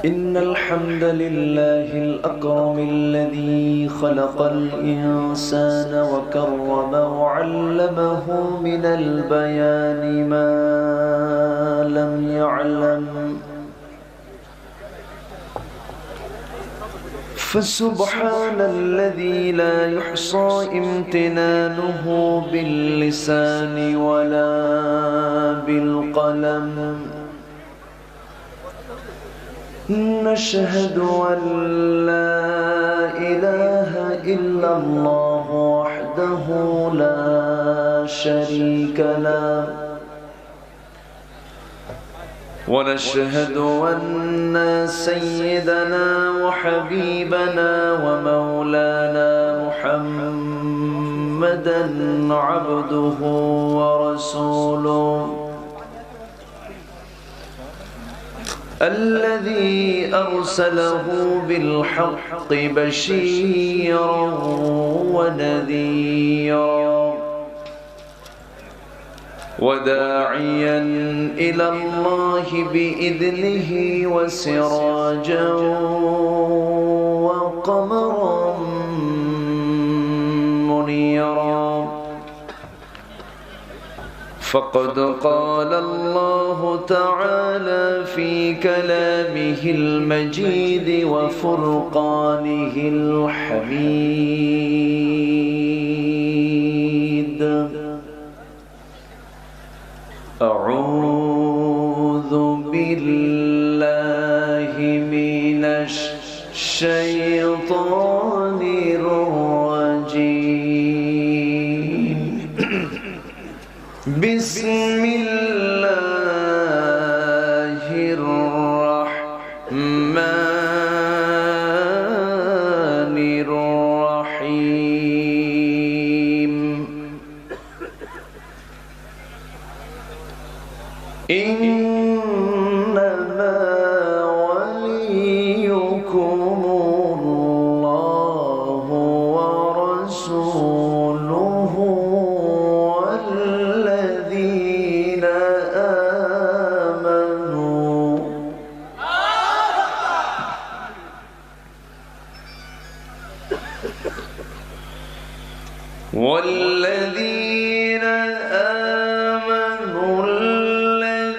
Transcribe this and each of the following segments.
إن الحمد لله الأكرم الذي خلق الإنسان وكرمه وعلمه من البيان ما لم يعلم، فسبحان الذي لا يحصى امتنانه باللسان ولا بالقلم. نشهد أن لا إله إلا الله وحده لا شريك له، ونشهد أن سيدنا وحبيبنا ومولانا محمدًا عبده ورسوله الذي أرسله بالحق بشيرا ونذيرا وداعيا إلى الله بإذنه وسراجا وقمرا منيرا. فقد قال الله تعالى في كلامه المجيد وفرقانه الحميد: أعوذ بالله من الشيطان الرجيم. بسم الله الرحمن الرحيم. إنما وليكم الله ورسوله والذين آمنوا الذين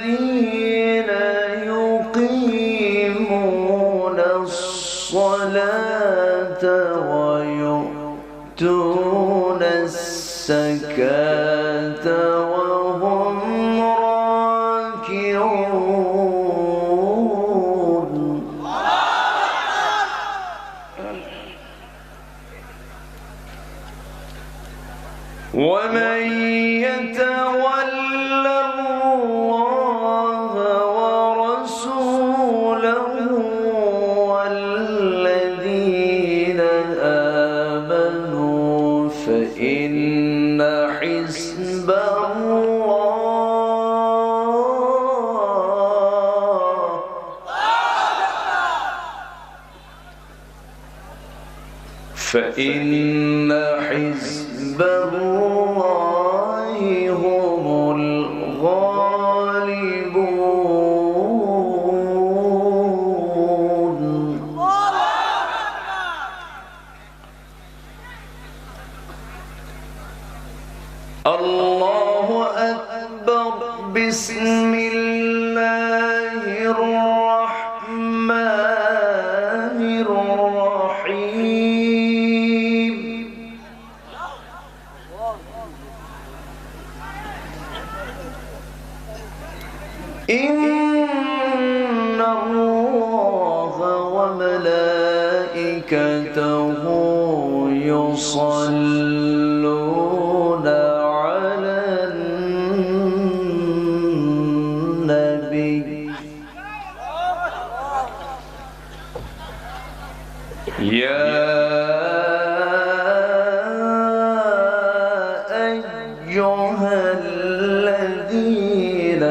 يقيمون الصلاة ويؤتون الزكاة وهم راكعون. ومن يتول الله ورسوله والذين آمنوا فإن حزب الله هم الغالبون. الله أكبر. بسم الله الرحمن الرحيم. إن الله وملائكته يصلون على النبي يا أيها الذين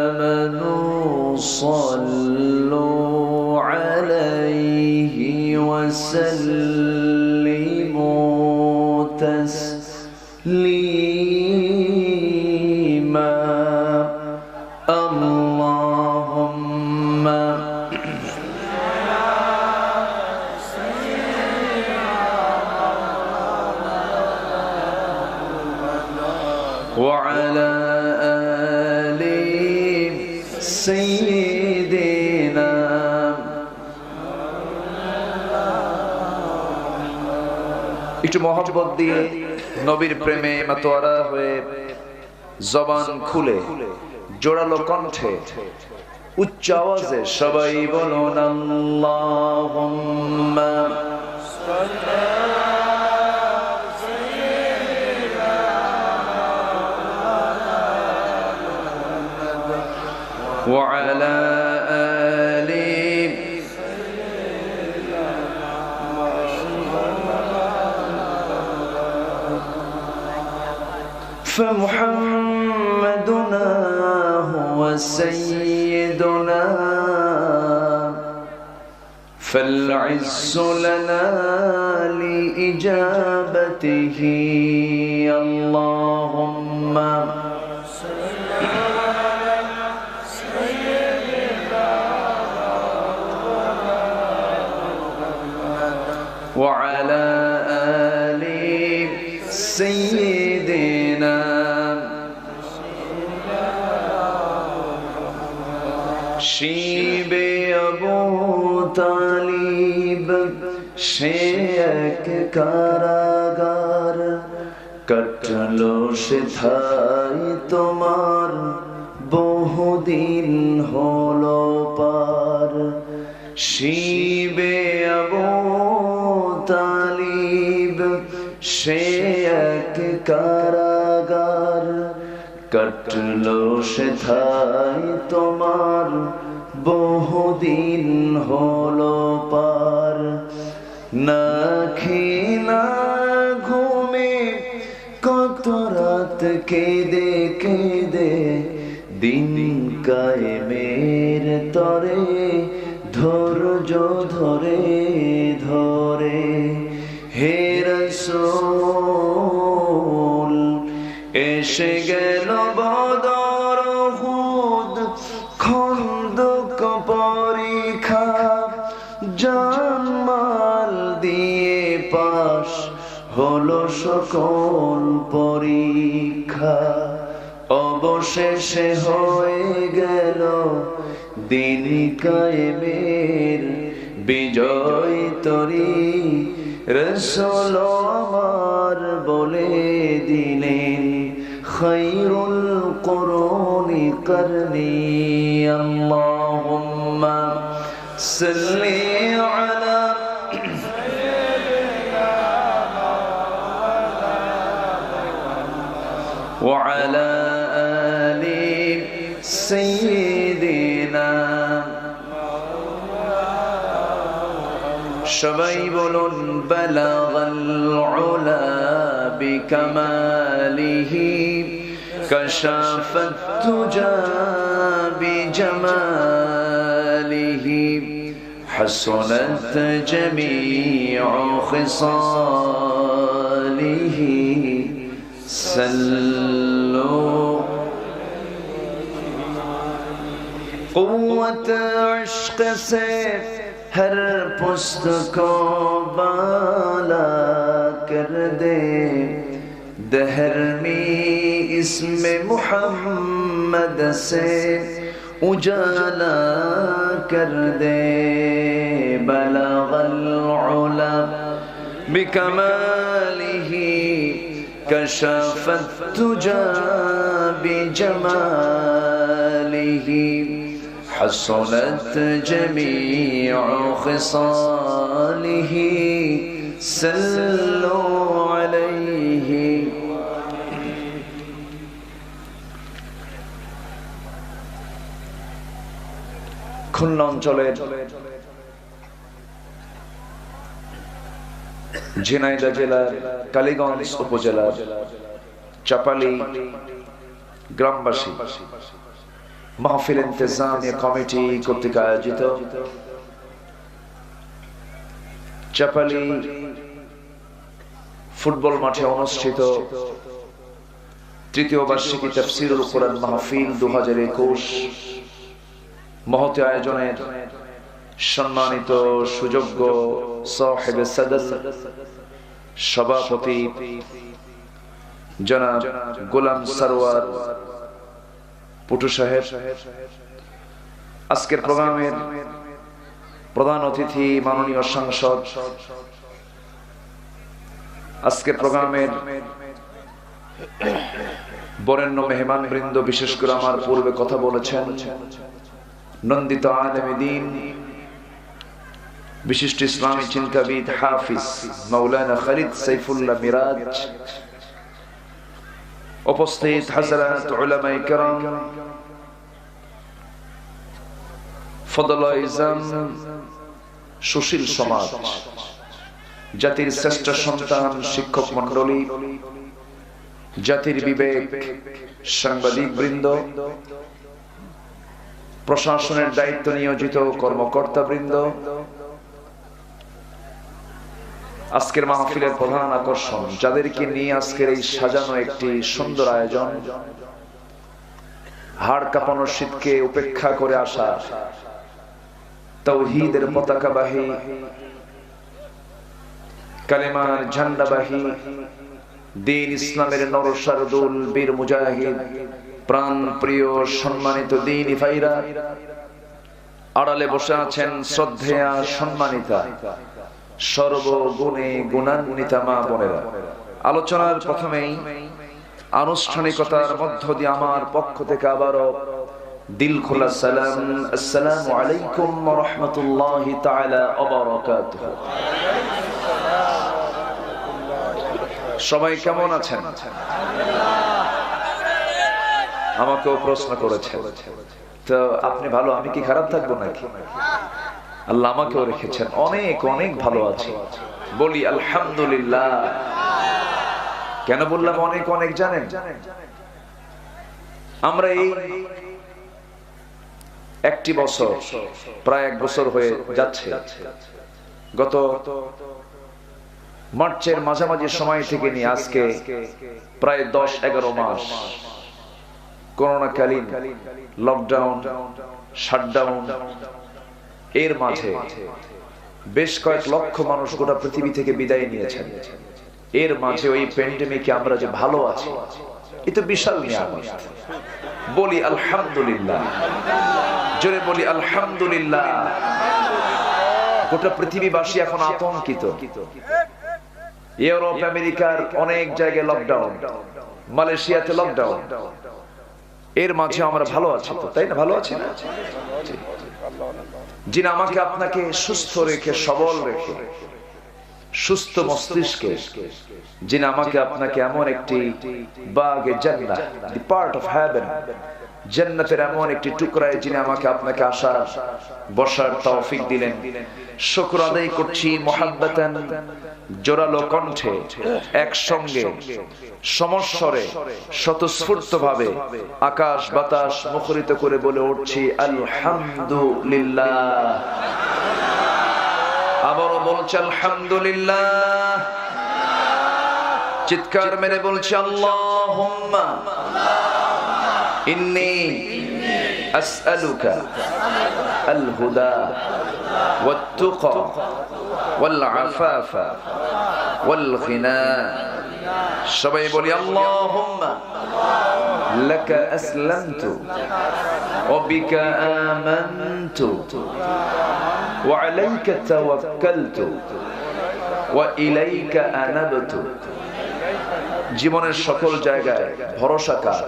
آمنوا صلوا عليه وسلموا تسليما. اللهم وعلى آل سيدنا একটু মহব্বত দিয়ে নবীর প্রেমে মাতোয়ারা হয়ে জবান খুলে জোরালো কণ্ঠে উচ্চ আওয়াজে সবাই বলুন আল্লাহুম্মা وعلى آل فمحمدنا هو سيدنا فالعز لنا لإجابته اللهم وعلى آل سيدنا শিবে আবু তালিব সে এক কারাগার কাটলো সেথায় তোমার বহুদিন হলো পার শিবে আবু তালিব সে এক কারাগার কাটলো সেথায় তোমার বহুদিন হলো পার না খেয়ে না ঘুমে কত রাত কেঁদে কেঁদে দিন কায়েমের তরে ধৈর্য ধরে ধরে হে রাসূল এসে গেল বদর উহুদ খন্দক পরীক্ষা জানমাল দিয়ে পাশ হলো সকল পরীক্ষা অবশেষে হয়ে গেল দিন কায়েমের বিজয় তরি রাসূল আমার বলে দিলেন খায়রুল কুরুনি করনি আল্লাহুম্মা সাল্লি আলা وعلى آل سيدنا সবাই বলুন বালাগাল উলা বিকামালিহি কাশাফাত তুজা বিজামালিহি হাসানাত জামিউ খিসালিহি সাল্লু قوة عشق سے ہر پست کو بالا کر دے دہر میں اسم محمد سے اجالا کر دے بلغ العلا بکمالہ کشف التجا بجمالہ حسنت جميع خصاله صلوا عليه খুলনা অঞ্চলের ঝিনাইদহ জেলার কালীগঞ্জ উপজেলার চাপালি গ্রামবাসী মাহফিল ইন্তেজামিয়া কমিটি কর্তৃক আয়োজিত চাপালি ফুটবল মাঠে অনুষ্ঠিত তৃতীয় বার্ষিকী তাফসীরুল কুরআন মাহফিল 2021 মহতি আয়োজনের সম্মানিত সুযোগ্য সাহেবে সদর সভাপতি জনাব গোলাম সরওয়ার পুটু সাহেব, আজকের প্রোগ্রামের প্রধান অতিথি মাননীয় সাংসদ, আজকের প্রোগ্রামের বরেণ্য মেহমান বৃন্দ, বিশেষ করে আমার পূর্বে কথা বলেছেন নন্দিত আলেমে দ্বীন, বিশিষ্ট ইসলামী চিন্তাবিদ হাফিজ মাওলানা খালিদ সাইফুল্লাহ মিরাজ, উপস্থিত হযরত উলামায়ে কেরাম, ফদলায়ে ইজম, সুশীল সমাজ, জাতির শ্রেষ্ঠ সন্তান, শিক্ষক মণ্ডলী, জাতির বিবেক, সাংবাদিক বৃন্দ, প্রশাসনের দায়িত্ব নিয়োজিত কর্মকর্তা বৃন্দ, আজকের মাহফিলের প্রধান আকর্ষণ, যাদেরকে নিয়ে আজকের এই সাজানো একটি সুন্দর আয়োজন, হাড় কাঁপানো শীতকে উপেক্ষা করে আসা তাওহীদের পতাকাবাহী, কালেমার ঝান্ডাবাহী, দ্বীন ইসলামের নরসারদুল বীর মুজাহিদ, প্রাণ প্রিয় সম্মানিত দ্বীনি ভাইরা, আড়ালে বসে আছেন শ্রদ্ধেয়া সম্মানিতা সর্বগুণে গুণান্বিতা মা বোনেরা। আলোচনার প্রথমেই আনুষ্ঠানিকতার মধ্য দিয়ে আমার পক্ষ থেকে আবারও দিল খোলা সালাম, আসসালামু আলাইকুম ওয়া রাহমাতুল্লাহি তাআলা ওয়া বারাকাতুহু। সবাই কেমন আছেন? আমাকেও প্রশ্ন করেছেন, তো আপনি ভালো, আমি কি খারাপ থাকবো নাকি? আল্লাহ আমাকেও রেখেছেন, অনেক অনেক ভালো আছি, বলি আলহামদুলিল্লাহ। কেন বললাম অনেক অনেক জানেন? আমরা এই একটি বছর, প্রায় এক বছর হয়ে যাচ্ছে, গত মার্চের মাঝামাঝি সময় থেকে নিয়ে আজকে প্রায় 10-11 মাস করোনাকালীন লকডাউন, শাটডাউন, এর মাঝে বেশ কয়েক লক্ষ মানুষ গোটা পৃথিবী থেকে বিদায় নিয়েছেন। এর মাঝে ওই প্যান্ডেমিকে আমরা যে ভালো আছি, এটা বিশাল নিয়ামত, বলি আলহামদুলিল্লাহ, জোরে বলি আলহামদুলিল্লাহ। গোটা পৃথিবীবাসী এখন আতঙ্কিত। ইউরোপ আমেরিকার অনেক জায়গায় লকডাউন, মালয়েশিয়াতে লকডাউন, এর মাঝে আমরা ভালো আছি তো, তাই না? ভালো আছি না? যিনি আমাকে আপনাকে সুস্থ রেখে, সবল রেখে, সুস্থ মস্তিষ্কে, যিনি আমাকে আপনাকে এমন একটি বাগে জান্নাত, দি পার্ট অফ হেভেন, জান্নাতের এমন একটি টুকরায় যিনি আমাকে আপনাকে আসার বসার তৌফিক দিলেন, শুকর আদায় করছি মুহাব্বাতান, জোরালো কণ্ঠে, একসঙ্গে, সমস্বরে, স্বতঃস্ফূর্ত ভাবে আকাশ বাতাস মুখরিত করে বলে উঠছি আলহামদুলিল্লাহ। আবারও বলছি আলহামদুলিল্লাহ। চিৎকার মেরে বলছি আল্লাহুম্মা ইন্নী আসআলুকা আল হুদা ওয়াত তুকা ওয়াল আফাফা ওয়াল গিনা। সবাই বলি আল্লাহুম্মা লাকা আসলামতু ওয়া বিকা আমানতু ওয়া আলাইকা তাওয়াক্কালতু ওয়া ইলাইকা আনাবতু। জীবনের সকল জায়গায় ভরসা কার?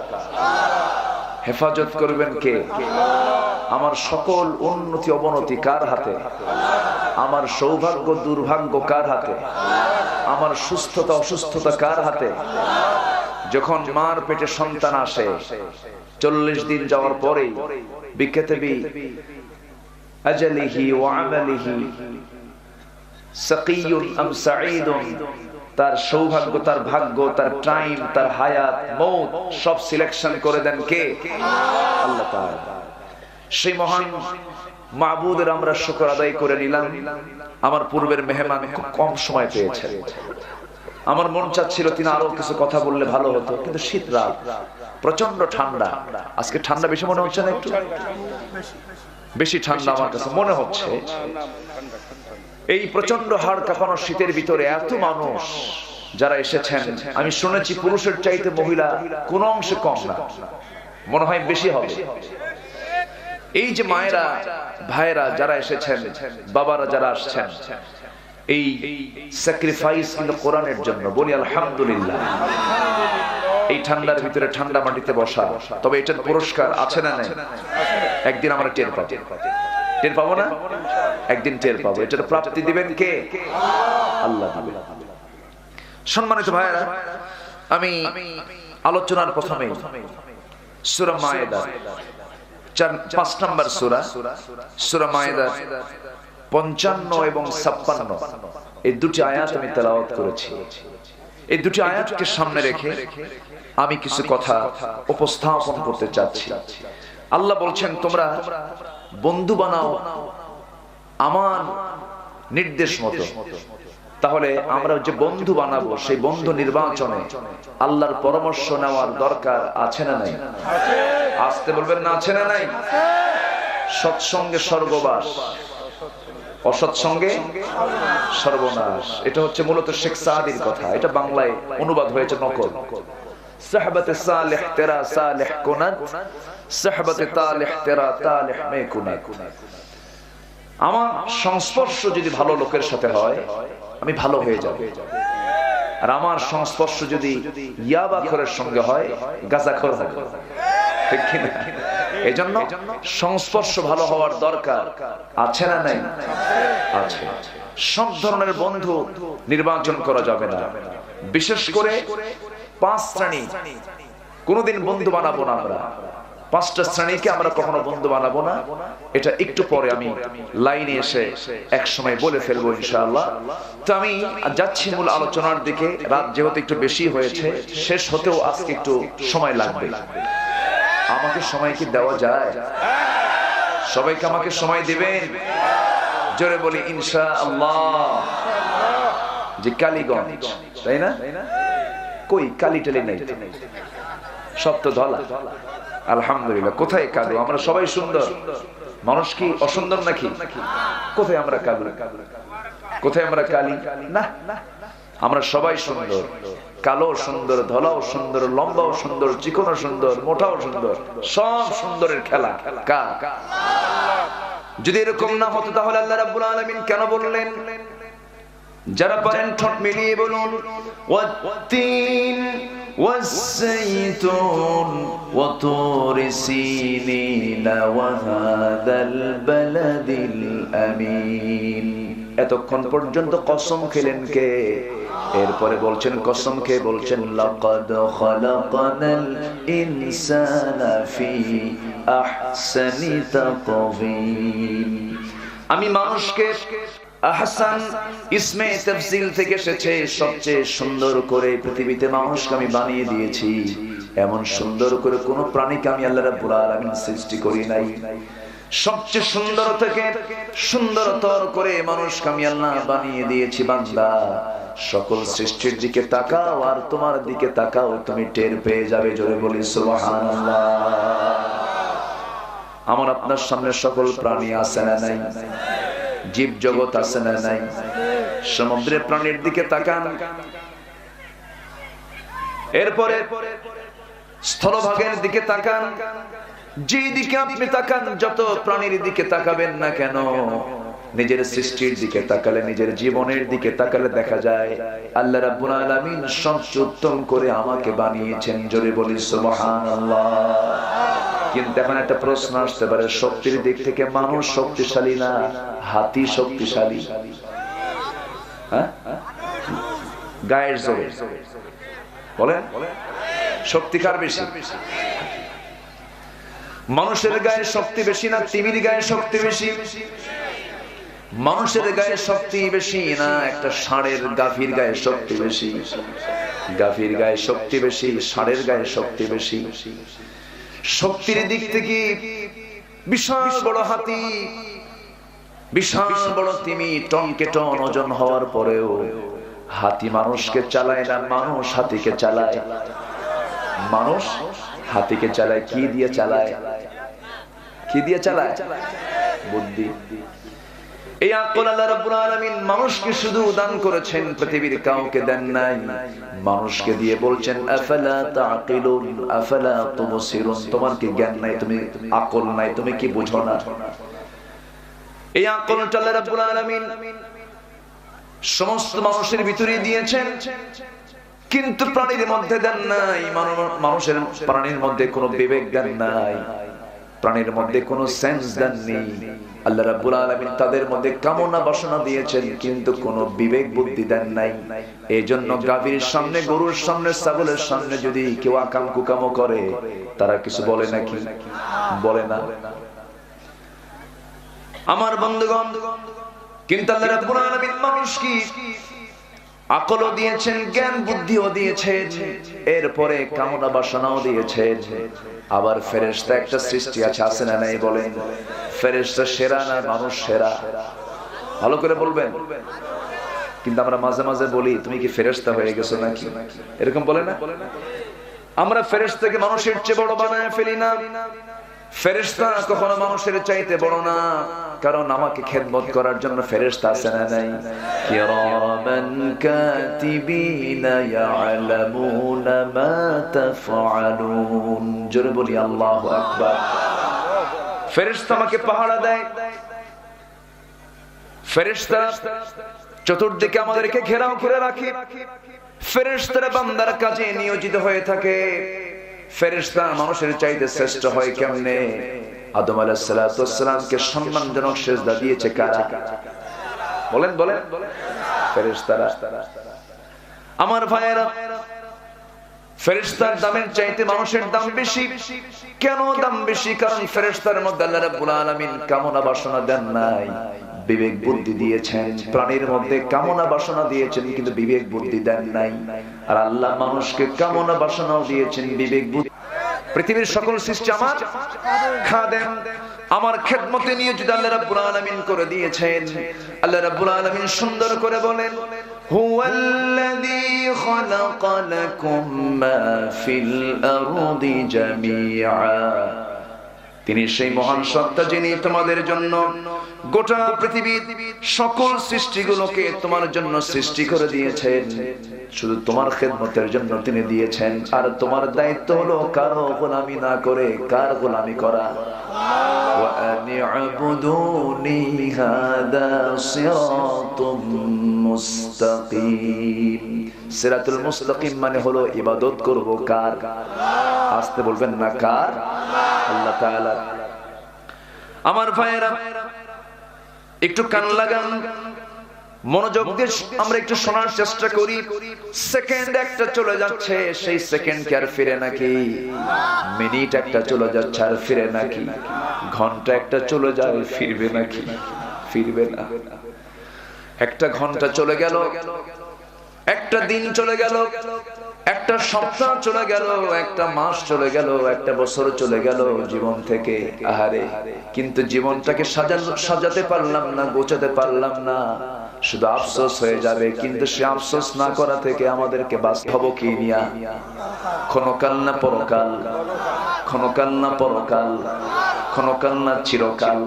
হেফাজত করবেন কে? আমার সকল উন্নতি অবনতি কার হাতে? আমার সৌভাগ্য দুর্ভাগ্য কার হাতে? আমার সুস্থতা অসুস্থতা কার হাতে? যখন মার পেটে সন্তান আসে, 40 দিন যাওয়ার পরেই বিকাতাবি আজালিহি ওয়া আমালিহি সাকিয়ুন আম সাঈদুন, তার সৌভাগ্য, তার ভাগ্য, তার টাইম, তার হায়াত, মৌত সব সিলেকশন করে দেন কে? আল্লাহ তাআলা। সেই মহান মাবুদের আমরা শুকর আদায় করে নিলাম। আমার পূর্বের মেহমান খুব কম সময় পেয়েছেন, আমার মন চাচ্ছিল তিনি আরো কিছু কথা বললে ভালো হতো, কিন্তু শীত রাত, প্রচন্ড ঠান্ডা। আজকে ঠান্ডা বেশি মনে হচ্ছে না? একটু বেশি ঠান্ডা আমার কাছে মনে হচ্ছে। এই প্রচন্ড হাড় কাঁপানো শীতের ভিতরে এত মানুষ যারা এসেছেন, আমি শুনেছি পুরুষের চাইতে মহিলা কোন অংশে কম না, মনে হয় বেশি হবে। এই যে মায়েরা ভাইরা যারা এসেছেন, বাবারা যারা আসছেন, এই স্যাক্রিফাইস কিন্তু কোরআনের জন্য, বলি আলহামদুলিল্লাহ। এই ঠান্ডার ভিতরে ঠান্ডা মাটিতে বসা, তবে এটার পুরস্কার আছে না নাই? একদিন আমরা টের পাবো, টের পাবো না? একদিন টের পাবো। এটার প্রাপ্তি দিবেন কে? আল্লাহ দিবেন। সম্মানিত ভাইরা, আমি আলোচনার প্রথমে সূরা মায়েদা 5 নম্বর সূরা, সূরা মায়েদা 55 এবং 56 এই দুটি আয়াত আমি তেলাওয়াত করেছি। এই দুটি আয়াতকে সামনে রেখে আমি কিছু কথা উপস্থাপন করতে চাচ্ছি। আল্লাহ বলছেন, তোমরা বন্ধু বানাও আমার নির্দেশ মতো। তাহলে আমরা যে বন্ধু বানাবো, সেই বন্ধু নির্বাচনে আল্লাহর পরামর্শ নেওয়ার দরকার আছে না নাই? আসতে বলবেন না, আছে না নাই? সৎসঙ্গে স্বর্গবাস, অসৎসঙ্গে সর্বনাশ। এটা হচ্ছে মূলত শেখ সাদির কথা। এটা বাংলায় অনুবাদ হয়েছে নকল। সাহবতে সালেহ তেরা সালেহ কুনাত, সাহবতে তালেহ তেরা তালেহ মে কুনাত। আমার সংস্পর্শ যদি ভালো লোকের সাথে হয়, আমি ভালো হয়ে যাব। আর আমার সংস্পর্শ যদি ইয়াবাখোরের সঙ্গে হয়, গাঁজাখোর হবে, ঠিক কি না? এজন্য সংস্পর্শ ভালো হওয়ার দরকার আছে না নাই? আছে। সব ধরনের বন্ধু নির্বাচন করা যাবে না। বিশেষ করে 5 শ্রেণী কোনদিন বন্ধু বানাবো না আমরা। 5টা শ্রেণীকে আমরা কখনো বন্ধু বানাবো না। এটা একটু পরে আমি লাইনে এসে এক সময় বলে ফেলবো ইনশাআল্লাহ। তো আমি যাচ্ছি মূল আলোচনার দিকে। রাত যেহেতু একটু বেশি হয়েছে, শেষ হতেও আজকে একটু সময় লাগবে। আমাকে সময় কি দেওয়া যায়? সবাইকে আমাকে সময় দিবেন? জোরে বলি ইনশাআল্লাহ। যে কালীগঞ্জ, তাই না? কই কালি টালি নাই, সব তো ধলা। আলহামদুলিল্লাহ। কোথায় কালো? আমরা সবাই সুন্দর। মানুষ কি অসুন্দর নাকি? কোথায় আমরা কালো? কোথায় আমরা কালি? না, আমরা সবাই সুন্দর। কালো সুন্দর, ধলাও সুন্দর, লম্বাও সুন্দর, চিকনও সুন্দর, মোটাও সুন্দর, সব সুন্দরের খেলা কার? যদি এরকম না হতো তাহলে আল্লাহ রাব্বুল আলামিন কেন বললেন? যারা পারেন ঠোঁট মিলিয়ে বলুন, ওয়াত্তিন ওয়াসসাইতুন ওয়া তুরি সিনিন ওয়া হাদাল বালাদিল আমিন। এতক্ষণ পর্যন্ত কসম খেলেন কে? এরপরে বলছেন কসম খেয়ে বলছেন, লাকাদ খালাকানাল ইনসানা ফি আহসানি তাকওয়িম। আমি মানুষকে, আহসান ইসমে তাফসীল থেকে এসেছে, সবচেয়ে সুন্দর করে পৃথিবীতে মানুষকে আমি বানিয়ে দিয়েছি। এমন সুন্দর করে কোন প্রাণীকে আমি আল্লাহ রাব্বুল আলামিন সৃষ্টি করি নাই। সবচেয়ে সুন্দর থেকে সুন্দরতর করে মানুষকে আমি আল্লাহ বানিয়ে দিয়েছি। বান্দা, সকল সৃষ্টির দিকে তাকাও আর তোমার দিকে তাকাও, তুমি টের পেয়ে যাবে। জোরে বলি সুবহানাল্লাহ। আমার আপনার সামনে সকল প্রাণী আছে না নাই? জীব জগৎ আছে না নাই? সমুদ্রের প্রাণীর দিকে তাকান, এরপরে স্থলভাগের দিকে তাকান। যেদিকে আপনি তাকান, যত প্রাণীর দিকে তাকাবেন না কেন, নিজের সৃষ্টির দিকে তাকালে, নিজের জীবনের দিকে তাকালে দেখা যায় আল্লাহ রাব্বুল আলামিন সবচেয়ে উত্তম করে আমাকে বানিয়েছেন। জোরে বলি সুবহানাল্লাহ। কিন্তু এখন একটা প্রশ্ন আসতে পারে, শক্তির দিক থেকে মানুষ শক্তিশালী না হাতি শক্তিশালী? হ্যাঁ, গায়ের জোরে বলেন, শক্তি কার বেশি? মানুষের গায়ে শক্তি বেশি না তিমির গায়ে শক্তি বেশি? মানুষের গায়ে শক্তি বেশি না একটা ষাঁড়ের গাভীর গায়ে শক্তি বেশি? গাভীর গায়ে শক্তি বেশি, ষাঁড়ের গায়ে শক্তি বেশি। শক্তির দিক থেকে বিশাল বড় হাতি, বিশাল বড় তিমি, টনকে টন ওজন হওয়ার পরেও হাতি মানুষকে চালায় না, মানুষ হাতিকে চালায়। মানুষ হাতিকে চালায় কি দিয়ে চালায়? কি দিয়ে চালায়? বুদ্ধি। এই আকল আল্লাহ রাব্বুল আলামিন মানুষকে শুধু দান করেছেন, পৃথিবীর কাউকে দেন নাই। মানুষকে দিয়ে বলছেন আফালা তাআকিলুন আফালা তুবসিরুন, তোমার কি জ্ঞান নাই, তুমি আকল নাই, তুমি কি বুঝো না? এই আকলটা আল্লাহ রাব্বুল আলামিন সমস্ত মানুষের ভিতরে দিয়েছেন, কিন্তু প্রাণীর মধ্যে দেন নাই। মানুষের প্রাণীর মধ্যে কোনো বিবেক দেন নাই, প্রাণীর মধ্যে কোনো সেন্স দেন নেই। আল্লাহ রাব্বুল আলামিন তাদের মধ্যে কামনা বাসনা দিয়েছেন, কিন্তু কোনো বিবেক বুদ্ধি দেন নাই। এইজন্য গাভীর সামনে, গরুর সামনে, ছাগলের সামনে যদি কেউ আকাম কুকামো করে, তারা কিছু বলে নাকি? বলে না। আমার বন্ধুগণ, কিন্তু আল্লাহ রাব্বুল আলামিন মানুষকে আকলও দিয়েছেন, জ্ঞান বুদ্ধিও দিয়েছেন, এরপরে কামনা বাসনাও দিয়েছেন। আবার ফেরেশতা একটা সৃষ্টি আছে না নাই? বলেন, ফেরেশতা সেরা না মানুষ সেরা? ভালো করে বলবেন। কিন্তু আমরা মাঝে মাঝে বলি তুমি কি ফেরেশতা হয়ে গেছো নাকি, এরকম বলে না? আমরা ফেরেশতাকে মানুষের চেয়ে বড় বানায় ফেলি না। ফেরেশতা কখনো মানুষের চাইতে বড় না, কারণ আমাকে খেদমত করার জন্য ফেরেশতা আছে না নাই? কিরামান কাতিবিনা ইয়ালামুনা মা তাফআলুন। জোরে বলি আল্লাহু আকবার। ফেরেশতা আমাকে পাহারা দেয়, ফেরেশতা চতুর্দিকে আমাদেরকে ঘেরাও করে রাখে, ফেরেশতারা বান্দার কাজে নিয়োজিত হয়ে থাকে। ফেরেশতা মানুষের চাইতে শ্রেষ্ঠ হয় কেমনে? আদম আলাইহিস সালাতু ওয়াস সালামকে সম্মানজনক সিজদা দিয়েছে কারা? বলেন বলেন। ফেরেশতারা। আমার ভাইয়েরা, ফেরেশতার দামের চাইতে মানুষের দাম বেশি। কেন দাম বেশি? কারণ ফেরেশতার মধ্যে আল্লাহ রাব্বুল আলামিন কামনা বাসনা দেন নাই, বিবেক বুদ্ধি দিয়েছেন। প্রাণীর মধ্যে কামনা বাসনা দিয়েছেন, কিন্তু বিবেক বুদ্ধি দেন নাই। আর আল্লাহ মানুষকে কামনা বাসনাও দিয়েছেন, বিবেক বুদ্ধি। পৃথিবীর সকল সৃষ্টি আমার খাদেম, আমার খেদমতে নিয়োজিত আল্লাহ রাব্বুল আলামিন করে দিয়েছেন। আল্লাহ রাব্বুল আলামিন সুন্দর করে বলেন, হুয়াল্লাযী খালাকা লাকুম মা ফিল আরদি জামিআ। তিনি সেই মহান সত্তা যিনি তোমাদের জন্য গোটা পৃথিবীর সকল সৃষ্টিগুলোকে তোমার জন্য সৃষ্টি করে দিয়েছেন, শুধু তোমার খেদমতের জন্য তিনি দিয়েছেন। আর তোমার দায়িত্ব হলো কারো গোলামি না করে কার গোলামি করা। ওয়া আনি'বুদুনি হাদা সিরাতুম মুস্তাকিম। সিরাতুল মুস্তাকিম মানে হলো ইবাদত করব কার? আস্তে বলবেন না, কার? আল্লাহ তাআলা। আমার ভাইয়েরা, একটু কান লাগান, মনোযোগ দিয়ে আমরা একটু শোনার চেষ্টা করি। সেকেন্ড একটা চলে যাচ্ছে, সেই সেকেন্ড কি আর ফিরে নাকি? মিনিট একটা চলে যাচ্ছে, আর ফিরে নাকি? ঘন্টা একটা চলে যায়, ফিরবে নাকি? ফিরবে না। একটা ঘন্টা চলে গেল, একটা দিন চলে গেল, একটা সপ্তাহ চলে গেল, একটা মাস চলে গেল, একটা বছর চলে গেল জীবন থেকে। আহারে, কিন্তু জীবনটাকে সাজাতে পারলাম না, গোছাতে পারলাম না, শুধু আফসোস হয়ে যাবে। কিন্তু সে আফসোস না করা থেকে আমাদেরকে বাঁচতে হবে কি নিয়া? ক্ষণকাল না পরকাল, ক্ষণকাল না পরকাল, ক্ষণকাল না চিরকাল।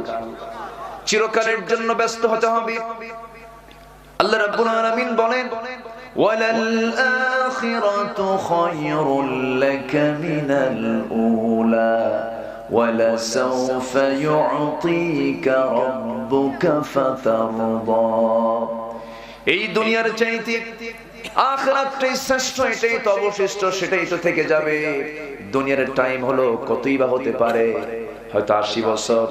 চিরকালের জন্য ব্যস্ত হতে হবে। আল্লাহ রাব্বুল আলামিন বলেন, ওয়ালাল আখিরাতু খায়রুল লাকা মিনাল উলা ওয়ালাসাউফা ইউতিকা রাব্বুকা ফাতারদা। এই দুনিয়ার চাইতে আখিরাতটাই শ্রেষ্ঠ, এটাই তো অবশিষ্ট, সেটাই তো থেকে যাবে। দুনিয়ার টাইম হলো কতই বা হতে পারে, হয়তো 80 বছর,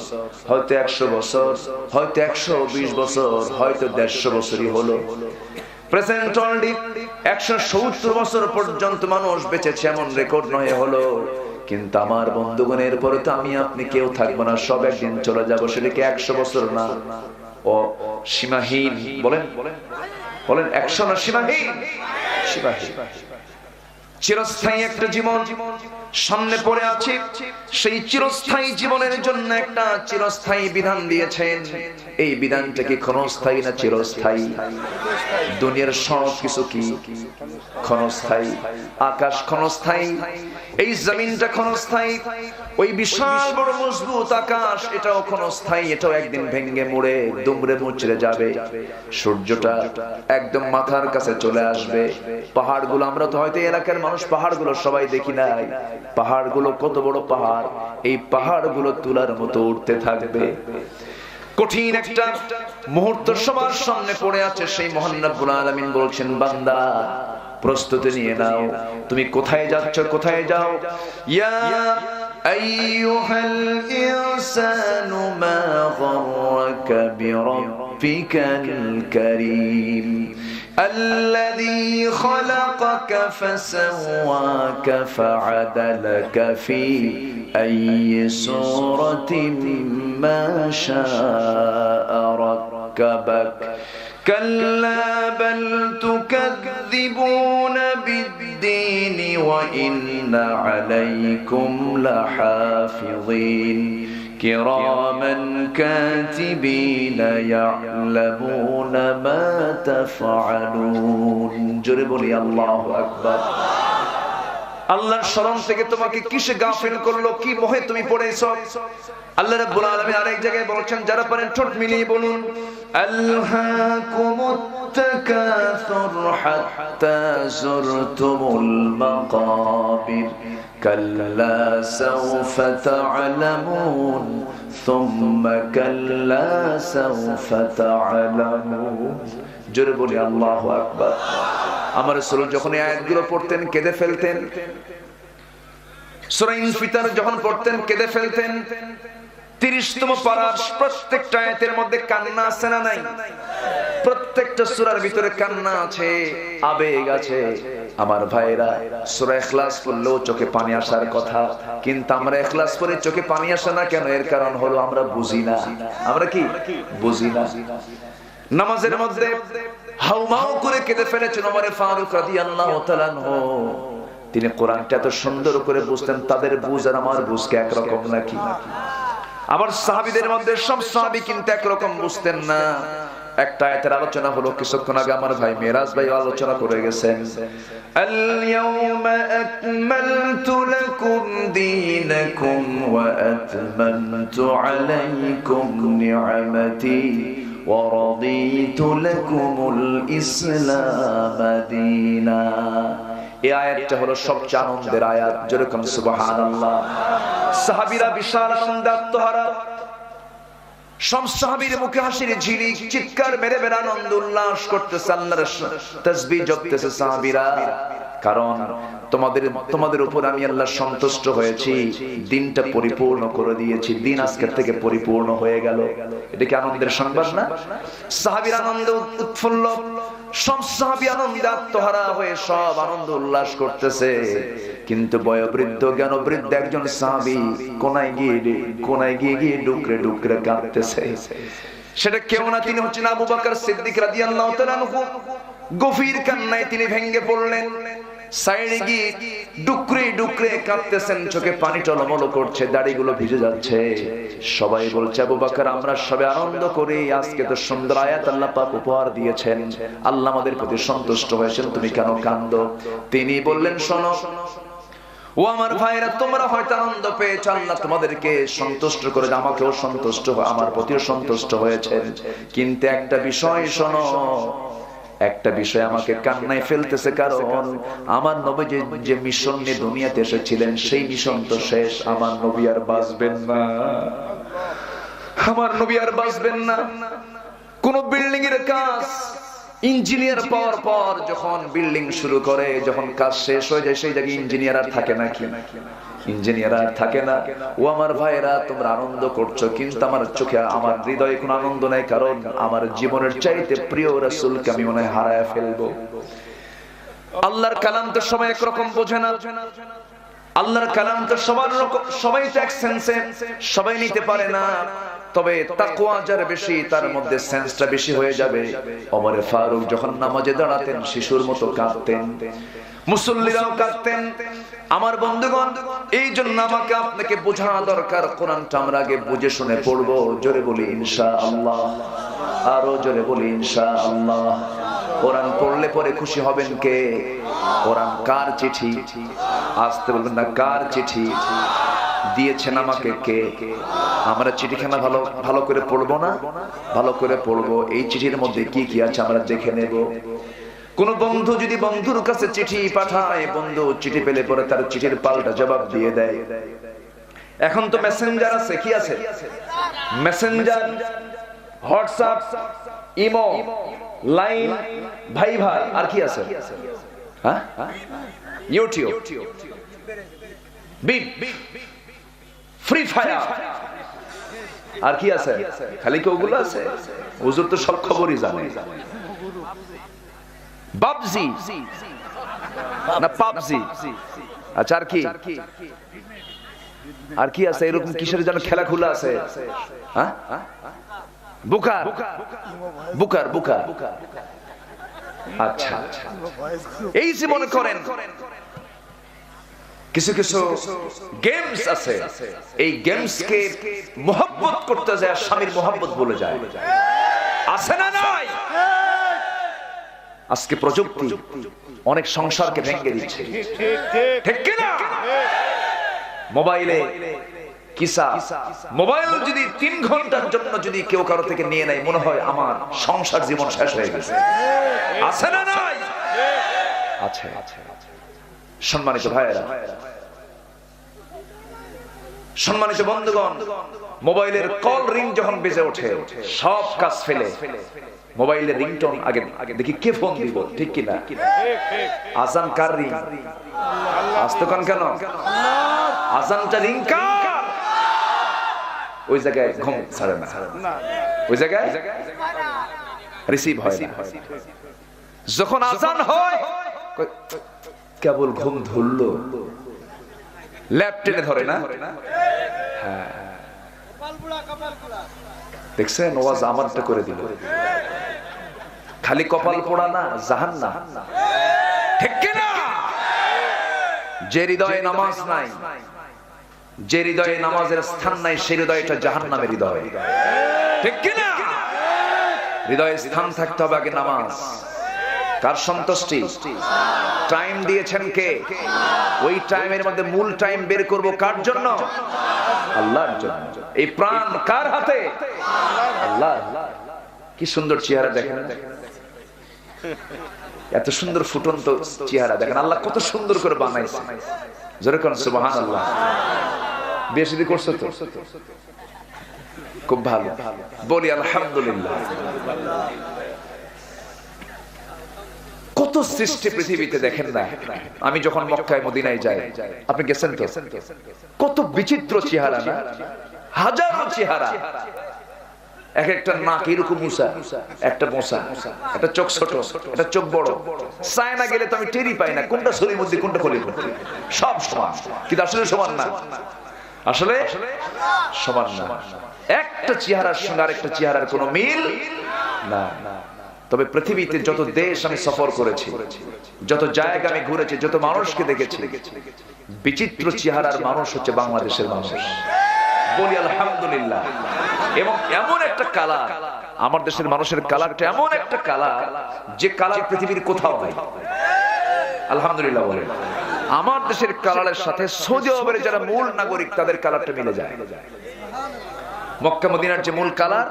হয়তো 100 বছর, হয়তো 120 বছর, হয়তো 150 বছরই হলো। প্রেজেন্ট অলরেডি 170 বছর পর্যন্ত মানুষ বেঁচেছে, এমন রেকর্ড নয় হলো। কিন্তু আমার বন্ধুগণের পরে তো আমি আপনি কেউ থাকবো না, সব একদিন চলে যাবো। সেটা কি 100 বছর না? ও সীমাহীন। বলেন বলেন, 100 না সীমাহীন? সীমাহীন। চিরস্থায়ী একটা জীবন সামনে পড়ে আছে। সেই চিরস্থায়ী জীবনের জন্য একটা চিরস্থায়ী বিধান দিয়েছেন। এই বিধানটা কি ক্ষণস্থায়ী না চিরস্থায়ী? দুনিয়ার সব কিছু কি ক্ষণস্থায়ী? আকাশ ক্ষণস্থায়ী, এই জমিনটা ক্ষণস্থায়ী, ওই বিশাল বড় মজবুত আকাশ, এটাও কোনো স্থায়ী, এটাও একদিন ভেঙে মুড়ে দুমড়ে মুচড়ে যাবে। সূর্যটা একদম মাথার কাছে চলে আসবে। পাহাড়গুলো, আমরা তো হয়তো এলাকার মানুষ পাহাড়গুলো সবাই দেখি নাই, পাহাড়গুলো কত বড় পাহাড়, এই পাহাড়গুলো তুলার মতো উঠতে থাকবে। কঠিন একটা মুহূর্ত সবার সামনে পড়ে আছে। সেই মহান রব্বুল আলামিন বলছেন, বান্দা প্রস্তুতি নিয়ে নাও, তুমি কোথায় যাচ্ছ, কোথায় যাও। ইয়া আইয়ুহাল ইনসানু মা গররাকা বিরাব্বিকাল কারীম الذي خلقك فسواك فعدلك في أي صورة ما شاء ركبك كلا بل تكذبون بالدين وإن عليكم لحافظين كراما كاتبين يعلمون ما تفعلون جربوا الله أكبر আল্লাহর শরণ থেকে তোমাকে কিসে গাফিল করলো, কি মোহে তুমি পড়েছো। আল্লাহ রাব্বুল আলামিন আরেক জায়গায় বলেছেন, যারা পারেন ঠোঁট মিলিয়ে বলুন, আলহাকুমুত তাকাসুর হাত্তা যুরতুমুল মাকাবির কাল্লা সাওফা তা'লামুন সুম্মা কাল্লা সাওফা তা'লামুন। জোরে বলি আল্লাহু আকবার। আমার রাসূল যখন এই আয়াতগুলো পড়তেন কেঁদে ফেলতেন, সূরা ইনফিতার যখন পড়তেন কেঁদে ফেলতেন। 30তম পারার প্রত্যেকটা আয়াতের মধ্যে কান্না আছে না নাই? প্রত্যেকটা সূরার ভিতরে কান্না আছে, আবেগ আছে। আমার ভাইরা, সূরা ইখলাস পড়লেও চোখে পানি আসার কথা, কিন্তু আমরা ইখলাস পড়ে চোখে পানি আসে না কেন? এর কারণ হলো আমরা বুঝি না। আমরা কি বুঝি না? নামাজের মধ্যে হাউমাউ করে কেঁদে ফেলেছেন ওমর ফারুক রাদিয়াল্লাহু তাআলা আনহু। তিনি কোরআনটা এত সুন্দর করে বুঝতেন, তাদের বুঝ আর আমার বুঝ কি একরকম নাকি? আবার সাহাবীদের মধ্যে সব সাহাবী কিন্তু একরকম বুঝতেন না। একটা আয়াতের আলোচনা হলো কিছুক্ষণ আগে আমার ভাই মেরাজ ভাই আলোচনা করে গেছেন, আল ইয়াউমা আকমালতু লাকুম দীনাকুম ওয়া আতমামতু আলাইকুম নি'মাতি ওয়া রাদিতু লাকুমুল ইসলাম দীনা। এই আয়াতটা হলো সবচেয়ে আনন্দের আয়াত, যেরকম সুবহানাল্লাহ। সাহাবীরা বিশাল আনন্দে আত্মহারা, সব সাহাবীর মুখে হাসির ঝিলিক, চিৎকার মেরে মেরে আনন্দ উল্লাস করতেছে, আল্লাহর তাসবিহ জপতেছে সাহাবীরা। কারণ তোমাদের উপর আমি আল্লাহ সন্তুষ্ট হয়েছি, দিনটা পরিপূর্ণ করে দিয়েছি, দিন আজকের থেকে পরিপূর্ণ হয়ে গেল। এটা কি আনন্দের সংবাদ না? সাহাবীর আনন্দ উৎফুল্ল, সব সাহাবী আনন্দে আত্মহারা হয়ে সব আনন্দ উল্লাস করতেছে। কিন্তু বয়োবৃদ্ধ জ্ঞানবৃদ্ধ একজন সাহাবী কোনায় গিয়ে ডুকরে ডুকরে কাঁদতেছে। সেটা কেউ না, তিনি হচ্ছেন আবু বকর সিদ্দিক রাদিয়াল্লাহু তাআলা আনহু। গভীর কান্নায় তিনি ভেঙে পড়লেন, সাইডে গিয়ে ডুকরে ডুকরে কাঁদতেছেন, চোখে পানি টলমল করছে, দাড়িগুলো ভিজে যাচ্ছে। সবাই বলছে, আবু বকর আমরা সবাই আনন্দ করি, আজকে তো সুন্দর আয়াত আল্লাহ পাক উপহার দিয়েছেন, আল্লাহ আমাদের প্রতি সন্তুষ্ট হয়েছেন, তুমি কেন কাঁদো? তিনি বললেন, শোনো ও আমার ভাইরা, তোমরা হয়তো আনন্দ পেয়েছো, আল্লাহ তোমাদেরকে সন্তুষ্ট করে, আমাকেও সন্তুষ্ট, আমার প্রতিও সন্তুষ্ট হয়েছে, কিন্তু একটা বিষয় শোনো, একটা বিষয় আমাকে কান্নায় ফেলতেছে, কারণ আমার নবী যে মিশন নিয়ে দুনিয়াতে এসেছিলেন সেই মিশন তো শেষ, আমার নবী আর বাঁচবেন না, আমার নবী আর বাঁচবেন না। কোন বিল্ডিং এর কাজ ইঞ্জিনিয়ার পাওয়ার পর যখন বিল্ডিং শুরু করে, যখন কাজ শেষ হয়ে যায়, সেই জায়গায় ইঞ্জিনিয়ার আর থাকে নাকি? ইঞ্জিনিয়ার আর থাকে না। ও আমার ভাইরা, তোমরা আনন্দ করছো, কিন্তু আমার চোখে, আমার হৃদয়ে কোনো আনন্দ নাই, কারণ আমার জীবনের চাইতে প্রিয় রাসূলকে আমি মনে হয় হারায় ফেলবো। আল্লাহর কালাম তো সবাই একরকম বোঝে না, আল্লাহর কালাম তো সবাই তো এক সেন্সে সবাই নিতে পারে না। তবে তাকওয়া যার বেশি, তার মধ্যে সেন্সটা বেশি হয়ে যাবে। ওমর ফারুক যখন নামাজে দাঁড়াতেন শিশুর মতো কাঁদতেন, মুসল্লিরাও কাঁদতেন। আমার বন্ধুগণ, এই জন্য আমাকে আপনাকে বোঝা দরকার, কোরআনটা আমরা আগে বুঝে শুনে পড়বো। জোরে বলি ইনশাআল্লাহ, আরো জোরে বলি ইনশাআল্লাহ। কোরআন পড়লে পরে খুশি হবেন কে? কোরআন কার চিঠি? আসতে বলবেন না, কার চিঠি? দিয়েছেন আমাকে কে? আমরা চিঠিখানা ভালো ভালো করে পড়বো না? ভালো করে পড়বো। এই চিঠির মধ্যে কি কি আছে আমরা দেখে নেব। কোন বন্ধু যদি বন্ধুর কাছে চিঠি পাঠায়, বন্ধু চিঠি পেলে পরে তার চিঠির পাল্টা জবাব দিয়ে দেয়। এখন তো মেসেঞ্জার আছে, কি আছে? মেসেঞ্জার, হোয়াটসঅ্যাপ, ইমো, লাইন, ভাইবার, আর কি আছে? হ্যাঁ, ইউটিউব, বিট, ফ্রি ফায়ার, আর কি আছে? খালি কি ওগুলো আছে? হুজুর তো সব খবরই জানে। বাবজি না পাবজি, আচ্ছা আর কি? আর কি আছে এরকম কিসের যেন খেলা খোলা আছে? হ্যাঁ, বুকার, বুকার, বুকার। আচ্ছা, এই যে মনে করেন কিছু কিছু গেমস আছে, এই গেমস কে মোহাব্বত করতে যায়, স্বামীর মোহাব্বত বলে যায়। আছে না নাই? আজকে প্রযুক্তি অনেক সংসারকে ভেঙে দিচ্ছে, ঠিক কি না? মোবাইলে কিসা, মোবাইল যদি 3 ঘন্টার জন্য যদি কেউ কারো থেকে নিয়ে নেয়, মনে হয় আমার সংসার জীবন শেষ হয়ে গেছে। আছে না নাই? আছে। সম্মানিত ভাইয়েরা, সম্মানিত বন্ধুগণ, মোবাইলের কল রিং যখন বেজে ওঠে, সব কাজ ফেলে মোবাইলের রিংটোন আগে দেখি কে ফোন দিব, ঠিক কি না? আজান কার রিং? আসতে কান কেন? আজানটা রিং কার? ওই জায়গায় ঘুম ছাড়ে না, ওই জায়গায় রিসিভ হয় না। যখন আজান হয় কেবল ঘুম ধরলো, ল্যাপ টেনে ধরে না? হ্যাঁ, দেখছেন ওয়াজ আমারটা করে দিল। খালি কপাল পোড়া না, জাহান্নাম, ঠিক কি না? যে হৃদয়ে নামাজ নাই, যে হৃদয়ে নামাজের স্থান নাই, সেই হৃদয়টা জাহান্নামের হৃদয়, ঠিক কি না? হৃদয়ে স্থান থাকতে হবে আগে নামাজ। কার সন্তুষ্টি? টাইম দিয়েছেন কে? ওই টাইমের মধ্যে মূল টাইম বের করব কার জন্য? আল্লাহর জন্য। এই প্রাণ কার হাতে? আল্লাহ। কি সুন্দর চেহারা দেখেন, এত সুন্দর ফুটন্ত চেহারা দেখেন। আল্লাহ কত সুন্দর করে বানাইছে, জোরে কোন সুবহানাল্লাহ। বিয়ে শাদী করছো তো? খুব ভালো, বলি আলহামদুলিল্লাহ। কত সৃষ্টি পৃথিবীতে দেখেন না? আমি যখন মক্কায় মদিনায় যাই, আপনি গেছেন তো? কত বিচিত্র চেহারা না, হাজারো চেহারা। এক একটা নাক এরকম মুসা, একটা মোসা, একটা চোখ ছোট, একটা চোখ বড়। চায়না গেলে তো আমি টেরি পাই না কোনটা শরীর মধ্যে কোনটা খলি, সব সমান, কিন্তু আসলে সমান না, আসলে সমান না। একটা চেহারার সঙ্গে আরেকটা চেহারার কোনো মিল না। তবে পৃথিবীতে যত দেশ আমি সফর করেছি, যত জায়গা আমি ঘুরেছি, যত মানুষকে দেখেছি, বিচিত্র চেহারার মানুষ হচ্ছে বাংলাদেশের মানুষ, বলি আলহামদুলিল্লাহ। এবং এমন একটা কালার, আমার দেশের মানুষের কালারটা এমন একটা কালার, যে কালার পৃথিবীর কোথাও নাই, আলহামদুলিল্লাহ বলেন। আমার দেশের কালারের সাথে সৌদি আরবের যারা মূল নাগরিক, তাদের কালারটা মিলে যায়। মক্কা মদিনার যে মূল কালার,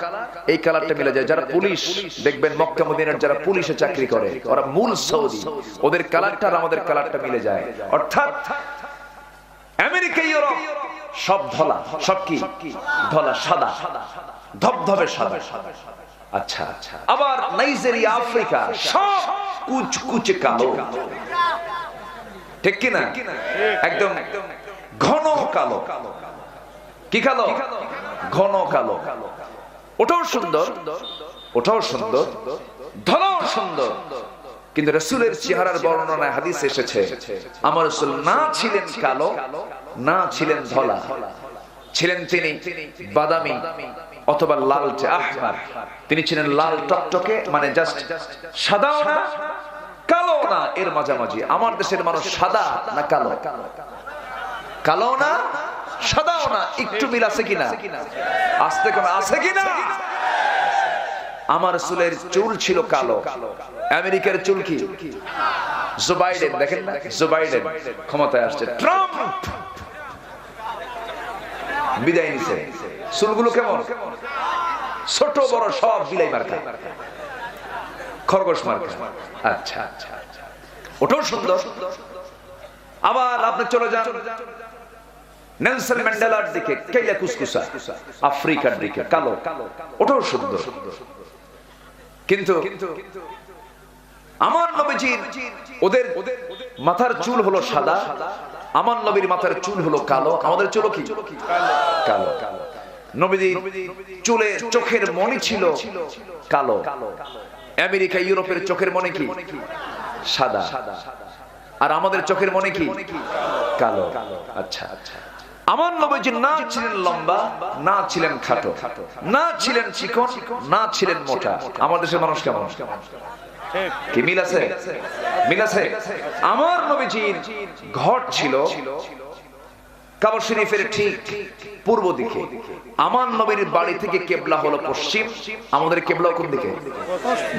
এই কালারটা মিলে যায়। যারা পুলিশ দেখবেন, মক্কা মদিনার যারা পুলিশে চাকরি করে, ওরা মূল সৌদি, ওদের কালারটা আর আমাদের কালারটা মিলে যায়। অর্থাৎ আমেরিকা, ইউরোপ সব ধলা, সব কি ধলা, সাদা, ধবধবে সাদা। আচ্ছা, আবার নাইজেরিয়া, আফ্রিকা সব কুচকুচে কালো, ঠিক কি না? একদম ঘন কালো। কি কালো? ঘন কালো। ওটাও সুন্দর, ওটাও সুন্দর, ধলাও সুন্দর। কিন্তু রাসূলের চেহারার বর্ণনায় হাদিসে এসেছে, আমার রাসূল না ছিলেন কালো, না ছিলেন ধলা, ছিলেন তিনি বাদামি অথবা লালচে, আহমার। তিনি ছিলেন লাল টকটকে, মানে জাস্ট সাদাও না কালো না, এর মাঝামাঝি। আমার দেশের মানুষ সাদা না কালো? কালো না সাদাও না, একটু মিল আছে কিনা? আস্তে কোন আছে কিনা? আমার রাসূলের চুল ছিল কালো, আমেরিকার চুল কি? জো বাইডেন, দেখেন না, জো বাইডেন ক্ষমতায় আসছে, ট্রাম্প বিদায় নিছে। চুলগুলো কেমন? ছোট বড় সব বিলাই মার্কা, খরগোশ মার্কা। আচ্ছা আচ্ছা, ওটাও সুন্দর। আবার আপনি চলে যান নেলসন ম্যান্ডেলার দিকে, কেইলা কুসকুসা, আফ্রিকার দিকে কালো, ওটাও সুন্দর। কিন্তু আমার নবীজির ওদের মাথার চুল হলো সাদা, আমার নবীর মাথার চুল হলো কালো, আমাদের চুল কি কালো। নবীজির চুলে চোখের মণি ছিল কালো, আমেরিকা ইউরোপের চোখের মণি কি সাদা, আর আমাদের চোখের মণি কি কালো। আচ্ছা আচ্ছা, আমার নবীজি না ছিলেন লম্বা, না ছিলেন খাটো, না ছিলেন চিকন, না ছিলেন মোটা। আমাদের দেশের মানুষ কেমন? কি মিল আছে? মিল আছে। আমার নবীজির ঘর ছিল কাবা শরীফের ঠিক পূর্ব দিকে। আমার নবীর বাড়ি থেকে কেবলা হলো পশ্চিম, আমাদের কেবলা কোন দিকে?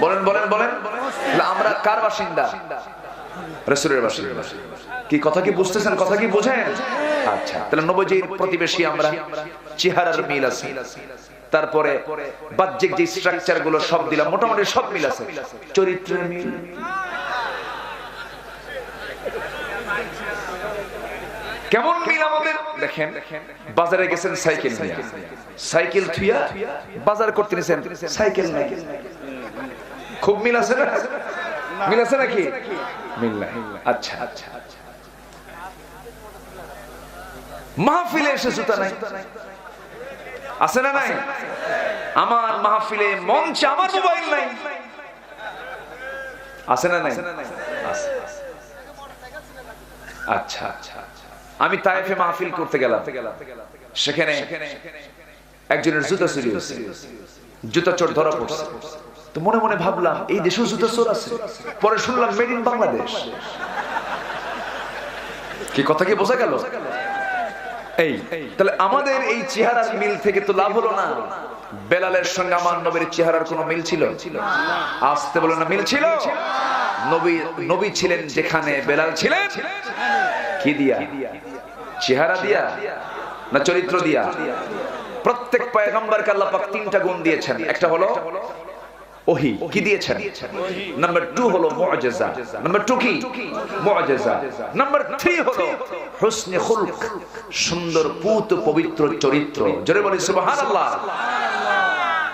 বলেন বলেন বলেন। আমরা কার বাসিন্দা? রাসূলের বাসিন্দা। কি কথা কি বুঝতেছেন? কথা কি বুঝেন? আচ্ছা, তাহলে নবীজির প্রতিবেশী আমরা, চেহারার মিল আছে, তারপরে বাহ্যিক যে স্ট্রাকচার গুলো সব দিলাম, মোটামুটি সব মিল আছে। চরিত্রের মিল, কেমন মিল আমাদের? দেখেন, বাজারে গেছেন সাইকেল নিয়ে, সাইকেল থুইয়া বাজার করতে নিছেন, সাইকেল নাই। খুব মিল আছে না? মিল আছে নাকি? মিল নাই। আচ্ছা আচ্ছা, মাহফিলে এসে জুতা নাই, আছে না নাই? আমার মাহফিলে মঞ্চে আমার মোবাইল নাই, আছে না নাই? আচ্ছা আচ্ছা, আমি তায়েফে মাহফিল করতে গেলাম, সেখানে একজনের জুতা চুরি হয়েছে, জুতা চোর ধরা পড়ছে। তো মনে মনে ভাবলাম এই দেশেও জুতা চোর আছে। পরে শুনলাম মেড ইন বাংলাদেশ। কি কথা কি বোঝা গেল? এই তাহলে আমাদের এই চেহারার মিল থেকে তো লাভ হলো না। বেলালের সঙ্গে আমার নবীর চেহারার কোনো মিল ছিল? আসতে বলো না, মিল ছিল? নবী ছিলেন যেখানে, বেলাল ছিলেন কি দিয়া? চেহারা দিয়া না চরিত্র দিয়া? প্রত্যেক পয়গম্বরকে আল্লাহ পাক তিনটা গুণ দিয়েছেন। একটা হলো ওহী, কি দিয়েছেন? নাম্বার 2 হলো মুআজিজা। নাম্বার 2 কি? মুআজিজা। নাম্বার 3 হলো হুসনে খুলক, সুন্দর পুত পবিত্র চরিত্র। জোরে বলি সুবহানাল্লাহ।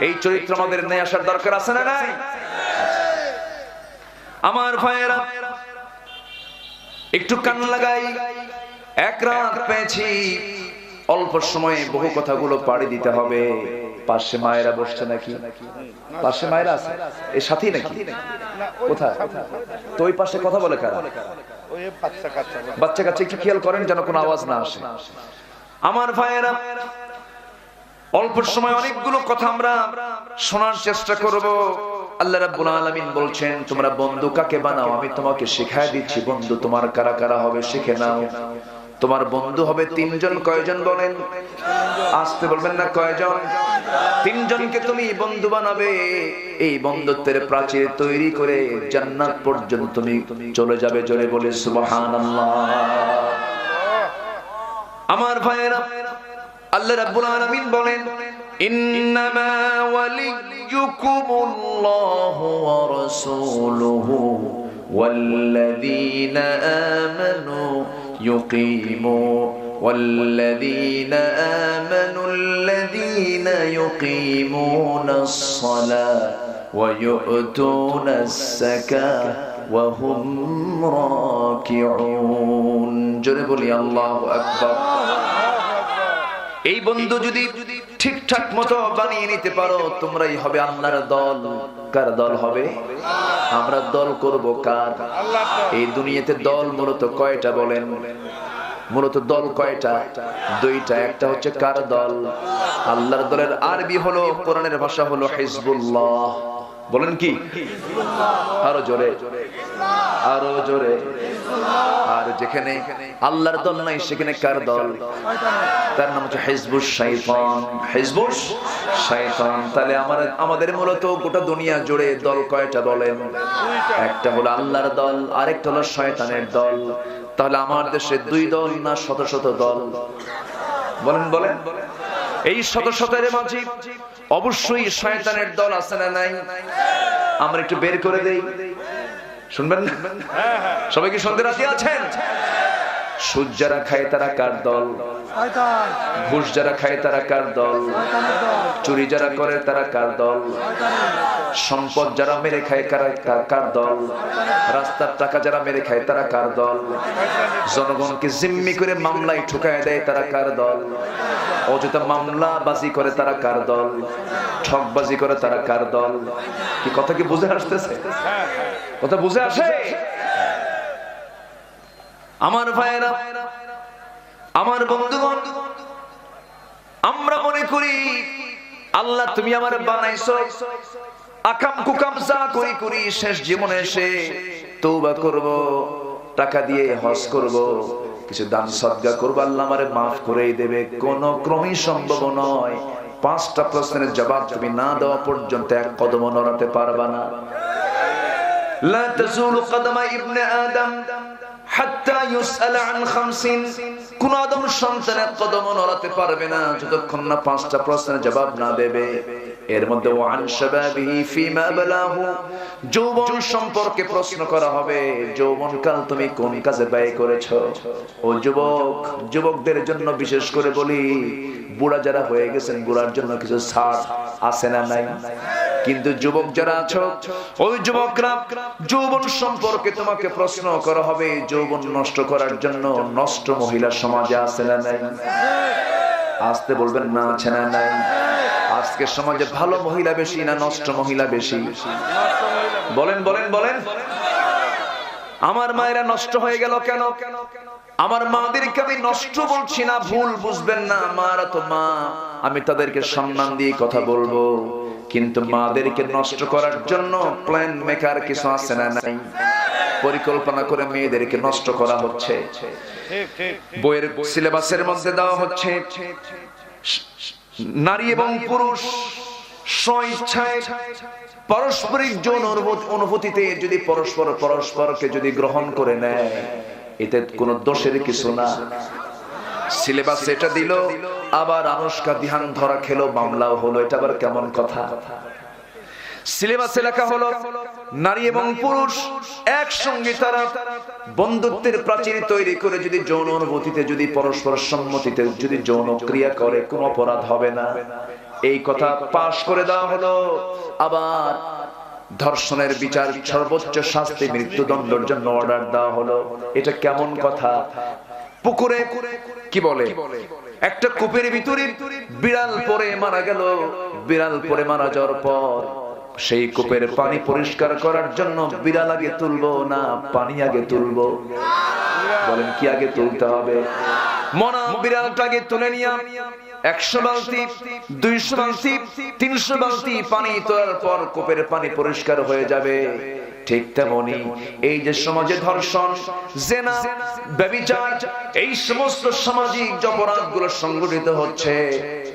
এই চরিত্র আমাদের নিয়ে আসার দরকার আছে না নাই? আমার ভাইয়েরা একটু কান লাগাই। এক রাত পেয়েছি, অল্প সময়ে বহু কথাগুলো পাড়ি দিতে হবে। পাশে মায়েরা বসছে নাকি? পাশে মায়েরা আছে? এর সাথেই নাকি? কোথায়? তো ওই পাশে কথা বলে কারা? বাচ্চা কাচ্চা। একটু খেয়াল করেন যেন কোনো আওয়াজ না আসে। আমার ভাইয়েরা, অল্প সময় অনেকগুলো কথা আমরা শোনার চেষ্টা করব। আল্লাহ রাব্বুল আলামিন বলছেন, তোমরা বন্ধু কাকে বানাও আমি তোমাকে শিখায় দিচ্ছি। বন্ধু তোমার কারা কারা হবে শিখে নাও। তোমার বন্ধু হবে 3 জন। কয়জন বলেন? আসতে বলবেন না, কয়জন? 3 জনকে তুমি বন্ধু বানাবে। এই বন্ধুত্বের প্রাচীর তৈরি করে জান্নাত পর্যন্ত তুমি চলে যাবে। জোরে বলে সুবহানাল্লাহ। আমার ভাইয়েরা, আল্লাহ রাব্বুল আলামিন বলেন, ইন্নামা ওয়ালিয়্যুকুমুল্লাহু ওয়া রাসূলুহু ওয়াল্লাযীনা আমানু والذين آمنوا الذين يقيمون الصلاة ويؤتون الزكاة وهم راكعون। জোরে বলি আল্লাহু আকবার। এই বন্ধু যদি ঠিকঠাক মতো বানিয়ে নিতে পারো, তোমরাই হবে আল্লাহর দল। কার দল হবে? আমরা দল করব কার? এই দুনিয়াতে দল মূলত কয়টা বলেন? মূলত দল কয়টা? 2টা। একটা হচ্ছে কার দল? আল্লাহর দলের আরবি হলো, কোরআনের ভাষা হলো হিজবুল্লাহ। বলেন কি? আরো জোরে, আরো জোরে। আর যেখানে আল্লাহর দল নাই সেখানে কার দল? তার নাম হচ্ছে হিজবুশ শাইতান। হিজবুশ শাইতান। তাহলে আমাদের মূলত গোটা দুনিয়া জুড়ে দল কয়টা বলেন? একটা হলো আল্লাহর দল, আরেকটা হলো শয়তানের দল। তাহলে আমার দেশে 2 দল না শত শত দল? বলেন বলেন। এই শত শতের মাঝে অবশ্যই শয়তানের দল আছে না নাই? আমরা একটু বের করে দেই, শুনবেন না? সবাই কি শুনতে রাজি আছেন? সুদ যারা খায় তারা কার দল? ঘুষ যারা খায় তারা কার দল? চুরি যারা করে তারা কার দল? সম্পদ যারা মেরে খায় কার দল? রাস্তার টাকা যারা মেরে খায় তারা কার দল? জনগণকে জিম্মি করে মামলায় ঠুকায় দেয় তারা কার দল? অযথা মামলা বাজি করে তারা কার দল? ঠকবাজি করে তারা কার দল? কি কথা কি বুঝে আসতেছে? কথা বুঝে আসে? আমার ভাইয়েরা, আমার বন্ধুগণ, আমরা মনে করি আল্লাহ তুমি আমার বানাইছো, আকাম কুকাম যা করি করি শেষ জীবনে এসে তওবা করব, টাকা দিয়ে হজ করব, কিছু দান সদকা করব, আল্লাহ আমারে মাফ করেই দেবে। কোন ক্রমেই সম্ভব নয়। 5টা প্রশ্নের জবাব তুমি না দেওয়া পর্যন্ত এক কদম নড়াতে পারবা না। লা তাজুলু কদমা ইবনে আদম হাত্তা ইউসআল আন 50। কোন আদম সন্তান এক কদম নড়াতে পারবে না যতক্ষণ না 5টা প্রশ্নের জবাব না দেবে। এর মধ্যে ওয়ান শাবাবিহি ফিমা বালাহু, যৌবন সম্পর্কে প্রশ্ন করা হবে। যৌবনকাল তুমি কোন কাজে ব্যয় করেছো? ও যুবক, যুবকদের জন্য বিশেষ করে বলি, বুড়া যারা হয়ে গেছেন বুড়ার জন্য কিছু ছাড় আছে না নাই? কিন্তু যুবক যারা আছো, ওই যুবকরা, যৌবন সম্পর্কে তোমাকে প্রশ্ন করা হবে। যৌবন নষ্ট করার জন্য নষ্ট মহিলা সমাজে আছে না নাই? আসতে বলবেন না, আছে না নাই? আজকে সমাজে ভালো মহিলা বেশি না নষ্ট মহিলা বেশি? বলেন বলেন বলেন। আমার মায়েরা নষ্ট হয়ে গেল কেন? আমার মাদেরকে আমি নষ্ট বলছি না, ভুল বুঝবেন না, মারা তো মা, আমি তাদেরকে সম্মান দিয়ে কথা বলবো। কিন্তু মাদেরকে নষ্ট করার জন্য প্ল্যান মেকার কিছু আছে না নাই? পরিকল্পনা করে মেয়েদেরকে নষ্ট করা হচ্ছে। বইয়ের সিলেবাসের মধ্যে দেওয়া হচ্ছে নারী এবং পুরুষ স্বইচ্ছায় পারস্পরিক যৌন অনুভূতিতে যদি পরস্পরকে যদি গ্রহণ করে নেয়, এতে কোনো দোষের কিছু না। সিলেবাস এটা দিল, আবার আনুষ্কা ধ্যান ধরা খেলো, মামলাও হলো। এটা আবার কেমন কথা? সিলেবাসে লেখা হলো নারী এবং পুরুষ একসঙ্গে তারা বন্ধুত্বের প্রাচীর তৈরি করে যদি যৌন অনুভূতিতে যদি পরস্পর সম্মতিতে যদি যৌন ক্রিয়া করে কোনো অপরাধ হবে না। এই কথা পাশ করে দেওয়া হলো। আবার ধর্ষণের বিচার, সর্বোচ্চ শাস্তি মৃত্যুদণ্ডের জন্য অর্ডার দেওয়া হলো। এটা কেমন কথা? পুকুরে কি বলে, একটা কূপের ভিতরে বিড়াল পড়ে মারা গেল। বিড়াল পড়ে মারা যাওয়ার পর সেই কূপের পানি পরিষ্কার করার জন্য বিড়াল আগে তুলবো না পানি আগে তুলবো? বলেন কি আগে তুলতে হবে? মনা বিড়ালটাকে তুলে নিয়ে 100 বালতি, 200 বালতি, 300 বালতি পানি তোলার পর কূপের পানি পরিষ্কার হয়ে যাবে। ঠিক তেমনি এই যে সমাজে ধর্ষণ, জেনা, ব্যভিচার, এই সমস্ত সামাজিক অপরাধগুলো সংগঠিত হচ্ছে,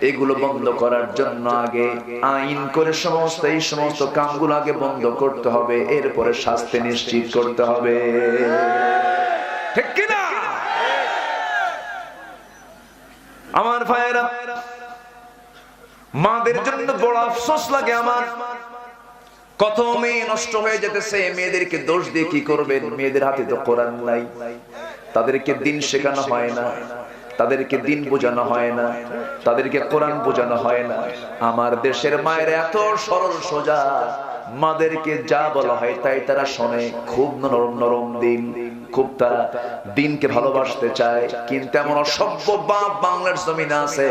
এগুলো বন্ধ করার জন্য আগে আইন করে এই সমস্ত কামগুলো আগে বন্ধ করতে হবে, এরপরে শাস্তি নিশ্চিত করতে হবে। ঠিক কিনা? আমার ভাইয়েরা, মাদের জন্য বড় আফসোস লাগে আমার। কত মেয়ে নষ্ট হয়ে যেতেছে। মেয়েদেরকে দোষ দিয়ে কি করবেন? মেয়েদের হাতে তো কোরআন নাই, তাদেরকে দিন শেখানো হয় না, তাদেরকে দিন বোঝানো হয় না, তাদেরকে কোরআন বোঝানো হয় না। আমার দেশের মায়ের এত সরল সোজা, মাদেরকে যা বলা হয় তাই তারা শোনে। খুব নরম নরম দিন, খুব তারা দিনকে ভালোবাসতে চায়। কিন্তু এমন অসভ্য বাপ বাংলার জমিনে আছে,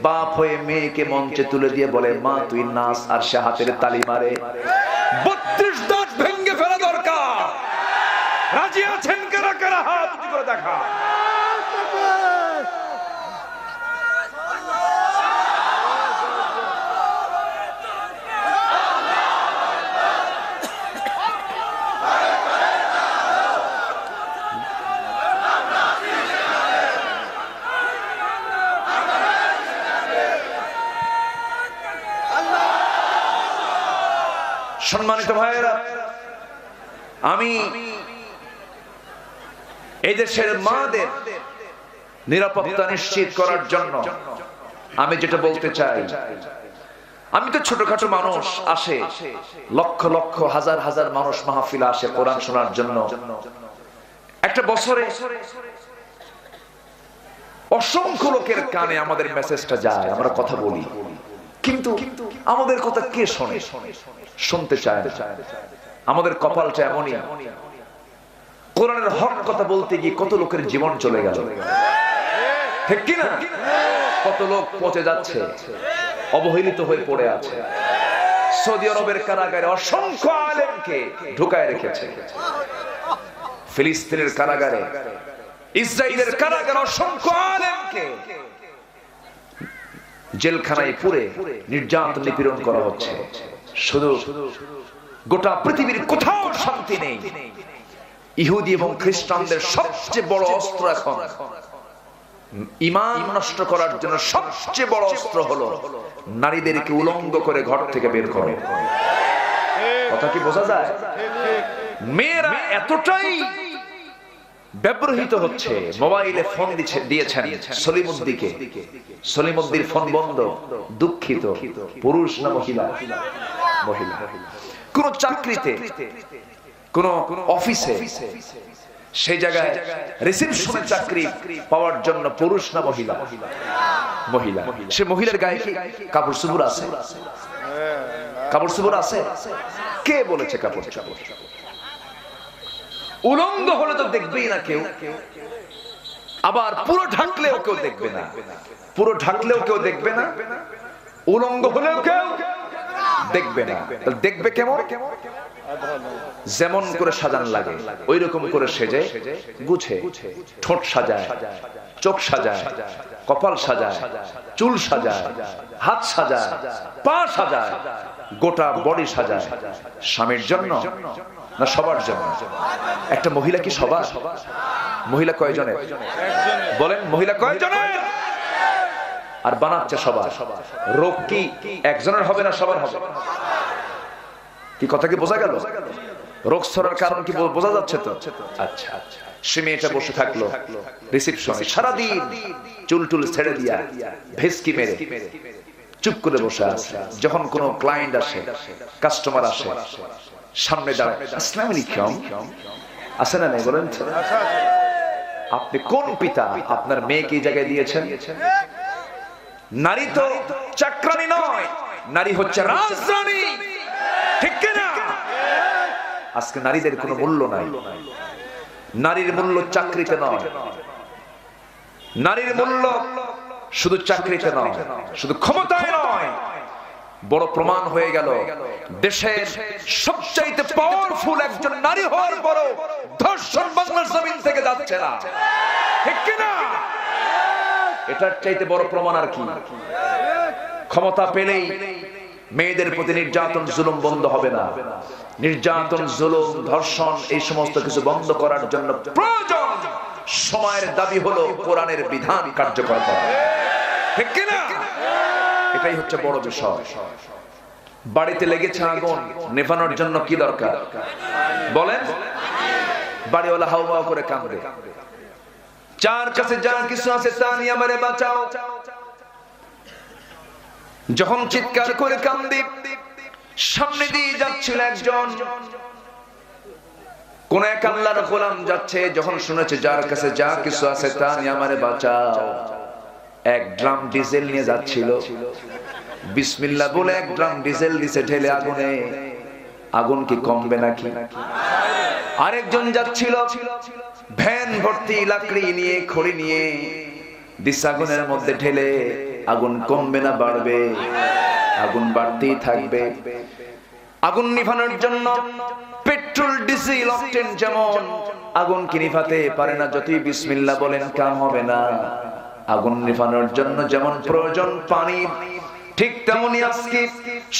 বাপ হয়ে মেয়েকে মঞ্চে তুলে দিয়ে বলে মা তুই নাচ, আর সে হাতের তালি মারে। 32 দাঁত ভেঙে ফেলা দরকার। রাজি আছেন কারা কারা? হাত উঁচু করে দেখা। সম্মানিত ভাইয়েরা, আমি এই দেশের মাদের নিরাপত্তা নিশ্চিত করার জন্য আমি যেটা বলতে চাই, আমি তো ছোটখাটো মানুষ, আসে লক্ষ লক্ষ হাজার হাজার মানুষ মাহফিলে আসে কোরআন শোনার জন্য। একটা বছরে অসংখ্য লোকের কানে আমাদের মেসেজটা যায়, আমরা কথা বলি, কিন্তু আমাদের কথা কে শোনে? শুনতে চায় না। আমাদের কপালটা এমনই, কোরআনের হক কথা বলতে গিয়ে কত লোকের জীবন চলে গেল, ঠিক কিনা? কত লোক পচে যাচ্ছে, অবহেলিত হয়ে পড়ে আছে। সৌদি আরবের কারাগারে অসংখ্য আলেমকে ঢুকায় রেখেছে, ফিলিস্তিনের কারাগারে, ইসরায়েলের কারাগারে অসংখ্য আলেমকে জেলখানায় পুরে নির্যাতন নিপীড়ন করা হচ্ছে। শুধু গোটা পৃথিবীর কোথাও শান্তি নেই। ইহুদি এবং খ্রিস্টানদের সবচেয়ে বড় অস্ত্র এখন, ঈমান নষ্ট করার জন্য সবচেয়ে বড় অস্ত্র হলো নারীদেরকে উলঙ্গ করে ঘর থেকে বের করে। কথা কি বোঝা যায়? মেয়েরা এতটাই ব্যবহৃত হচ্ছে, মোবাইলে ফোন দিয়েছেন সলিমুদ্দিকে, সলিমুদ্দির ফোন বন্ধ। দুঃখিত, পুরুষ না মহিলা? মহিলা। কোন চাকরিতে, কোন অফিসে, সেই জায়গায় রিসেপশনে চাকরি পাওয়ার জন্য পুরুষ না মহিলা? মহিলা। সে মহিলার গায়ে কি কাপড় চোপড় আছে? কাপড় চোপড় আছে? কে বলেছে কাপড় চোপড়? উলঙ্গ হলে তো দেখবেই না কেউ, আবার পুরো ঢাকলেও কেউ দেখবে না। পুরো ঢাকলেও কেউ দেখবে না, উলঙ্গ হলেও কেউ দেখবে না। দেখবে কেমন? যেমন করে সাজান লাগে ওই রকম করে সেজে গুছে, ঠোঁট সাজায়, চোখ সাজায়, কপাল সাজায়, চুল সাজায়, হাত সাজায়, পা সাজায়, গোটা বডি সাজায়। স্বামীর জন্য না সবার জন্য? একটা মহিলা কি সবার? মহিলা কয়জনের বলেন? মহিলা কয়জনের? আর বানাচ্ছে সবার। রোগ কি একজনের হবে না সবার হবে? কি কথা কি বোঝা গেল? রোগ ছড়ার কারণ কি বোঝা যাচ্ছে তো? আচ্ছা, সে মেয়েটা বসে থাকলো রিসেপশনে, সারাদিন চুল টুল ছেড়ে দিয়া ভেস্কি মেরে চুপ করে বসে আছে। যখন কোনো ক্লায়েন্ট আসে, কাস্টমার আসে, সামনে দাঁড়ায়, আসসালামু আলাইকুম, আছে না? নেই বলেন? আপনি কোন পিতা আপনার মেয়েকে এই জায়গায় দিয়েছেন? নারী তো চাকরানী নয়, নারী হচ্ছে রাজরানী, ঠিক কিনা? আজকে নারীদের কোনো মূল্য নাই। নারীর মূল্য চাকরিতে নয়, নারীর মূল্য শুধু চাকরিতে নয়, শুধু ক্ষমতায় নয়। বড় প্রমাণ হয়ে গেল দেশের সবচাইতে পাওয়ারফুল একজন নারী হওয়ার বড় ধর্ষণ বাংলার জমিন থেকে যাচ্ছে না, ঠিক কিনা? এটার চাইতে বড় প্রমাণ আর কি? ক্ষমতা পেলেই মেয়েদের প্রতি নির্যাতন জুলুম বন্ধ হবে না। নির্যাতন, জুলুম, ধর্ষণ এই সমস্ত কিছু বন্ধ করার জন্য প্রয়োজন সময়ের দাবি হলো কোরআনের বিধান কার্যকর করা, ঠিক কিনা? এটাই হচ্ছে বড় বিষয়। বাড়িতে লেগেছে আগুন, নেভানোর জন্য কি দরকার বলেন? বাড়িওয়ালা হাউমাউ করে কাঁদবে, যার কাছে যা কিছু আছে তা নিয়ে আমারে বাঁচাও। যখন চিৎকার করে কান্দি, সামনে দিয়ে যাচ্ছিল একজন, কোন এক আল্লাহর গোলাম যাচ্ছে, যখন শুনেছে যার কাছে যা কিছু আছে তা নিয়ে আমারে বাঁচাও, এক ড্রাম ডিজেল নিয়ে যাচ্ছিল। বিসমিল্লাহ বলে এক ড্রাম ডিজেল দিছে ঢেলে আগুনে। আগুন কি কমবে নাকি? আরেকজন যাচ্ছিল ভ্যান ভর্তি লাকড়ি নিয়ে, খড়ি নিয়ে, দিস আগুনের মধ্যে ঢেলে। আগুন কমবে না বাড়বে? আগুন বাড়তেই থাকবে। আগুন নিভানোর জন্য পেট্রোল, ডিজেল, অকটেন যেমন আগুন কি নিভাতে পারে না, যতই বিসমিল্লাহ বলেন কাম হবে না। আগুন নিভানোর জন্য যেমন প্রয়োজন পানি, ঠিক তেমনি আজকে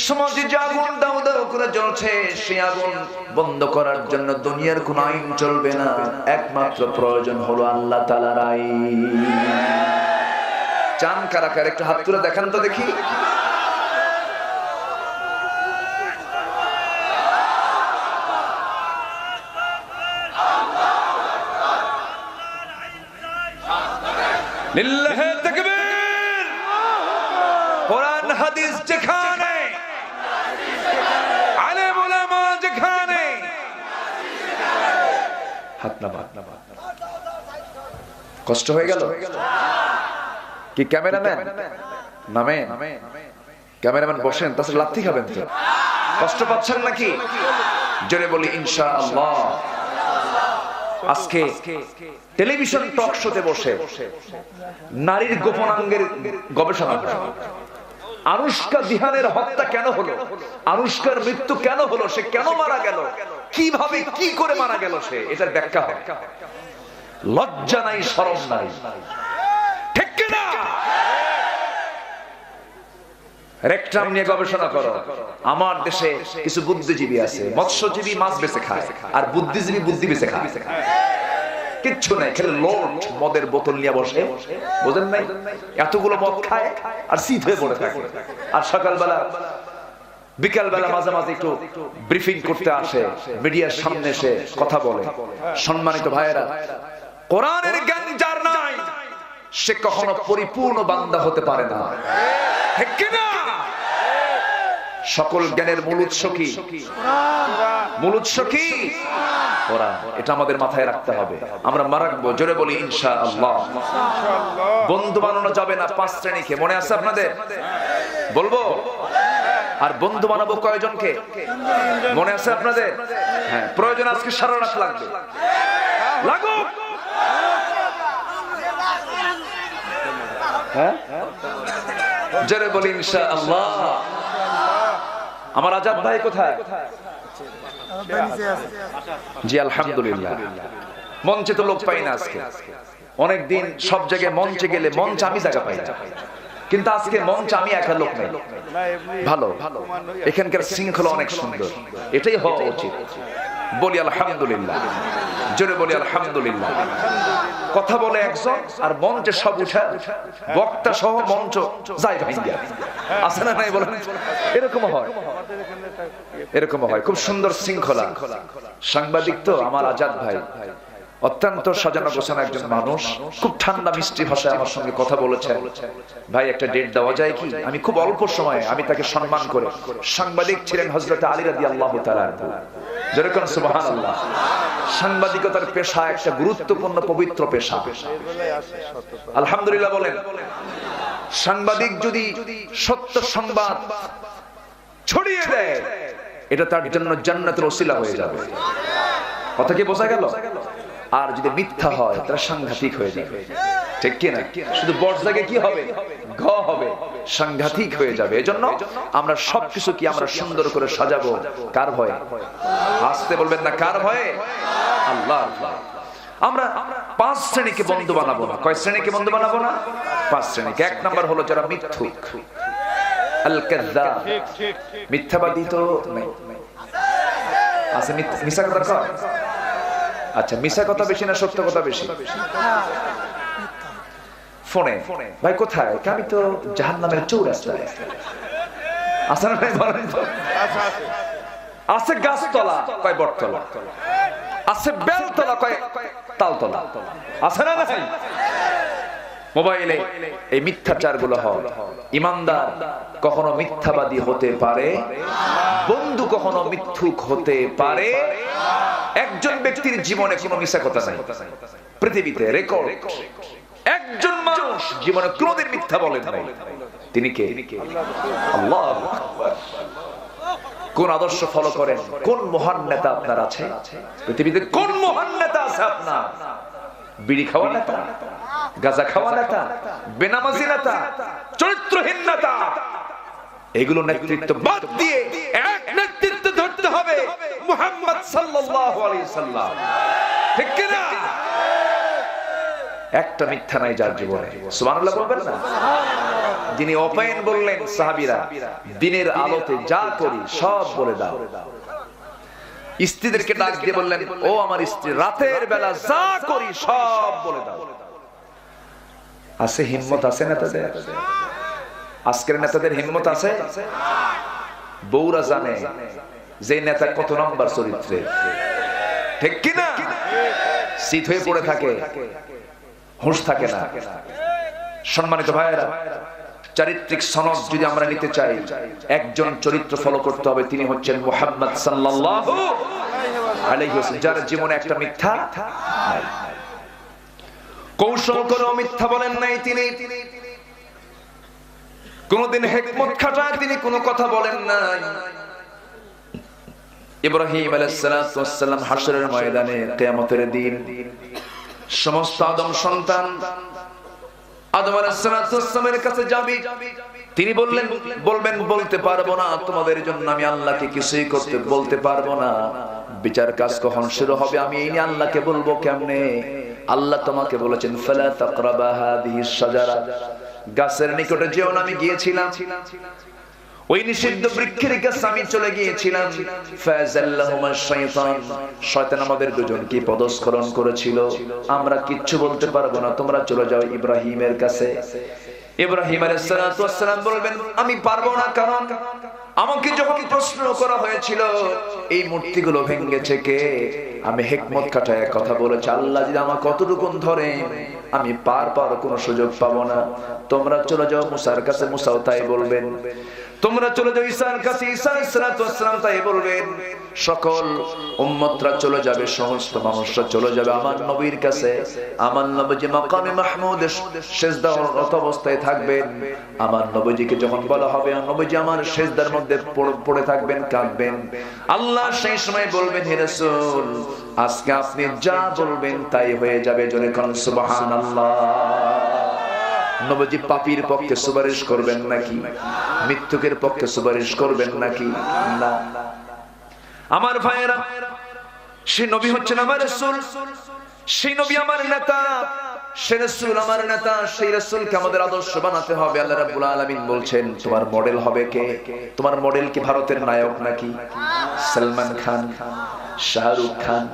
সমাজে যে আগুন দাউ দাউ করে জ্বলছে, সেই আগুন বন্ধ করার জন্য দুনিয়ার কোন আইন চলবে না। একমাত্র প্রয়োজন হলো আল্লাহ তাআলার আইন। চান কারা কারা? একটু হাত তুলে দেখান তো দেখি। লিল্লাহি তাকবীর। হাদিস যেখানে, আলেম ওলামা যেখানে, হাত নামা। কষ্ট হয়ে গেল কি? ক্যামেরাম্যান নামেন, ক্যামেরাম্যান বসেন, তাছাড়া লাথি খাবেন তো। কষ্ট পাচ্ছেন নাকি? জোরে বলি ইনশাআল্লাহ। আজকে টেলিভিশন টক শোতে বসে নারীর গোপনাঙ্গের গবেষণা করে। আনুষ্কা দিহানের হত্যা কেন হলো, আনুষ্কার মৃত্যু কেন হলো, সে কেন মারা গেল, কিভাবে কি করে মারা গেল, সে এটার ব্যাখ্যা হয়। লজ্জা নাই, শরম নাই, ঠিক কিনা? রেকটাম নিয়ে গবেষণা করো। আমার দেশে কিছু বুদ্ধিজীবী আছে, মৎস্যজীবী মাছ বেঁচে খায়, আর বুদ্ধিজীবী বুদ্ধি বেঁচে খায়। কিচ্ছু নাই, খেলে লোট মদের বোতল নিয়ে বসে, বুঝেন নাই? এতগুলো মদ খায় আর শীত হয়ে পড়ে থাকে। আর সকালবেলা বিকালবেলা মাঝে মাঝে একটু ব্রিফিং করতে আসে, মিডিয়ার সামনে এসে কথা বলে। সম্মানিত ভাইয়েরা, কোরআনের জ্ঞান যার নাই, সে কখনো পরিপূর্ণ বান্দা হতে পারে না, ঠিক কিনা? সকল জ্ঞানের মূল উৎস কি? মূল উৎস কি? কোরআন। এটা আমাদের মাথায় রাখতে হবে। আমরা মারাকবো, জোরে বলি ইনশাআল্লাহ। বন্ধু বানানো যাবে না 5 শ্রেণীকে, মনে আছে আপনাদের? বলবো। আর বন্ধু বানাবো কয়জনকে, মনে আছে আপনাদের? হ্যাঁ, প্রয়োজন আজকে সারা রাত লাগবে, লাগুক। হ্যাঁ, জোরে বলি ইনশাআল্লাহ। আমার আজাদ ভাই কোথায়? জি আলহামদুলিল্লাহ। মঞ্চে তো লোক পাই না আজকে। অনেকদিন সব জায়গায় মঞ্চে গেলে মঞ্চ আমি জায়গা পাই না, কিন্তু আজকে মঞ্চ আমি একা লোক নাই। ভালো, এখানকার শৃঙ্খলা অনেক সুন্দর, এটাই হওয়া উচিত। বলি আলহামদুলিল্লাহ, জোরে বলি আলহামদুলিল্লাহ। কথা বলে একজন আর মঞ্চে সব উঠা, বক্তা সহ মঞ্চ যায় ভাইয়া, আছে না নাই বলেন? এরকম হয়, এরকম হয়। খুব সুন্দর শৃঙ্খলা। সাংবাদিক তো আমার আজাদ ভাই, অত্যন্ত সাজানো গোছানো একজন মানুষ, খুব ঠান্ডা মিষ্টি ভাষায় আমার সঙ্গে কথা বলেছেন। ভাই একটা ডেট দেওয়া যায় কি? আমি খুব অল্প সময়ে আমি তাকে সম্মান করে, সাংবাদিক ছিলেন হযরত আলী রাদিয়াল্লাহু তাআলা আনহু, যেরকম সুবহানাল্লাহ। সাংবাদিকতার পেশা একটা গুরুত্বপূর্ণ পবিত্র পেশা, আলহামদুলিল্লাহ বলেন। সাংবাদিক যদি সত্য সংবাদ ছড়িয়ে দেয়, এটা তার জন্য জান্নাতের ওসিলা হয়ে যাবে। কথা কি বোঝা গেল? আর যদি মিথ্যা হয় তারা সাংঘাতিক হয়ে যাবে, ঠিক কি না? শুধু বর্ষাকে কি হবে, ঘ হবে, সাংঘাতিক হয়ে যাবে। এজন্য আমরা সবকিছু কি আমরা সুন্দর করে সাজাবো, কার ভয়ে? আসতে বলবেন না, কার ভয়ে? আল্লাহর ভয়ে। আমরা 5 শ্রেণীকে বন্ধু বানাবো না। কয় শ্রেণীকে বন্ধু বানাবো না? 5 শ্রেণীকে। 1 নাম্বার হলো যারা মিথ্যুক, আল কাযযাব। মিথ্যাবাদী তো নাই, আছে মিথ্যা কথা কয়। আচ্ছা, মিথ্যা কথা বেশি না সত্য কথা বেশি? ফোনে ভাই কোথায়? আমি তো জাহান্নামের চৌরাস্তায়। আছে না ভাই বলেন তো? আছে গাছতলা, কয় বটতলা। আছে বেলতলা, কয় তালতলা। আছে না ভাই? মোবাইলে এই মিথ্যাচার গুলো হয়। ইমানদার কখনো মিথ্যাবাদী হতে পারে, বন্ধু কখনো মিথ্যুক হতে পারে। একজন ব্যক্তির জীবনে কোনো মিথ্যা কথা নাই পৃথিবীতে, রেকর্ড। একজন মানুষ জীবনে কোনোদিন মিথ্যা বলেন নাই। তিনি কে? আল্লাহু আকবার। কোন আদর্শ ফলো করেন? কোন মহান নেতা আপনার আছে পৃথিবীতে? কোন মহান নেতা আছে আপনার? বিড়ি খাওয়া নেতা, গাঁজা খাওয়া নেতা, বেনামাজি নেতা, চরিত্রহীন নেতা, এগুলো নেতৃত্ব বাদ দিয়ে এক নেতৃত্ব ধরতে হবে, মুহাম্মদ সাল্লাল্লাহু আলাইহি সাল্লাম, ঠিক কি না? একটা মিথ্যা নাই যার জীবনে, সুবহানাল্লাহ বলবেন না? যিনি ওপেন বললেন সাহাবীরা, দিনের আলোতে যা করি সব বলে দাও। স্ত্রীদেরকে ডাক দিয়ে বললেন, ও আমার স্ত্রী, রাতের বেলা যা করি সব বলে দাও। আছে হিম্মত? আছে নেতাদের? আজকের নেতাদের হিম্মত আছে? বউরা জানে যে নেতা কত নম্বর চরিত্রে, ঠিক কি না? শীত হয়ে পড়ে থাকে, হুঁশ থাকে না। সম্মানিত ভাইয়েরা, চারিত্রিক সনদ যদি আমরা নিতে চাই, একজন চরিত্র ফলো করতে হবে, তিনি হচ্ছেন মুহাম্মদ সাল্লাল্লাহু আলাইহি ওয়াসাল্লাম, যার জীবনে একটা মিথ্যা নাই, কৌশল করে মিথ্যা বলেন নাই তিনি, কোনদিন হিকমত খাটায় তিনি কোনো কথা বলেন নাই। ইব্রাহিম আলাইহিস সালাতু ওয়াস সালাম হাশরের ময়দানে কিয়ামতের দিন সমস্ত আদম সন্তান আদম আলাইহিস সালাতু ওয়াস সালামের কাছে যাবে, তিনি বলবেন বলতে পারবো না, তোমাদের জন্য আমি আল্লাহকে কিছুই করতে বলতে পারবো না, বিচার কাজ কখন শুরু হবে আমি এই নিয়ে আল্লাহকে বলবো কেমনে? আল্লাহ তোমাকে বলেছেন ফালা তাকরাবা হাদিহিস শাজারা, গাছের নিকটে যেও না, আমি গিয়েছিলাম ওই নিষিদ্ধ বৃক্ষের কাছে আমি চলে গিয়েছিলাম, ফাযাল্লাহুমা শাইতান, শয়তান আমাদের দুজনকে পদস্খলন করেছিল, আমরা কিচ্ছু বলতে পারবো না, তোমরা চলে যাও ইব্রাহিমের কাছে। ইব্রাহিম আলাইহিস সালাতু ওয়াস সালাম বলবেন আমি পারবো না, কারণ আমাকে যখন প্রশ্ন করা হয়েছিল এই মূর্তিগুলো ভেঙেছে কে, আমি হিকমত খাটায় কথা বলেছি, আল্লাহ যদি আমাকে কতটুকুন ধরে আমি পার কোনো সুযোগ পাবো না, তোমরা চলে যাও মুসার কাছে, মুসাও তাই বলবেন, তোমরা চলে যাও ঈসার কাছে, ঈসা আলাইহিস সালাতু ওয়াস সালাম তাই বলবেন, সকল উম্মতরা চলে যাবে, সমস্ত মানুষরা চলে যাবে আমার নবীর কাছে, আমার নবীজি মাকামে মাহমুদে সিজদারত অবস্থায় থাকবেন, আমার নবীজিকে যখন বলা হবে নবীজি আমার সিজদার মধ্যে পড়ে থাকবেন, কাঁদবেন, আল্লাহ সেই সময় বলবেন হে রাসূল আজকে আপনি যা বলবেন তাই হয়ে যাবে, জোরে কোন সুবহানাল্লাহ। নবীজি পাপীর পক্ষে সুপারিশ করবেন নাকি? মৃত্যুকের পক্ষে সুপারিশ করবেন নাকি? না। আমার ভাইয়েরা, সেই নবী হচ্ছেন আমার রাসূল, সেই নবী আমার নেতা, সেই রাসূল আমার নেতা, সেই রাসূলকে আমাদের আদর্শ বানাতে হবে। আল্লাহ রাব্বুল আলামিন বলছেন তোমার মডেল হবে কে? তোমার মডেল কি ভারতের নায়ক নাকি? সালমান খান, শাহরুখ খান?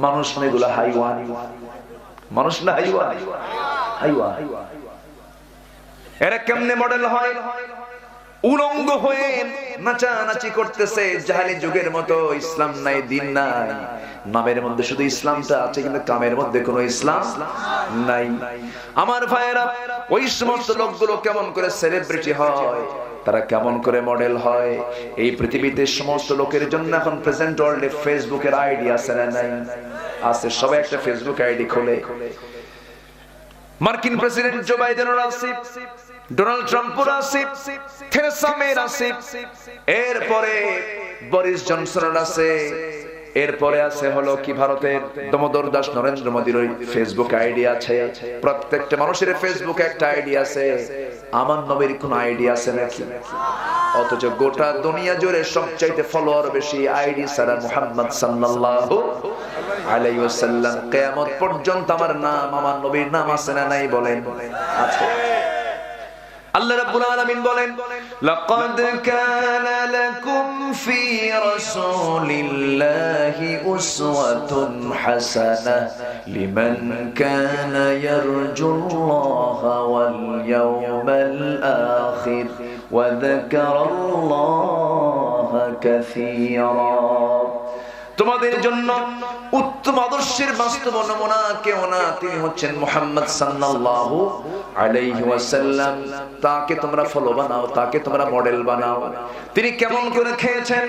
মানুষ না এগুলো, হাইওয়ান। মানুষ না হাইওয়ান, হাইওয়ান। এরা কেমনে মডেল হয়? উলঙ্গ হয়ে নাচানাচি করতেছে জাহেলি যুগের মতো, ইসলাম নাই, দিন নাই, নামের মধ্যে শুধু ইসলামটা আছে কিন্তু কামের মধ্যে কোনো ইসলাম নাই। আমার ভাইয়েরা, ওই সমস্ত লোকগুলো কেমন করে সেলিব্রিটি হয়, তারা কেমন করে মডেল হয়? এই পৃথিবীতে সমস্ত লোকের জন্য এখন প্রেজেন্ট ওয়ার্ল্ডে ফেসবুকের আইডি আছে না নাই? আছে, সবাই একটা ফেসবুক আইডি খোলে। মার্কিন প্রেসিডেন্ট জো বাইডেনের আছে, ডোনাল্ড ট্রাম্পের আছে, থেরেসা মের আছে, এরপরে বরিস জনসনের আছে, এরপরে আছে হলো কি ভারতের দামোদর দাস নরেন্দ্র মোদীর ওই ফেসবুক আইডি আছে। প্রত্যেকটা মানুষের ফেসবুক একটা আইডি আছে, আমার নবীর কোন আইডি আছে নাকি? অথচ গোটা দুনিয়া জুড়ে সবচাইতে ফলোয়ার বেশি আইডি ছাড়া মুহাম্মদ সাল্লাল্লাহু আলাইহি ওয়াসাল্লাম। কিয়ামত পর্যন্ত আমার নাম, আমার নবীর নাম আছে না নাই বলেন? আছে। আল্লাহ রাব্বুল আলামিন বলেন লাকাদ কানা লাকুম ফি রাসূলিল্লাহি উসওয়াতুন হাসানাহ লিমান কানা ইয়ারজুল্লাহা ওয়াল ইয়াওমাল আখির ওয়া যাকারাল্লাহা কাসীরা। তোমাদের জন্য উত্তম আদর্শের বাস্তব নমুনা কেউ না, তিনি হচ্ছেন মুহাম্মদ সাল্লাল্লাহু আলাইহি ওয়াসাল্লাম। তাকে তোমরা ফলো বানাও, তাকে তোমরা মডেল বানাও। তিনি কেমন করে খেয়েছেন,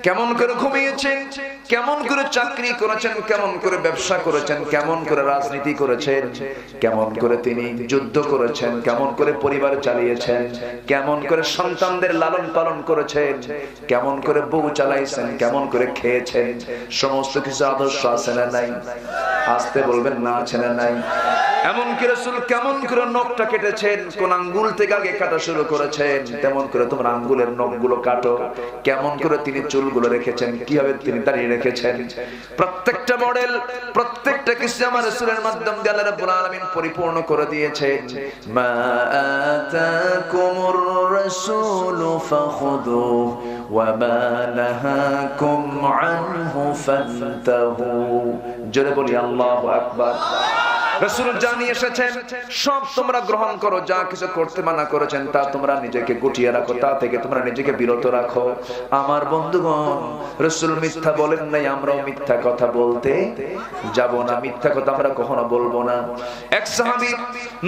কেমন করে ঘুমিয়েছেন, কেমন করে চাকরি করেছেন, কেমন করে ব্যবসা করেছেন, কেমন করে রাজনীতি করেছেন, কেমন করে তিনি যুদ্ধ করেছেন, কেমন করে পরিবার চালিয়েছেন, কেমন করে সন্তানদের লালন পালন করেছেন, কেমন করে বউ চালাইছেন, কেমন করে খেয়েছেন, সমস্ত কিছু আদর্শ আছে না নাই? আসতে বলবেন না, আছে না নাই? এমন কি রাসূল কেমন করে নখটা কেটেছেন, কোন আঙ্গুল থেকে আগে কাটা শুরু করেছেন, তেমন করে তোমরা আঙ্গুলের নখগুলো কাটো। কেমন করে তিনি চুলগুলো রেখেছেন, কিভাবে তিনি দাঁড়িয়ে রেখেছেন, প্রত্যেকটা মডেল, প্রত্যেকটা কিছু আমার রাসূলের মাধ্যমে আল্লাহ রাব্বুল আলামিন পরিপূর্ণ করে দিয়েছেন। মা আতাকুমুর রাসূলু ফাখুযুহু ওয়া মা নাহাকুম আনহু ফান্তাহু। জোরে বলি আল্লাহু আকবার। রাসূল জানিয়ে এসেছেন সব তোমরা গ্রহণ করো, যা কিছু করতে মানা করেছেন তা তোমরা নিজেকে গুটিয়ে রাখো, তা থেকে তোমরা নিজেকে বিরত রাখো। আমার বন্ধুগণ, রাসূল মিথ্যা বলেন নাই, আমরাও মিথ্যা কথা বলতে যাব না, মিথ্যা কথা আমরা কখনো বলবো না। এক সাহাবী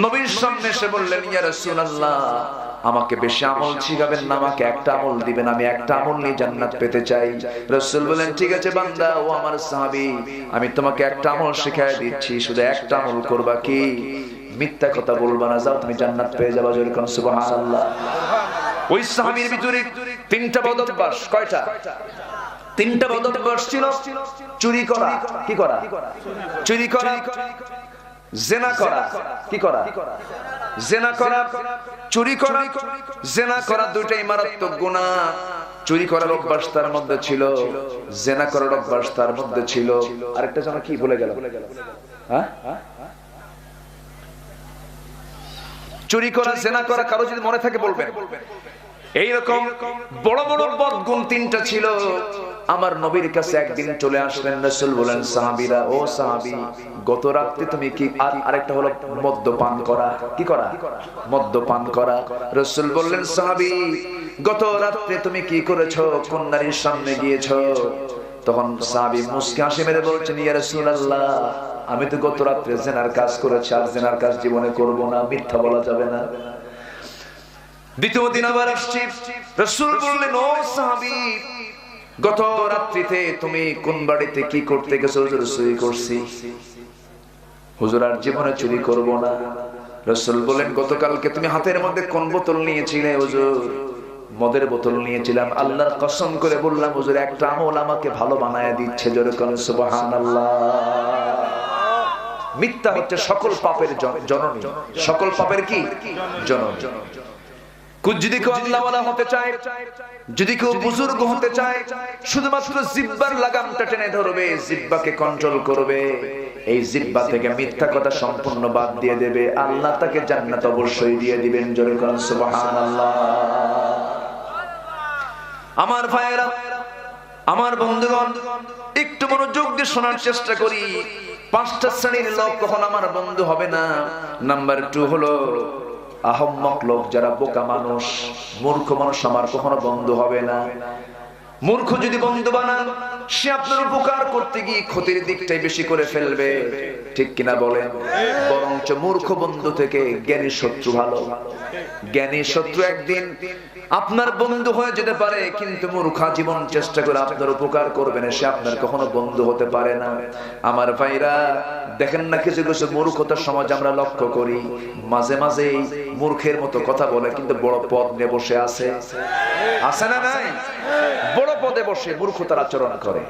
নবীর সামনে এসে বললেন, ইয়া রাসূলুল্লাহ, আমাকে বেশি আমল শিখাবেন না, আমাকে একটা আমল দিবেন, আমি একটা আমল নিয়ে জান্নাত পেতে চাই। রাসূল বলেন, ঠিক আছে বান্দা, ও আমার সাহাবী, আমি তোমাকে একটা আমল শিখায় দিচ্ছি, শুধু একটা আমল করবা, কি? মিথ্যা কথা বলবা না, যাও তুমি জান্নাত পেয়ে যাবা। জোরে কোন সুবহানাল্লাহ। ওই সাহাবীর ভিতরে তিনটা বদ অভ্যাস। কয়টা? তিনটা বদ অভ্যাস ছিল। চুরি করা, কি করা? চুরি করা। জিনা করা, কি করা? জিনা করা। চুরি করা, জিনা করা দুইটাই মারাত্মক গুনাহ। চুরি করার অভ্যাস তার মধ্যে ছিল, জিনা করার অভ্যাস তার মধ্যে ছিল। আরেকটা যেন কি ভুলে গেল? হ্যাঁ, চুরি করা, জিনা করা, কারো যদি মনে থাকে বলবেন। এইরকম বড় বড় বদগুণ তিনটা ছিল। আমার নবীর কাছে একদিন চলে আসলেন রাসূল, বলেন, সাহাবীরা, ও সাহাবী, গত রাতে তুমি কি? আরেকটা হলো মদ্যপান করা, কি করা? মদ্যপান করা। রাসূল বললেন, সাহাবী, গত রাতে তুমি কি করেছো? কোন নারীর সামনে গিয়েছো? তখন সাহাবী মুস্কি হাসি মেরে বলছেন, ইয়া রাসূলুল্লাহ, আমি তো গত রাতে জিনার কাজ করেছি, আর জিনার কাজ জীবনে করব না, মিথ্যা বলা যাবে না। দ্বিতীয় দিন আবার আসছি, রাসূল বললেন, ও সাহাবী, গত রাত্রিতে তুমি কোন বাড়িতে কি করতে গেছো? হুজুর, চুরি করছি। হুজুর, আর জীবনে চুরি করব না। রাসূল বলেন, গতকালকে তুমি হাতের মধ্যে কোন বোতল নিয়েছিলে? হুজুর, মদের বোতল নিয়েছিলাম। আল্লাহর কসম করে বললাম, হুজুর, একটা আমল আমাকে ভালো বানায় দিচ্ছে। জোরে কোন সুবহানাল্লাহ। মিথ্যা হচ্ছে সকল পাপের জননী, সকল পাপের কি জননী। যদি কেউ আল্লাহওয়ালা হতে চায়, যদি কেউ বুজুর্গ হতে চায়, শুধুমাত্র জিহ্বার লাগামটা টেনে ধরবে, জিহ্বাকে কন্ট্রোল করবে, এই জিহ্বা থেকে মিথ্যা কথা সম্পূর্ণ বাদ দিয়ে দেবে, আল্লাহ তাকে জান্নাত অবশ্যই দিয়ে দিবেন। জোরে কোন সুবহানাল্লাহ। আমার ভাইয়েরা, আমার বন্ধুগণ, একটু মনোযোগ দিয়ে শোনার চেষ্টা করি। পাঁচটা শ্রেণীর লোক কখন আমার বন্ধু হবে না। নাম্বার 2 হলো আহম্মক লোক, যারা বোকা মানুষ, মূর্খ মানুষ আমার কখনো বন্ধু হবে না। মূর্খ যদি বন্ধু বানান, সে আপনার উপকার করতে গিয়ে ক্ষতির দিকটাই বেশি করে ফেলবে, ঠিক কিনা বলেন? বরঞ্চ মূর্খ বন্ধু থেকে জ্ঞানী শত্রু ভালো। জ্ঞানী শত্রু একদিন আপনার বন্ধু হয়ে যেতে পারে, কিন্তু মূর্খ জীবন চেষ্টা করে আপনার উপকার করবে না, সে আপনার কখনো বন্ধু হতে পারে না। আমার ভাইরা, দেখেন না, কিছু কিছু মূর্খতার সমাজ আমরা লক্ষ্য করি, মাঝে মাঝে মূর্খের মতো কথা বলে, কিন্তু বড় পদ নিয়ে বসে আছে। আছে না নাই? বড় পদে বসে মূর্খতার আচরণ করে।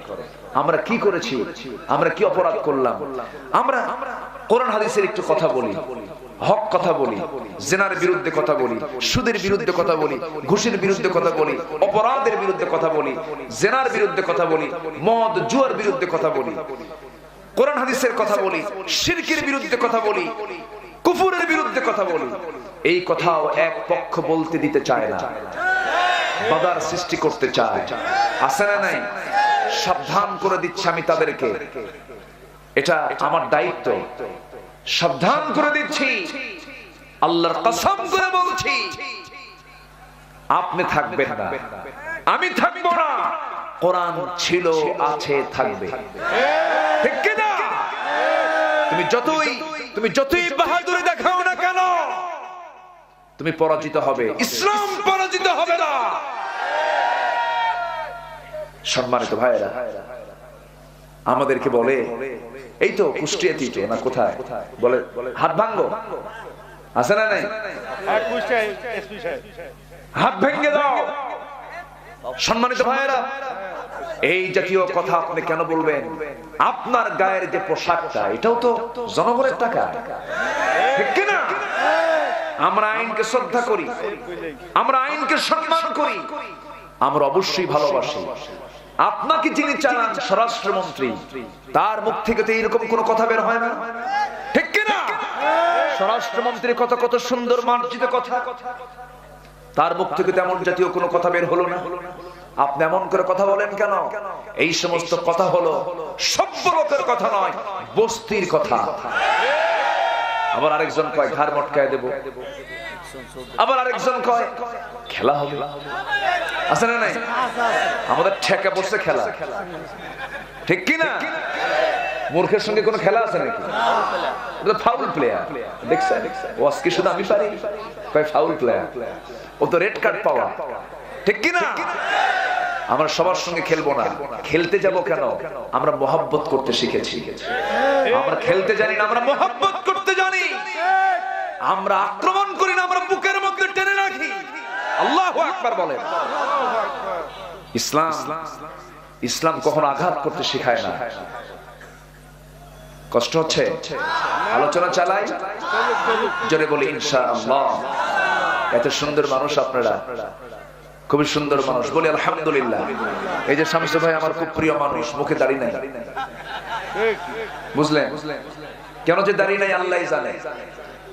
আমরা কি করেছি? আমরা কি অপরাধ করলাম? আমরা কোরআন হাদিসের একটু কথা বলি, হক কথা বলি, জিনার বিরুদ্ধে কথা বলি, সুদের বিরুদ্ধে কথা বলি, ঘুষের বিরুদ্ধে কথা বলি, অপরাধের বিরুদ্ধে কথা বলি, জিনার বিরুদ্ধে কথা বলি, মদ জুয়ার বিরুদ্ধে কথা বলি, কোরআন হাদিসের কথা বলি, শিরকের বিরুদ্ধে কথা বলি, কুফরের বিরুদ্ধে কথা বলি। এই কথাও এক পক্ষ বলতে দিতে চায় না, বাধার সৃষ্টি করতে চায়। আছে না নাই? সাবধান করে দিচ্ছি আমি তাদেরকে, এটা আমার দায়িত্ব। সাবধান করে দিচ্ছি, আল্লাহর কসম করে বলছি, আপনি থাকবেন না, আমি থাকবো না। কোরআন ছিল, আছে, থাকবে, ঠিক কি না? তুমি যতই বাহাদুরি দেখাও না কেন, তুমি পরাজিত হবে, ইসলাম পরাজিত হবে না। সম্মানিত ভাইয়েরা, আমাদেরকে বলে, এই তো কুষ্টিয়াতে তো না, কোথায় বলে হাত ভাঙ্গো, আছে না নাই? হাত ভেঙে দাও। সম্মানিত ভাইয়েরা, এই জাতীয় কথা আপনি কেন বলবেন? আপনার গায়ের যে পোশাকটা, এটাও তো জনগণের টাকা, ঠিক কিনা? আমরা আইনকে শ্রদ্ধা করি, আমরা আইনকে সম্মান করি, আমরা অবশ্যই ভালোবাসি। আপনাকে যিনি চালান স্বরাষ্ট্রমন্ত্রী, তার মুখ থেকে তো এরকম কোন কথা বের হয় না, ঠিক কিনা? স্বরাষ্ট্রমন্ত্রীর কথা কত সুন্দর মার্জিত কথা, তার মুখ থেকে তেমন জাতীয় কোনো কথা বের হলো না। আপনি এমন করে কথা বলেন কেন? এই সমস্ত কথা হলো সভ্য লোকের কথা নয়, বস্তির কথা। আবার আরেকজন কয় ঘাড় মটকায় দেব, আবার আরেকজন কয় খেলা হবে। আছে না নাই? আমাদের ঠেকা পড়ছে খেলা, ঠিক কি না? মূর্খের সঙ্গে কোনো খেলা আছে নাকি? এটা ফাউল প্লেয়ার। দেখছেন ও আজকে শুধু আমি পারি কয় ফাউল প্লেয়ার, ও তো রেড কার্ড পাওয়া, ঠিক কি না? আমরা সবার সঙ্গে খেলবো না। খেলতে যাব কেন? আমরা মোহাব্বত করতে শিখেছি। আমরা খেলতে জানি না, আমরা মোহাব্বত করতে জানি। আমরা আক্রমণ করি না, আমরা বুকের মধ্যে টেনে রাখি। আল্লাহু আকবার বলেন। ইসলাম কখনো আঘাত করতে শেখায় না। কষ্ট হচ্ছে? আলোচনা চালাই, জোরে বলি ইনশাআল্লাহ। এত সুন্দর মানুষ আপনারা, খুবই সুন্দর মানুষ, বলি আলহামদুলিল্লাহ। এই যে শামসু ভাই আমার খুব প্রিয় মানুষ, মুখে দাড়ি নাই, বুঝলেন? কেন যে দাড়ি নাই আল্লাহই জানে।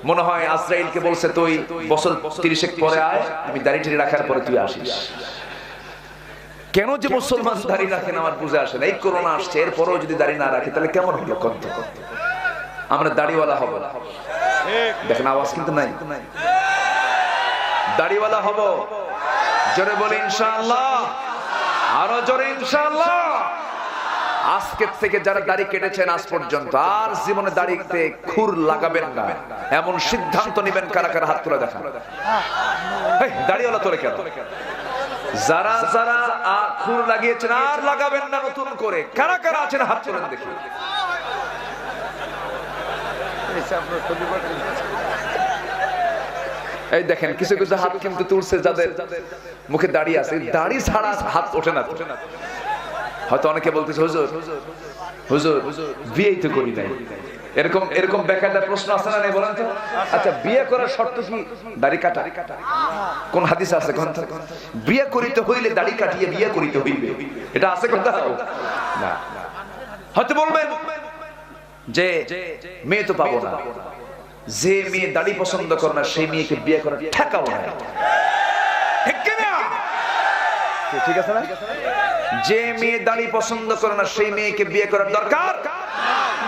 মনে হয় আজরাইলকে বলছে তুই বছর 30 পরে আয়, আমি দাড়ি টেনে রাখার পরে তুই আসিস। কেন যে মুসলমান দাড়ি রাখেন আমার বুঝে আসে না। এই করোনা আসছে, এরপরেও যদি দাড়ি না রাখে তাহলে কেমন হলো? আমরা দাড়িওয়ালা হব। দেখেন আওয়াজ কিন্তু নাই। দাড়িওয়ালা হব, জোরে বলি ইনশাআল্লাহ, আরো জোরে ইনশাআল্লাহ। আজকে থেকে যারা দাড়ি কেটেছেন আজ পর্যন্ত আর জীবনে দাড়িতে খুর লাগাবেন না, এমন সিদ্ধান্ত নেবেন। কারা কারা হাত তুলে দেখান। দাড়িওয়ালা তোলে কেন? যারা যারা খুর লাগিয়েছেন আর লাগাবেন না নতুন করে, কারা কারা আছেন হাত তুলেন দেখি। এই দেখেন কিছু কিছু হাত কিন্তু তুলছে যাদের মুখে দাড়ি আছে। দাড়ি ছাড়া হাত ওঠে না। হয়তো অনেকে বলতেছে হুজুর হুজুর বিয়েই তো করি নাই, এরকম এরকম বেকায়দা প্রশ্ন আছে না? বলেন তো। আচ্ছা, বিয়ে করার শর্ত কি দাড়ি কাটা? কোন হাদিস আছে? বিয়ে করিতে হইলে দাড়ি কাটিয়ে বিয়ে করিতে হইবে, এটা আছে কথা না। হয়তো বলবেন যে মেয়ে তো পাবো না, যে মেয়ে দাড়ি পছন্দ করে না সেই মেয়েকে বিয়ে করার ঠেকাও না, ঠিক কিনা? ঠিক আছে না? যে মেয়ে দাড়ি পছন্দ করে না সেই মেয়েকে বিয়ে করার দরকার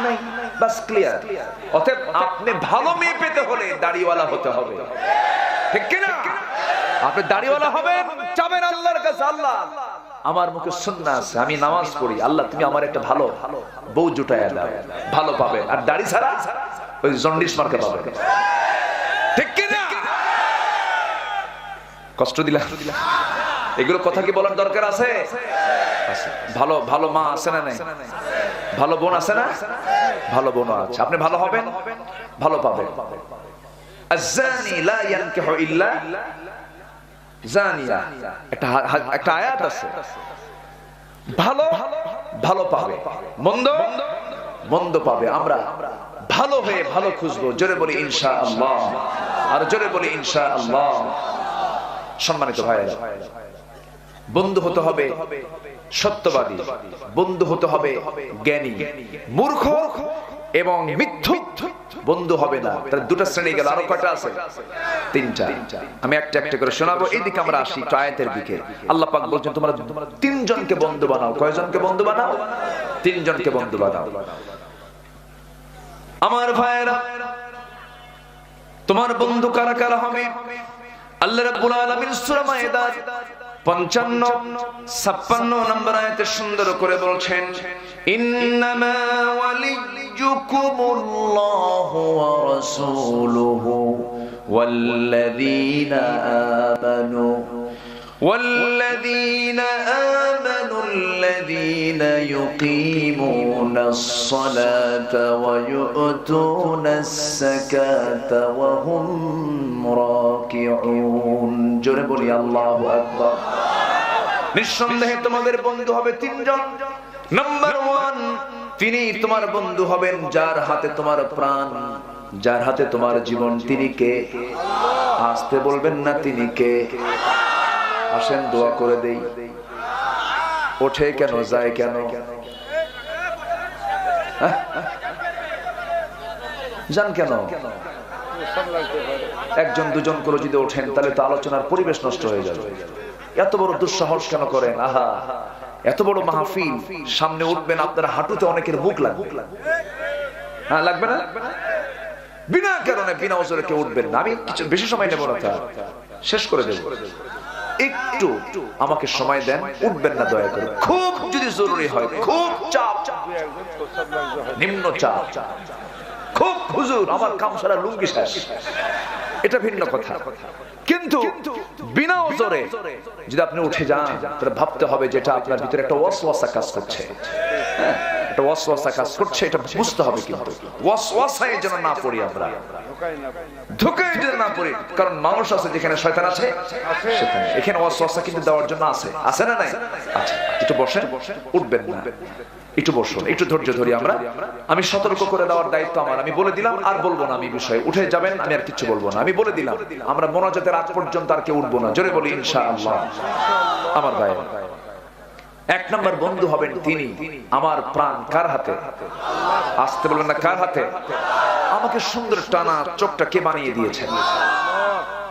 নাই, বাস ক্লিয়ার। অতএব আপনি ভালো মেয়ে পেতে হলে দাড়িওয়ালা হতে হবে, ঠিক কিনা? আপনি দাড়িওয়ালা হবেন, চাবেন আল্লাহর কাছে, আল্লাহ আমার মুখে সুন্নাহ আছে, আমি নামাজ পড়ি, আল্লাহ তুমি আমার একটা ভালো বউ জুটাইয়া দাও, ভালো পাবে। আর দাড়ি ছাড়া ওই জন্ডিস মার্কা পাবে, ঠিক কিনা? কষ্ট দিলা? এগুলো কথা কি বলার দরকার আছে? ভালো ভালো মা আছে না নাই? ভালো বোন আছে না? ভালো বোন আছে। আপনি ভালো হবেন, ভালো পাবেন। আয-যানি লা ইয়ানকিহু ইল্লা জানিয়া, একটা আয়াত আছে। ভালো ভালো পাবে, মন্দ মন্দ পাবে। আমরা ভালো হয়ে ভালো খুঁজবো, জোরে বলি ইনশাআল্লাহ, আর জোরে বলি ইনশাআল্লাহ। সম্মানিত ভাইরা, বন্ধু হতে হবে সত্যবাদী, বন্ধু হতে হবে জ্ঞানী। মূর্খ এবং মিথ্যুক বন্ধু হবে না। তাহলে দুটো শ্রেণী গেল, আরো কয়টা আছে? তিনটা। আমি একটা একটা করে শোনাবো। এইদিকে আমরা আসি একটু আয়াতের দিকে। আল্লাহ পাক বলছেন তোমরা তিনজনকে বন্ধু বানাও। কয়জনকে বন্ধু বানাও? তিনজনকে বন্ধু বানাও। আমার ভাইরা, তোমার বন্ধু কারা কারা হবে? আল্লাহ রাব্বুল আলামিন সূরা মায়েদার 55-56 নম্বর আয়াতে সুন্দর করে বলছেন, ইন্নামা ওয়ালিয়্যুকুমুল্লাহু ওয়া রাসূলুহু ওয়াল্লাযীনা আমানু الذين يقيمون الصلاة ويؤتون الزكاة وهم راكعون। জোরে বলি আল্লাহু আকবার। নিঃসন্দেহে তোমাদের বন্ধু হবে তিনজন। নাম্বার 1, তিনি তোমার বন্ধু হবেন যার হাতে তোমার প্রাণ, যার হাতে তোমার জীবন। তিনি কে? আসতে বলবেন না তিনি কে? আসেন দোয়া করে দেই। ওঠে কেন, যায় কেন? জান কেন? একজন দুজন করে যদি ওঠেন তাহলে তো আলোচনার পরিবেশ নষ্ট হয়ে যাবে। এত বড় দুঃসাহস কেন করেন? আহা, এত বড় মাহফিল, সামনে উঠবেন, আপনার হাঁটুতে অনেকের বুক লাগবে। হ্যাঁ, লাগবে না? বিনা কারণে বিনা ওজরে কেউ উঠবেন না। আমি কিছু বেশি সময় নেব না, তা শেষ করে দেব। একটু আমাকে সময় দেন, উঠবেন না দয়া করে। খুব যদি জরুরি হয়, খুব চাপ, নিম্ন চাপ, খুব হুজুর আমার কাম সারা লুঙ্গি শেষ, এটা ভিন্ন কথা। কিন্তু বিনা ওজরে যদি আপনি উঠে যান, তাহলে ভাবতে হবে যেটা আপনার ভিতরে একটা ওয়াসওয়াসা কাজ করছে, একটা ওয়াসওয়াসা কাজ করছে, এটা বুঝতে হবে। কিন্তু ওয়াসওয়াসায় যেন না পড়ি আমরা, ধোঁকায় যেন না পড়ি। কারণ মানুষ আছে যেখানে শয়তান আছে, সেখানে এখানে ওয়াসওয়াসা কিন্তু দেওয়ার জন্য আছে, আছে না নাই? আচ্ছা, একটু বসেন, উঠবেন না, একটু বসুন, একটু ধৈর্য ধরি আমরা। আমি সতর্ক করে দেওয়ার দায়িত্ব আমার। আমি বলে দিলাম, আর বলবো না আমি বিষয়ে, উঠে যাবেন, আমি আর কিছু বলবো না। আমি বলে দিলাম আমরা মোনাজাতের আগ পর্যন্ত আর কেউ উঠবো না। জোরে বলি ইনশাআল্লাহ। আমার ভাই, এক নম্বর বন্ধু হবেন তিনি। আমার প্রাণ কার হাতে? আসতে বলবেন না, কার হাতে? আমাকে সুন্দর টানা চোখটা কে বানিয়ে দিয়েছেন?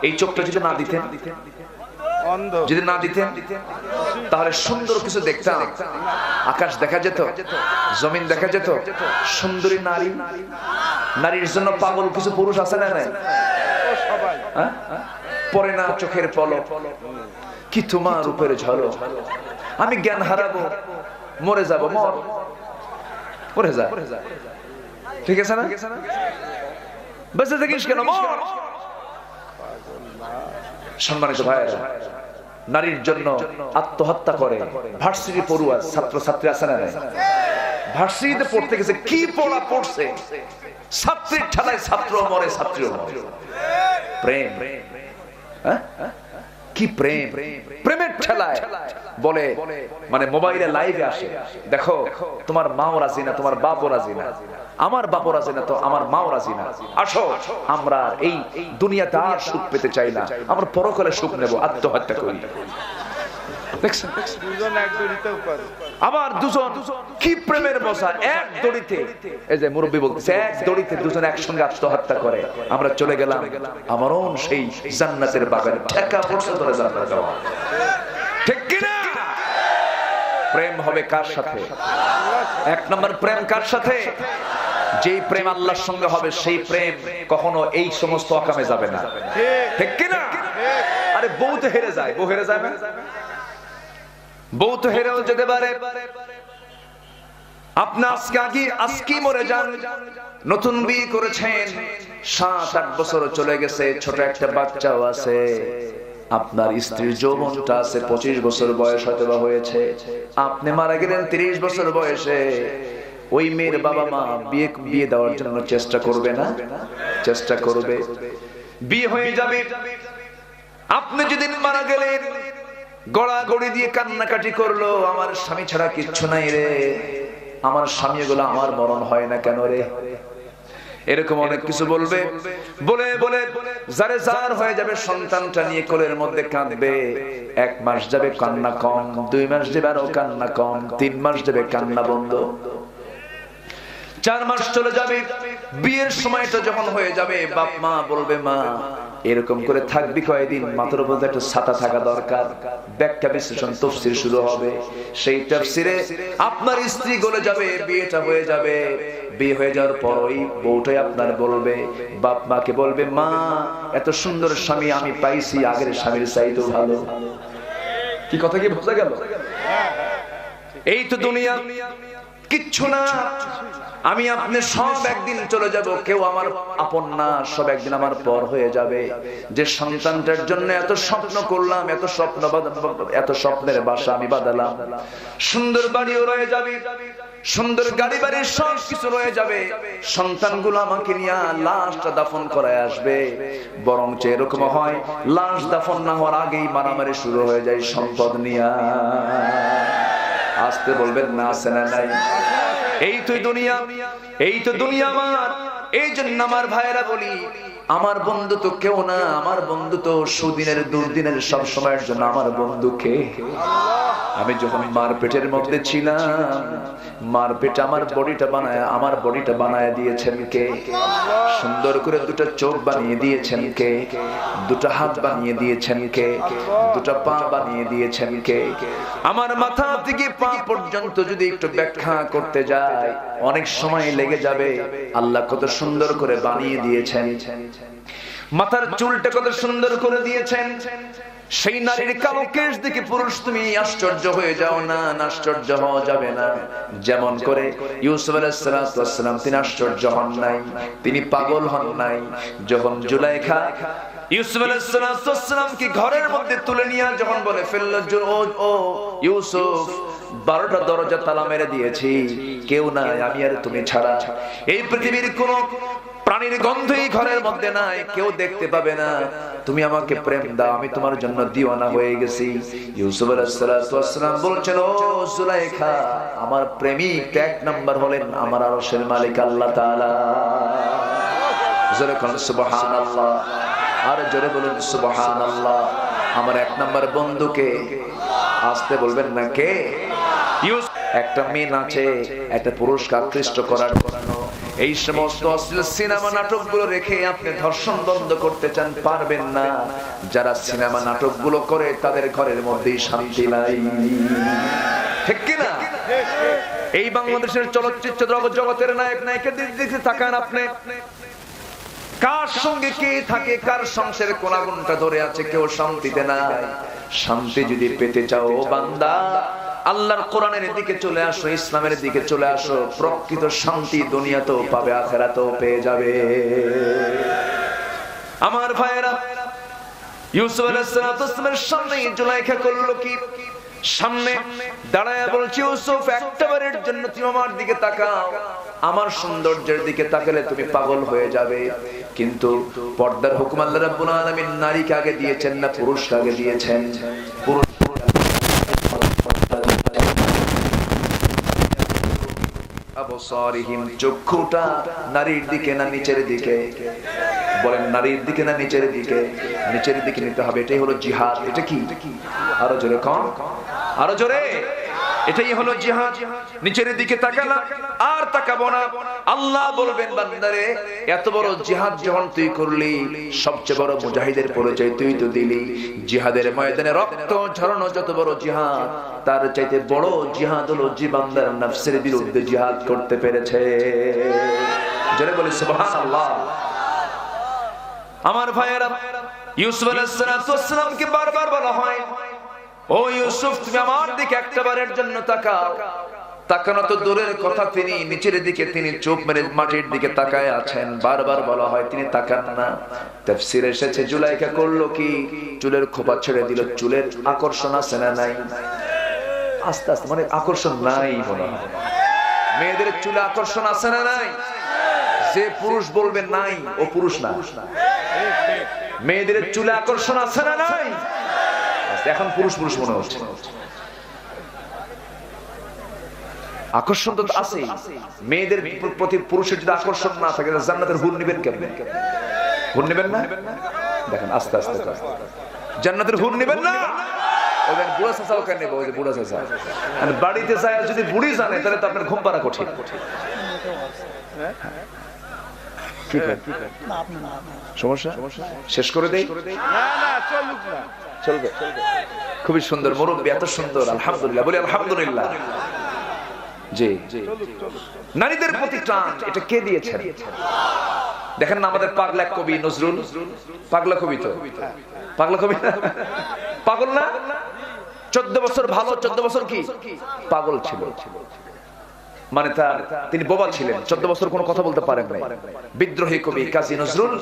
এই চোখটা যদি না দিতেন, যদি না দিতেন, তাহলে সুন্দর কিছু দেখতাম। আকাশ দেখা যেত, জমিন দেখা যেত, সুন্দরী নারী, নারীর জন্য পাগল কিছু পুরুষ আছে না? পরে না চোখের পলক, কি তোমার উপরে ঝলক। আমি জ্ঞান হারাবো, মরে যাবো, মরে যা, ঠিক আছে না? বেঁচে থাকিস কেন, মর। সম্মানিত ভাইয়েরা, নারীর জন্য আত্মহত্যা করে ভার্সিটি পড়ুয়া ছাত্র ছাত্রী আছে না? ভার্সিটিতে পড়তে গেছে, কি পড়া পড়ছে, ছাত্রীর ঠেলায় ছাত্র মরে, ছাত্রীও মরে। প্রেম, কি প্রেম, প্রেমের ঠেলায় বলে, মানে মোবাইলে লাইভে আসে, দেখো তোমার মাও রাজি না, তোমার বাপও রাজি না, আমার বাপও রাজি না, তো আমার মাও রাজি না, আসো আমরা এই দুনিয়াতে আর সুখ পেতে চাই না, আমরা পরকালে সুখ নেব, আত্মহত্যা করি। আবার দুজন, কি প্রেমের মজা, এক দড়িতে, এই যে মুরব্বী বলতেছে, এক দড়িতে দুজন একসঙ্গে আত্মহত্যা করে। আমরা চলে গেলাম আমারও সেই জান্নাতের বাগানে, ঠেকা পড়ছে ধরে জান্নাত যাওয়া, ঠিক কিনা? প্রেম হবে কার সাথে? এক নম্বর প্রেম কার সাথে? যেই প্রেম আল্লাহর সঙ্গে হবে, সেই প্রেম কখনো এই সমস্ত অকামে যাবে না, ঠিক কিনা? আরে বউ তো হেরে যায়, বউ হেরে যায় না? বউ তো হেরেও যেতে পারে। আপনি আজকে মরে যান, নতুন বিয়ে করেছেন, 7-8 বছর চলে গেছে, ছোট একটা বাচ্চাও আছে, আপনার স্ত্রীর যৌবনটা আছে, 25 বছর বয়স হয়তো বা হয়েছে, আপনি মারা গেলেন 30 বছর বয়সে। ওই মেয়ের বাবা মা বিয়ে দেওয়ার জন্য চেষ্টা করবে না? চেষ্টা করবে, বিয়ে হয়ে যাবে। আপনি যেদিন মারা গেলেন, গড়াগড়ি দিয়ে কান্নাকাটি করলো, আমার স্বামী ছাড়া কিচ্ছু নাই রে, আমার স্বামী গুলো, আমার মরণ হয় না কেন রে, এরকম অনেক কিছু বলবে। বলে বলে যারে জার হয়ে যাবে, সন্তানটা নিয়ে কোলের মধ্যে কাঁদবে। 1 মাস যাবে কান্না কম, 2 মাস যাবে আরো কান্না কম, 3 মাস যাবে কান্না বন্ধ, 4 মাস চলে যাবে। বিয়ের সময়টা যখন হয়ে যাবে, বাপ মা বলবে, মা এরকম করে থাকবি কয়েকদিন, মাথার উপর একটা ছাতা থাকা দরকার। ব্যাখ্যা বিশ্লেষণ তাফসীর শুরু হবে, সেই তাফসীরে আপনার স্ত্রী গলে যাবে, বিয়েটা হয়ে যাবে। বিয়ে হয়ে যাওয়ার পরই বউটাই আপনার বলবে, বাপ মাকে বলবে, মা এত সুন্দর স্বামী আমি পাইছি, আগের স্বামীর চাইতেও ভালো। কি কথা কি বোঝা গেল? এই তো দুনিয়া, কিচ্ছু না। আমি আপনি সব একদিন চলে যাব, কেউ আমার আপন না, সব একদিন আমার পর হয়ে যাবে। যে সন্তানটার জন্য এত স্বপ্ন করলাম, এত স্বপ্নের বাসা আমি বাঁধালাম, সুন্দর বাড়িও রয়ে যাবে, সুন্দর গাড়ি বাড়ির সব কিছু রয়ে যাবে, সন্তানগুলো আমাকে নিয়ে লাশটা দাফন করায় আসবে। বরং এরকম হয়, লাশ দাফন না হওয়ার আগেই মারামারি শুরু হয়ে যায় সম্পদ নিয়ে। আসতে বলবেন না, আছে না নাই? এই তো দুনিয়া, এই তো দুনিয়া আমার। এই জন্য আমার ভাইয়েরা বলি, আমার বন্ধু তো কেউ না, আমার বন্ধু তো সুদিনের দুর্দিনের সব সময়ের জন্য আমার বন্ধু কে? আমি যখন মার পেটের মধ্যে ছিলাম, মার পেট আমার বডিটা বানায় দিয়েছেন কে? সুন্দর করে দুটো চোখ বানিয়ে দিয়েছেন কে? দুটো হাত বানিয়ে দিয়েছেন কে? দুটো পা বানিয়ে দিয়েছেন কে? আমার মাথা থেকে পা পর্যন্ত যদি একটু ব্যাখ্যা করতে যাই অনেক সময় লেগে যাবে। আল্লাহ কত সুন্দর করে বানিয়ে দিয়েছেন, মাথার চুলটা কত সুন্দর করে দিয়েছেন। সেই নারীর কালো কেশ দেখে পুরুষ তুমি আশ্চর্য হয়ে যাও না? আশ্চর্য হওয়া যাবে না। যেমন করে ইউসুফ আলাইহিস সালাম তিনি আশ্চর্য হন নাই, তিনি পাগল হন নাই। যখন জুলাইখা ইউসুফ আলাইহিস সালামকে ঘরের মধ্যে তুলে নিয়ে যখন বলে ফেলল, ও ইউসুফ 12টা দরজা তালা মেরে দিয়েছি, কেউ নাই, আমি আর তুমি ছাড়া। এই পৃথিবীর কোন প্রাণীর গন্ধ এই ঘরের মধ্যে নাই, কেউ দেখতে পাবে না। তুমি আমাকে প্রেম দাও, আমি তোমার জন্য দিওয়ানা হয়ে গেছি। ইউসুফ আলাইহিস সালাম বলছেন, ও জুলাইখা, আমার প্রেমিক এক নাম্বার হলেন আমার আরশের মালিক আল্লাহ তাআলা। জোরে বলুন সুবহানাল্লাহ, আর জোরে বলুন সুবহানাল্লাহ। আমার এক নাম্বার বন্ধুকে আসতে বলবেন না কে? একটা মেয়ে আছে, একটা পুরুষকে আকৃষ্ট করার জন্য এই সমস্ত অশ্লীল সিনেমা নাটকগুলো রেখে আপনি ধর্ষণ বন্ধ করতে চান, পারবেন না। যারা সিনেমা নাটকগুলো করে তাদের ঘরের মধ্যেই শান্তি নাই, ঠিক কি না? এই বাংলাদেশের চলচ্চিত্র জগতের নায়ক নায়িকাদের দিকে তাকান আপনি, কার সঙ্গে কে থাকে, কার সংসারে কোন আগুনটা ধরে আছে, কেউ শান্তিতে নাই। শান্তি যদি পেতে চাও বান্দা, আল্লাহর কোরআনের দিকে চলে আসো, ইসলামের দিকে চলে আসো। প্রকৃত শান্তি দুনিয়াতেও পাবে, আখিরাতেও পেয়ে যাবে। আমার ভাইয়েরা, ইউসুফ আলাইহিস সালামের সামনে জুলাইখা করলো কি? সামনে দাঁড়ায় বলছে, ইউসুফ একটাবারের জন্য তুমি আমার দিকে তাকাও, আমার সৌন্দর্যের দিকে তাকালে তুমি পাগল হয়ে যাবে। কিন্তু পর্দার হুকুম আল্লাহ রাব্বুল আলামিন নারীকে আগে দিয়েছেন না পুরুষকে আগে দিয়েছেন? পুরুষ আবসারিহিম, চক্ষুটা নারীর দিকে না নিচের দিকে? বলেন নারীর দিকে না নিচের দিকে? নিচের দিকে নিতে হবে। এটাই হলো জিহাদ। এটা কি? আরো জোরে কম, আরো জোরে। এটাই হলো জিহাদ। নিচের দিকে তাকালাম আর তাকাবো না। আল্লাহ বলবেন, বান্দারে এত বড় জিহাদ যখন তুই করলি, সবচেয়ে বড় মুজাহিদের পরিচয় তুই তো দিলি। জিহাদের ময়দানে রক্ত ঝরানো যত বড় জিহাদ, তার চাইতে বড় জিহাদ হলো যে বান্দার নফসের বিরুদ্ধে জিহাদ করতে পেরেছে। জোরে বলি সুবহানাল্লাহ। আমার ভাইয়েরা, ইউসুফ আলাইহিস সালামকে বারবার বলা হয়, ও ইউসুফ তুমি আমার দিকে একটাবারের জন্য তাকাও। তাকানো তো দূরের কথা, তিনি নিচের দিকে তিনি চোখ মেরে মাটির দিকে তাকায় আছেন। বারবার বলা হয়, তিনি তাকান না। তাফসীরে এসেছে জুলাইখা করলো কি? চুলের খোপা ছেড়ে দিল। চুলের আকর্ষণ আছে না নাই? আস্তে আস্তে মানে আকর্ষণ নাই মনে হয়। মেয়েদের চুলে আকর্ষণ আছে না নাই? যে পুরুষ বলবে নাই ও পুরুষ না। মেয়েদের চুলে আকর্ষণ আছে না নাই? এখন পুরুষ পুরুষ মনে হচ্ছে। আকর্ষণ তো আছে মেয়েদের প্রতি। পুরুষের যদি আকর্ষণ না থাকে জান্নাতের হুর নিবেন কেমনে? হুর নিবেন না? দেখেন আস্তে আস্তে জান্নাতের হুর নিবেন না। ওদের বুড়া চাচাও কেন নেব? ওই যে বুড়া চাচা বাড়িতে যায়, যদি বুড়ি জানে তাহলে তো আপনার ঘুম পাড়া কঠিন। সমস্যা শেষ করে দেই? চলবে। খুবই সুন্দর মুরব্বী, এত সুন্দর। আলহামদুলিল্লাহ বলি আলহামদুলিল্লাহ। জি, নারীদের প্রতি টান এটা কে দিয়েছেন? দেখেন না আমাদের পাগলা কবি নজরুল, পাগলা কবি তো, পাগলা কবি পাগল না? 14 বছর ভালো, 14 বছর কি পাগল ছিল। মানে তিনি বোবা ছিলেন, 14 বছর কোনো কথা বলতে পারেন নাই। বিদ্রোহী কবি কাজী নজরুল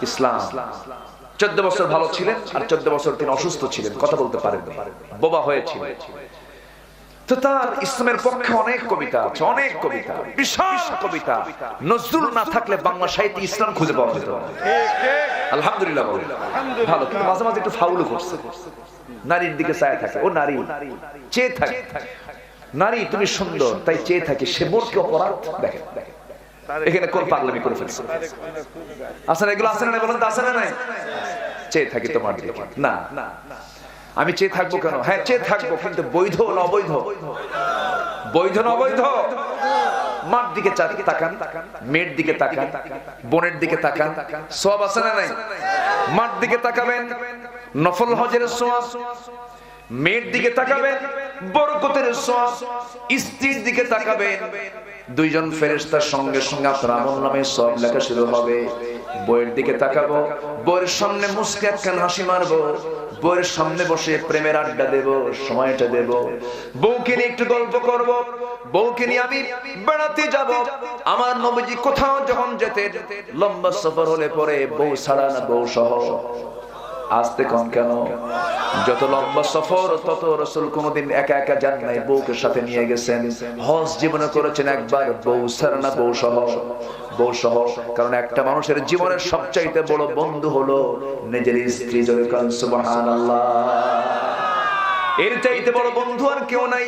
ইসলাম 14 বছর ভালো ছিলেন, আর 14 বছর তিনি অসুস্থ ছিলেন, কথা বলতে পারেন নাই, বোবা হয়েছিলেন। তো তার ইসলামের পক্ষে অনেক কবিতা আছে, অনেক কবিতা, বিশাল কবিতা। নজরুল না থাকলে বাংলা সাহিত্যে ইসলাম খুঁজে পাওয়া যেত। আলহামদুলিল্লাহ ভালো, কিন্তু মাঝে মাঝে একটু ফাউল করছে। নারীর দিকে চায় থাকে, ও নারী চেয়ে থাকে, নারী তুমি সুন্দর তাই চেয়ে থাকে, সে মোর কি অপরাধ? দেখেন এখানে কোন পাগলামি করে ফেলছে। আসলে এগুলো আসে না, বলেন তো আসে না? নাই চেয়ে থাকি তোমার দিকে না। আমি চেয়ে থাকবো কেন? হ্যাঁ চেয়ে থাকবো, কিন্তু বৈধ না অবৈধ? বৈধ না অবৈধ? মার দিকে তাকান, মেয়ের দিকে তাকান, বোনের দিকে তাকান, সওয়াব আছে না নাই? মার দিকে তাকাবেন, নফল হজের সওয়াব। মেয়ের দিকে তাকাবেন, বরকতের সওয়াব। স্ত্রীর দিকে তাকাবেন, দুইজন ফেরেশতার সঙ্গে সঙ্গে আপনার আমলনামায় সওয়াব লেখা শুরু হবে। বইয়ের দিকে তাকাবো, বইয়ের সামনে মুস্কি একখান হাসি মারবো, বইয়ের সামনে বসে প্রেমের আড্ডা দেব, সময়টা দেব। বউকে নিয়ে একটু গল্প করব, বউকে নিয়ে আমি বেড়াতে যাব। আমার নবীজি কোথাও যখন যেতেন, লম্বা সফর হলে পরে বউ ছাড়া না বউ সহ। আসতে কম কেন? যত লম্বা সফর তত রাসূল কোনদিন একা একা যান নাই, বউকে সাথে নিয়ে গেছেন। হজ জীবনে করেছেন একবার, বউ ছাড়া না বউ সহ। বউ সহ, কারণ একটা মানুষের জীবনের সবচাইতে বড় বন্ধু হলো নিজের স্ত্রী। জোরে বলেন সুবহানাল্লাহ। এর চাইতে বড় বন্ধু আর কেউ নাই।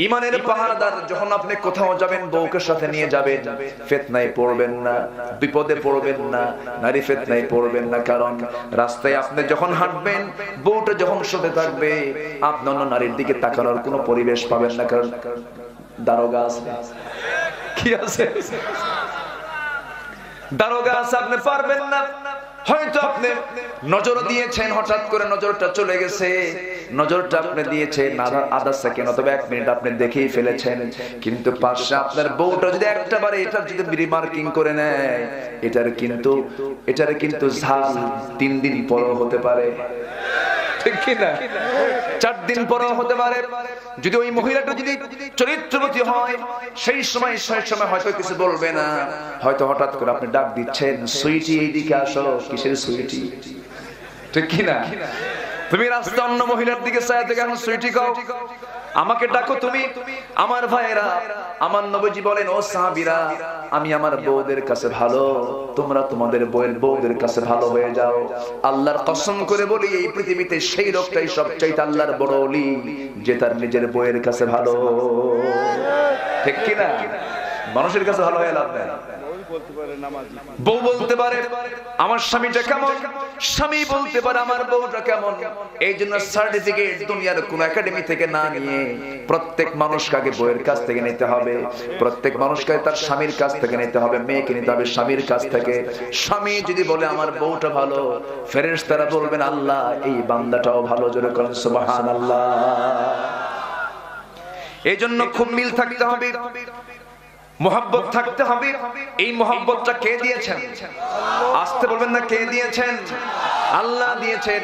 ইমানের পাহারাদার। যখন আপনি কোথাও যাবেন, বউকে সাথে নিয়ে যাবেন, ফিতনায় পড়বেন না, বিপদে পড়বেন না, নারী ফিতনায় পড়বেন না। কারণ রাস্তায় আপনি যখন হাঁটবেন, বউটা যখন সাথে থাকবে, আপনি অন্য নারীর দিকে তাকানোর কোনো পরিবেশ পাবেন না। কারণ দারোগা আছে, কি আছে? দারোগা আছে, আপনি পারবেন না। হয়তো আপনি নজর দিয়েছেন, হঠাৎ করে নজরটা চলে গেছে। নজরটা আপনি দিয়েছেন আধা সেকেন্ড অথবা 1 মিনিট আপনি দেখেই ফেলেছেন, কিন্তু পাশে আপনার বউটা যদি একটাবারে এটা যদি রিমার্কিং করে নেয়, এটার কিন্তু ঝাল 3 দিন পরও হতে পারে, ঠিক কি না? 4 দিন পরও হতে পারে। যদি ওই মহিলাটা যদি চরিত্রবতী হয়, সেই সময় হয়তো কিছু বলবে না। হয়তো হঠাৎ করে আপনি ডাক দিচ্ছেন, সুইটি এইদিকে আসো। কিসের সুইটি? ঠিক কি না? তুমি রাস্তা অন্য মহিলার দিকে চায় দেখে এখন সুইটি কও, আমাকে ডাকো তুমি। আমার ভাইয়েরা, আমার নবীজি বলেন, ও সাহাবীরা, আমি আমার বউদের কাছে ভালো, তোমরা তোমাদের বউদের কাছে ভালো হয়ে যাও। আল্লাহর কসম করে বলি, এই পৃথিবীতে সেই লোকটাই সবচাইতে আল্লাহর বড় ওলি, যে তার নিজের বউয়ের কাছে ভালো। ঠিক কি না? মানুষের কাছে ভালো হয়ে লাভ নাই। বউ বলতে পারে আমার স্বামীটা কেমন, স্বামী বলতে পারে আমার বউটা কেমন। এই জন্য সার্টিফিকেট দুনিয়ার কোন একাডেমি থেকে না নিয়ে প্রত্যেক মানুষকে আগে বউয়ের কাছ থেকে নিতে হবে, প্রত্যেক মানুষকে তার স্বামীর কাছ থেকে নিতে হবে, মেয়েকে নিতে হবে স্বামীর কাছ থেকে। স্বামী যদি বলে আমার বউটা ভালো, ফেরেশতারা বলবেন আল্লাহ এই বান্দাটাও ভালো। জোরে বলেন সুবহানাল্লাহ। এই জন্য খুব মিল থাকতে হবে, মোহাব্বত থাকতে হবে। এই মোহাব্বতটা কে দিয়েছেন? আসতে বলবেন না, কে দিয়েছেন? আল্লাহ দিয়েছেন।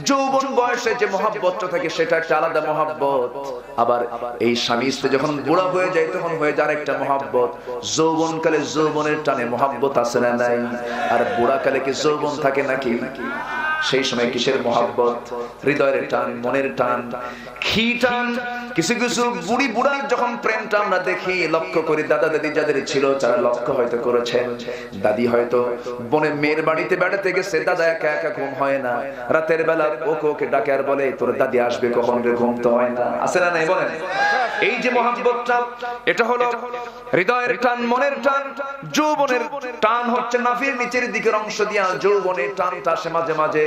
যৌবন বয়সে যে মোহাব্বতটা থাকে সেটা একটা আলাদা মোহাব্বত। আবার এই স্বামী স্ত্রী যখন বুড়া হয়ে যায় তখন হয়ে যায় একটা মোহাব্বত। যৌবনকালে যৌবনের টানে মোহাব্বত আছে না নাই? আর বুড়াকালে কি যৌবন থাকে নাকি? সেই সময় কিসের মোহাব্বত? হৃদয়ের টান, মনের টান, কি টান। কিছু কিছু বুড়ি বুড়ার যখন প্রেমটা আমরা দেখি, লক্ষ্য করি, দাদা দাদি যাদের ছিল তারা লক্ষ্য হয়তো করেছেন, দাদি হয়তো বোনের মেয়ের বাড়িতে বেড়াতে গেছে, দাদা একা একা ঘুম হয় না, রাতের বেলা ওকে ডাকে আর বলে তোর দাদি আসবে কখন রে, ঘুম তো হয় না। আছে না নাই বলেন? এই যে মোহাব্বতটা, এটা হলো হৃদয়ের টান, মনের টান। যৌবনের টান হচ্ছে নাভির নিচের দিকের অংশ দিয়া যৌবনের টানটা আসে মাঝে মাঝে,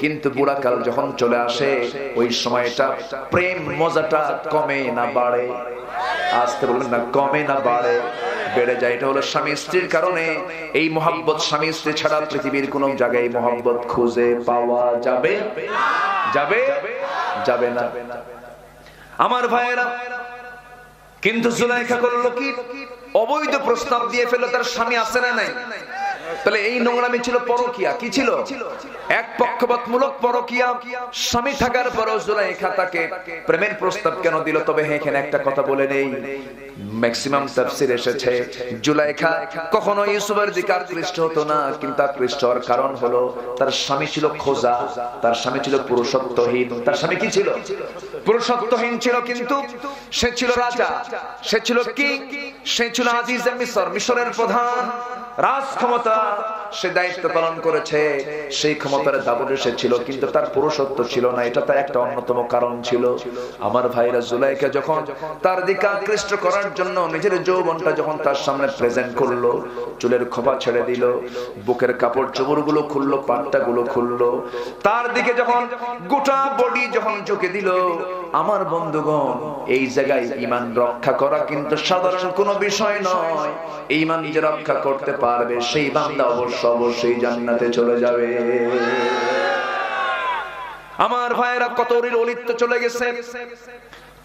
কিন্তু বুড়াকাল যখন চলে আসে ওই সময়টা প্রেম মজাটা কমে না বাড়ে? আসতে বলবেন না, কমে না বাড়ে? বেড়ে যায়। এটা হলো স্বামী স্ত্রীর কারণে। এই মোহাব্বত স্বামী স্ত্রী ছাড়া পৃথিবীর কোন জায়গায় মোহাব্বত খুঁজে পাওয়া যাবে না। আমার ভাইয়েরা, কিন্তু জুলাইখা করলো কি? অবৈধ প্রস্তাব দিয়ে ফেললো। তার স্বামী আছে না নাই? তাহলে এই নোংরামি ছিল পরকিয়া। কি ছিল? এক পক্ষপাতমূলক পরকিয়া। স্বামী থাকার পরও জুলাইখা তাকে প্রেমের প্রস্তাব কেন দিল? তবে এখানে একটা কথা বলে নেই, ম্যাক্সিমাম তাফসীর এসেছে জুলাইখা কখনো ইউসুফের দিকে আকৃষ্ট হতো না, কিন্তু আকৃষ্ট হওয়ার কারণ হলো তার স্বামী ছিল খোজা, তার স্বামী ছিল পুরুষত্বহীন। তার স্বামী কি ছিল? পুরুষত্বহীন ছিল, কিন্তু সে ছিল রাজা, সে ছিল কিং, সে ছিল আজিজে মিশর, মিশরের প্রধান। রাজ ক্ষমতা সে দায়িত্ব পালন করেছে, সেই ক্ষমতার দাবরে সে ছিল, কিন্তু তার পুরুষত্ব ছিল না। এটা তার একটা অন্যতম কারণ ছিল। আমার ভাইরা, জুলাইখা যখন তার দিকে আকৃষ্ট করার জন্য নিজের যৌবনটা যখন তার সামনে প্রেজেন্ট করলো, চুলের খোপা ছেড়ে দিল, বুকের কাপড় চোপড়গুলো খুললো, পাট্টাগুলো খুললো, তার দিকে যখন গোটা বডি যখন ঝুঁকে দিল, আমার বন্ধুগণ, এই জায়গায় ঈমান রক্ষা করা কিন্তু সাধারণ কোনো বিষয় নয়। ঈমান যে রক্ষা করতে পারবে সেই বান্দা অবশ্যই জান্নাতে চলে যাবে। আমার ভাইয়েরা, কত অলিত্ব চলে গেছে,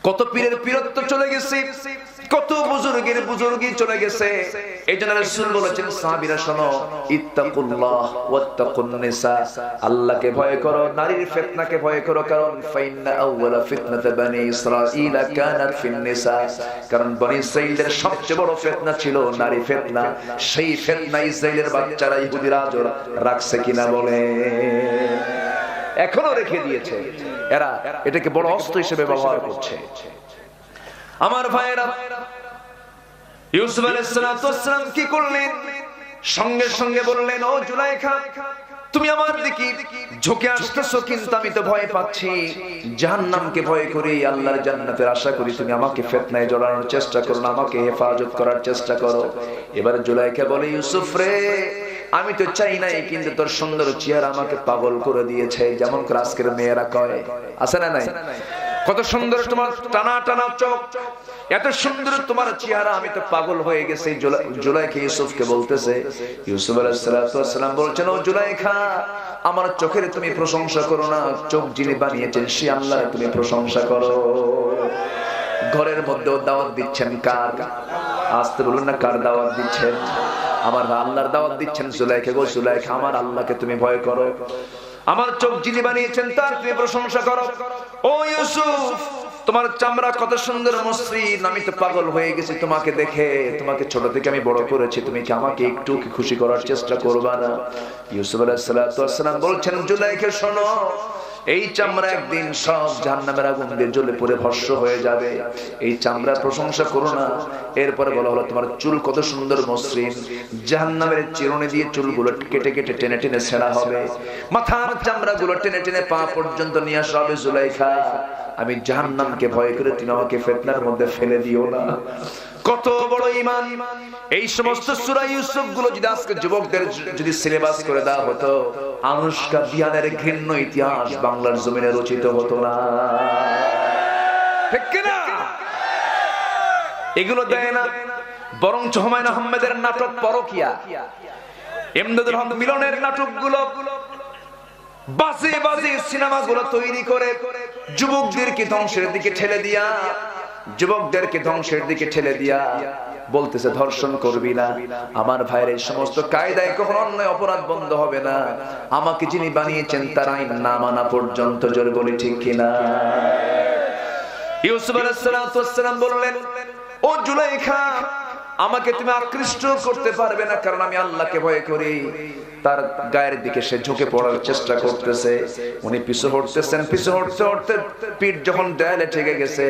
কত পীরের পীরত্ব চলে গেছে, কত বুজুর্গের বুজুর্গি চলে গেছে। এই জন্য রাসূল বলেছেন, সাহাবীরা শোনো, ইত্তাকুল্লাহ ওয়াত্তাকুন নিসা, আল্লাহকে ভয় করো, নারীর ফিতনাকে ভয় করো, কারণ ফাইন্না আউওয়ালা ফিতনাত বানি ইসরাঈল কানাত ফিন নিসা, কারণ বনি ইসরাঈলের সবচেয়ে বড় ফিতনা ছিল নারী ফিতনা। সেই ফিতনা ইসরাঈলের বাচ্চারা ইহুদিরা রাখছে কিনা বলে, এখনো রেখে দিয়েছে। এরা এটাকে বড় অস্ত্র হিসেবে ব্যবহার করছে। আমার ভাইয়েরা, ইউসুফ আলাইহিস সালাম কি করলেন? সঙ্গে সঙ্গে বললেন, ও জুলাইখা, তুমি আমার দিকে ঝুঁকে আসতেছো, কিন্তু আমি তো ভয় পাচ্ছি, জাহান্নামকে ভয় করি, আল্লাহর জান্নাতের আশা করি। তুমি আমাকে ফিতনায় জড়ানোর চেষ্টা করো না, আমাকে হেফাজত করার চেষ্টা করো। এবার জুলাইখা বলে, ইউসুফ রে, আমি তো চাই নাই, কিন্তু তোর সুন্দর চেহারা আমাকে পাগল করে দিয়েছে। যেমন করে আজকের মেয়েরা কয়, আছে না নাই? কত সুন্দর তোমার টানা টানা চোখ, এত সুন্দর তোমার চেহারা, আমি তো পাগল হয়ে গেছি। জুলাইখা ইউসুফকে বলতেছে, ইউসুফ আলাইহিস সালাম বলছেন, ও জুলাইখা, আমার চোখের তুমি প্রশংসা করো না, চোখ যিনি বানিয়েছেন সে আল্লাহর তুমি প্রশংসা করো। ঘরের মধ্যেও দাওয়াত দিচ্ছেন কার? আসতে বলুন না, কার দাওয়াত দিচ্ছেন? আমার আল্লাহর দাওয়াত দিচ্ছেন। জুলাইখা গো, জুলাইখা, আমার আল্লাহকে তুমি ভয় করো, আমার চোখ যিনি বানিয়েছেন তার তুমি প্রশংসা করো। ও ইউসুফ, তোমার চামড়া কত সুন্দর মসৃণ, আমি তো পাগল হয়ে গেছি তোমাকে দেখে, তোমাকে ছোট থেকে আমি বড় করেছি, তুমি কি আমাকে একটু খুশি করার চেষ্টা করবা না? ইউসুফ আলাইহিস সালাম বলছেন, জুলাইখা শোনো, এই চামড়া একদিন সব জাহান্নামের আগুন দিয়ে জ্বলে পুড়ে ভস্ম হয়ে যাবে, এই চামড়ার প্রশংসা করো না। এরপরে বলা হলো, তোমার চুল কত সুন্দর মসৃণ, জাহান্নামের চিরুনি দিয়ে চুলগুলো কেটে কেটে টেনে টেনে ছেঁড়া হবে, মাথার চামড়াগুলো টেনে টেনে পা পর্যন্ত নিয়ে আসা হবে। জুলাইখা, আমি জাহান্নামকে ভয় করে তুমি আমাকে ফিতনার মধ্যে ফেলে দিও না। কত বড় ঈমান! এই সমস্ত সূরা ইউসুফ গুলো যদি আজকে যুবকদের যদি সিলেবাস করে দেওয়া হতো, আনুষ্কা বিহানের ঘৃণ্য ইতিহাস বাংলার জমিনে রচিত হতো না, ঠিক কিনা? এগুলো দেয় না, বরং হুমায়ুন আহমেদের নাটক পরকিয়া, এমদাদুল হক মিলনের নাটকগুলো, বাজে বাজে সিনেমাগুলো তৈরি করে যুবকদেরকে ধ্বংসের দিকে ঠেলে দিয়া, যুবকদেরকে ধ্বংসের দিকে ঠেলে দিয়া বলতেছে ধর্ষণ করবি না। আমার ভাইয়ের এই সমস্ত কায়দায় কখনো অন্যায় অপরাধ বন্ধ হবে না, আমাকে যিনি বানিয়েছেন তার আইন না মানা পর্যন্ত। জোর বলি ঠিক কিনা? ইউসুফ আলাইহিস সালাম বললেন, ও জুলাইখা, আমাকে তুমি আকৃষ্ট করতে পারবে না, কারণ আমি আল্লাহকে ভয় করি। তার গায়ের দিকে সে ঝুঁকে পড়ার চেষ্টা করতেছে, উনি পিছু হটতেছেন, পিছু হটতে হটতে পিঠ যখন দেয়ালে ঠেকে গেছে,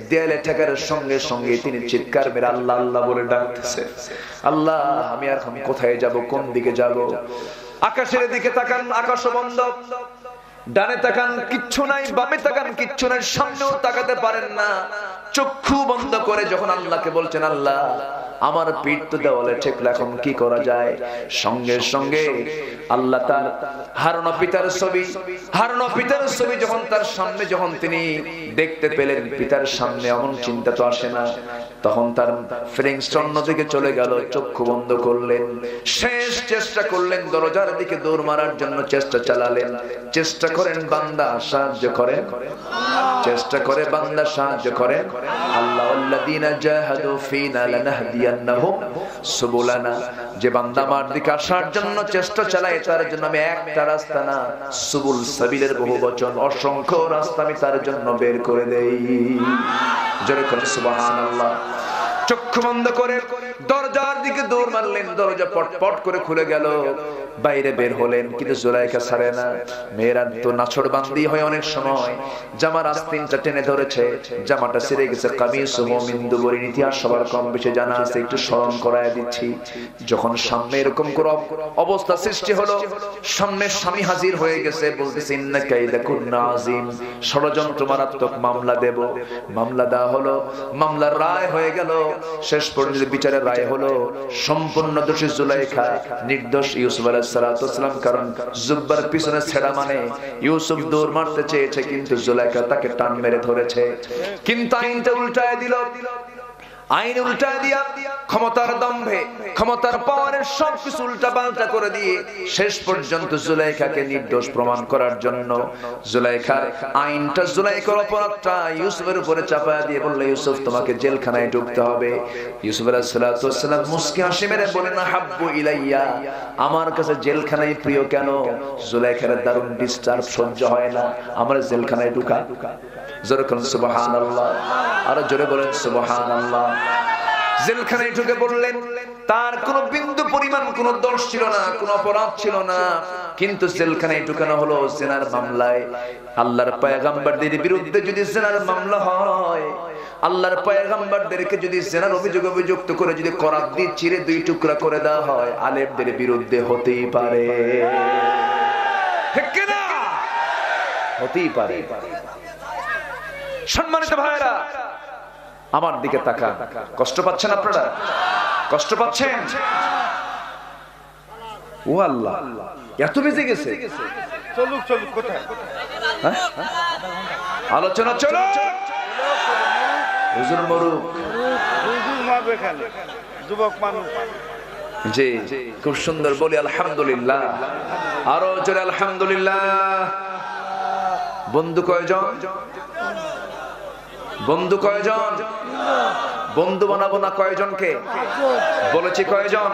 দেয়ালে ঠেকার সঙ্গে সঙ্গে তিনি চিৎকার মেরে আল্লাহ আল্লাহ বলে ডাকতেছে, আল্লাহ, আমি এখন কোথায় যাব, কোন দিকে যাব? আকাশের দিকে তাকান, আকাশ বন্ধ, ডানে তাকান কিচ্ছু নাই, বামে তাকান কিচ্ছু নাই, সামনেও তাকাতে পারেন না, চক্ষু বন্ধ করে যখন আল্লাহকে বলছেন, আল্লাহ, আমার পিঠ তো দেওয়ালে ঠেকলো, এখন কি করা যায়? সঙ্গে সঙ্গে আল্লাহ তার হারুন পিতার ছবি যখন তার সামনে যখন তিনি দেখতে পেলেন, পিতার সামনে এমন চিন্তা তো আসে না, তখন তার ফিলিংস অন্যদিকে চলে গেল, চক্ষু বন্ধ করলেন, শেষ চেষ্টা করলেন, দরজার দিকে দৌড় মারার জন্য চেষ্টা চালালেন। চেষ্টা করেন বান্দা, সাহায্য করেন, চেষ্টা করে বান্দা, সাহায্য করেন আল্লাহ। আল্লাযীনা জাহাদু ফীনা লানাহদিয়ান্নাহুম সুবুলানা, যে বান্দা আমার দিকে আসার জন্য চেষ্টা চালায় তার জন্য আমি একটা রাস্তা না, সুবুল সাবিলের বহুবচন, অসংখ্য রাস্তা আমি তার জন্য বের করে দেই। জোরে করে সুবহানাল্লাহ। চক্ষু বন্ধ করে দরজার দিকে দৌড় মারলেন, দরজা পটপট করে খুলে গেল। বাইরে বের হলেন, কিন্তু জুলাইখা ছাড়ে না। মেয়েরা তো নাছোড়বান্দি হয় অনেক সময়, জামার আস্তিনটা টেনে ধরেছে, জামাটা ছিঁড়ে গেছে। কামিসুহু মিন দুবুরিন, ইতিহাস সবার কম বেশি জানা আছে, একটু স্মরণ করায় দিচ্ছি। যখন সামনে এরকম করে অবস্থা সৃষ্টি হলো, সামনে স্বামী হাজির হয়ে গেছে, বলতেছে ইন্না কাইদাকুন্না আযীম, ষড়যন্ত্র মারাত্মক, মামলা দেব। মামলা দেওয়া হলো, মামলার রায় হয়ে গেল। শেষ পর্যন্ত বিচারের রায় হলো সম্পূর্ণ দোষী জুলাইখা, নির্দোষ ইউসুফ আলাইহিস সালাম। কারণ জুব্বার পিছনে ছেড়া মানে ইউসুফ দৌড় মারতে চেয়েছে, কিন্তু জুলাইখা তাকে টান মেরে ধরেছে। কিন্তু আইনটা উল্টায় দিল। আইন উল্টা দিয়া ক্ষমতার দম্ভে, ক্ষমতার পাওয়ারের সবকিছু উল্টা পাল্টা করে দিয়ে শেষ পর্যন্ত জুলাইখাকে নির্দোষ প্রমাণ করার জন্য জুলাইখার আইনটা, জুলাইখার অপরাধটা ইউসুফের উপরে চাপায়া দিয়ে বললে, ইউসুফ তোমাকে জেলখানায় ঢুকতে হবে। ইউসুফ আলাইহিস সালাম মুস্কি হাসি মেরে বলেন, হাব্বু ইলাইয়া, আমার কাছে জেলখানায় প্রিয়। কেন? জুলাইখার দারুণ ডিস্টার্ব সহ্য হয় না, আমার জেলখানায় ঢুকা। জোরে বলেন সুবহানাল্লাহ, আর জোরে বলেন সুবহানাল্লাহ। জেলখানায় ঢুকে বললেন, তার কোনো বিন্দু পরিমাণ কোনো দোষ ছিল না, কোনো অপরাধ ছিল না, কিন্তু জেলখানায় ঢুকানো হলো জিনার মামলায়। আল্লাহর পয়গম্বরদের বিরুদ্ধে যদি জিনার মামলা হয়, আল্লাহর পয়গম্বরদেরকে যদি জিনার অভিযোগে অভিযুক্ত করে যদি করাত দিয়ে চিরে দুই টুকরা করে দেওয়া হয়, আলেমদের বিরুদ্ধে হতেই পারে, ঠিক কিনা? হতেই পারে। সম্মানিত ভাইরা, আমার দিকে তাকান। কষ্ট পাচ্ছেন আপনারা? কষ্ট পাচ্ছেন? ও আল্লাহ, এত বেজে গেছে। চলুক চলুক, কোথায় আলোচনা চলো। হুজুর মরুক, হুজুর মারবে খালি, যুবক মানুষ। জি, খুব সুন্দর বলি আলহামদুলিল্লাহ, আরো জোরে আলহামদুলিল্লাহ। বন্ধু কয়জন? বন্ধু কয়জন? বন্ধু বানাবো না কয়জনকে বলেছি? কয়জন?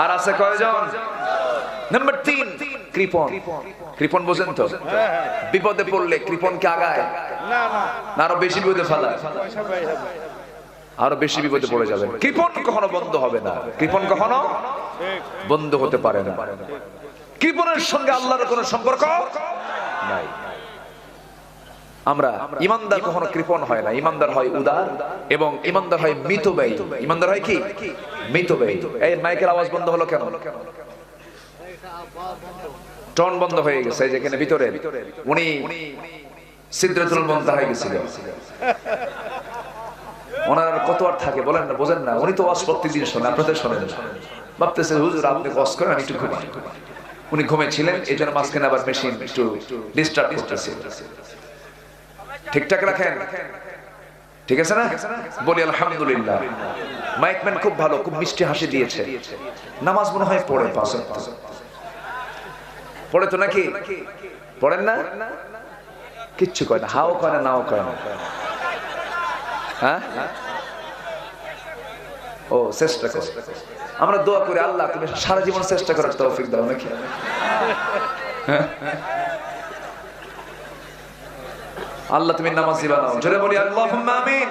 আর আছে কয়জন? নাম্বার 3, কৃপণ। কৃপণ বোঝেন তো? বিপদে পড়লে কৃপণকে আগায় না না, আরো বেশি বিপদে ফেলায়, আরো বেশি বিপদে পড়ে যাবেন। কৃপণ কখনো বন্ধ হবে না, কৃপণ কখনো বন্ধ হতে পারে না। কৃপণের সঙ্গে আল্লাহর কোনো সম্পর্ক নাই। আমরা ইমানদার কখনো কৃপণ হয় না, ইমানদার হয় উদার এবং ইমানদার হয় মিতব্যয়ী। ইমানদার হয় কি? মিতব্যয়ী। এই মাইকের আওয়াজ বন্ধ হলো কেন? টন বন্ধ হয়ে গেছে। যেখানে ভিতরে উনি সিদরাতুল মুনতাহা গেছিল, ওনার কত আর থাকে বলেন না, বোঝেন না? উনি তো ওয়াজ প্রতিদিন শোনেন, আপনাদের শোনেন, ভাবতেছে হুজুর আপনি ওয়াজ করেন, আমি একটু ঘুমাই। উনি ঘুমেছিলেন, এই জন্য মাঝখানে আবার মেশিন একটু ডিস্টার্ব করতেছে। ঠিকঠাক রাখেন, ঠিক আছে না? বলি আলহামদুলিল্লাহ। মাইকম্যান খুব ভালো, খুব মিষ্টি হাসি দিয়েছে। নামাজ মনে হয় পড়ে, পড়ে তো নাকি? পড়েন না? কিচ্ছু কয় না, হাও কয় না, নাও কয় না। হ্যাঁ, ও চেষ্টা করে। আমরা দোয়া করি, আল্লাহ তুমি সারা জীবন চেষ্টা করার তৌফিক দাও নাকি? আল্লাহ তুমি নামাজি বানাও। জোরে বলি আল্লাহুম্মা আমিন।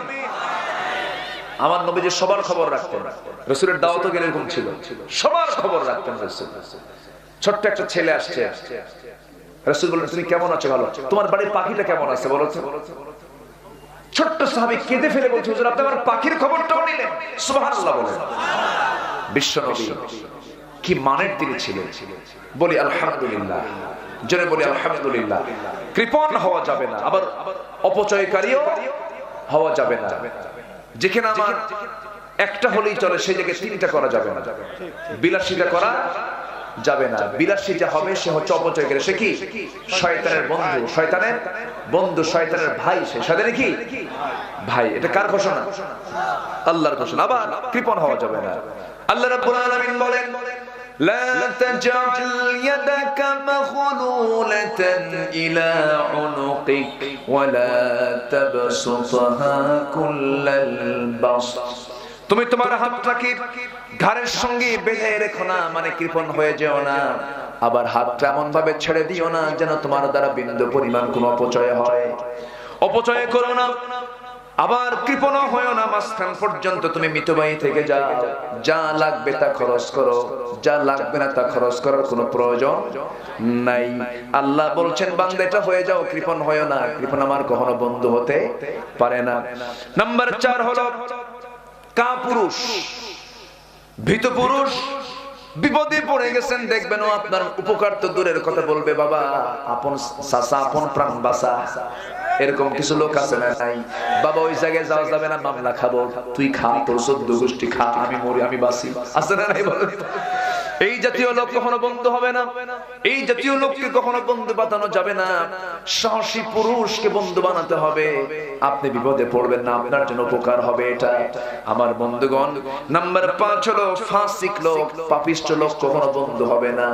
আমার নবীজি সবার খবর রাখতেন, রাসূলের দাওয়াতও এরকম ছিল, সবার খবর রাখতেন রাসূল। ছোট্ট একটা ছেলে আসছে, রাসূল বললেন তুমি কেমন আছো? ভালো। তোমার বাড়ির পাখিটা কেমন আছে বলো তো? ছোট্ট সাহাবী কেঁদে ফেলে বলছে, হুজুর আপনি আমার পাখির খবরটাও নিলেন। সুবহানাল্লাহ বলেন। বিশ্ব নবী কি মানের তিনি ছিলেন, বলি আলহামদুলিল্লাহ। জোরে বলি আলহামদুলিল্লাহ। কৃপণ হওয়া যাবে না, আবার অপচয়কারীও হওয়া যাবে না। যেখানে আমার একটা হলেই চলে, সেই জায়গায় 3টা করা যাবে না। বিলাসিতা করা যাবে না। বিলাসিতা হবে সে হচ্ছে অপচয়কারী। সে কি? শয়তানের বন্ধু, শয়তানের বন্ধু, শয়তানের ভাই। সে শয়তানের কি ভাই? এটা কার ঘোষণা? আল্লাহর ঘোষণা। আবার কৃপণ হওয়া যাবে না। আল্লাহ রাব্বুল আলামিন বলেন, لا تجعل يدك مغلولة إلى عنقك ولا تبسطها كل البسط। তুমি তোমার হাতটাকে ঘাড়ের সঙ্গে বেঁধে রেখো না, মানে কৃপণ হয়ে যেও না। আবার হাতটা এমন ভাবে ছেড়ে দিও না যেন তোমার দ্বারা বিন্দু পরিমাণ কোনো অপচয় হয়। অপচয় করো না। আবার কৃপণ হয়ো না, মাঝখান পর্যন্ত তুমি মিতবাহী থেকে যাও, যা লাগবে তা খরচ করো, যা লাগবে না তা খরচ করার কোনো প্রয়োজন নাই। আল্লাহ বলছেন বান্দা এটা হয়ে যাও, কৃপণ হয়ো না। কৃপণ আমার কখনো বন্ধু হতে পারে না। নাম্বার 4 হলো কাপুরুষ, ভীত পুরুষ। বিপদে পড়ে গেছেন, দেখবেন ও আপনার উপকার তো দূরের কথা বলবে, বাবা আপন চাচা আপন প্রাণ বাঁচা। এরকম কিছু লোক আছে না নাই? বাবা ওই জায়গায় যাওয়া যাবে না, মামলা খাবো, তুই খা, তোর 14 গোষ্ঠী খা, আমি মরি আমি বাঁচি, আছে না নাই বলেন? এই জাতীয় লোক কখনো বন্ধু হবে না। এই জাতীয় লোককে কখনো বন্ধু বানানো যাবে না। সাহসী পুরুষকে বন্ধু বানাতে হবে। আপনি বিপদে পড়বেন না, আপনার জন্য উপকার হবে এটা। আমার বন্ধুগণ, নাম্বার 5 হলো ফাসিক লোক, পাপিষ্ঠ লোক কখনো বন্ধু হবে না।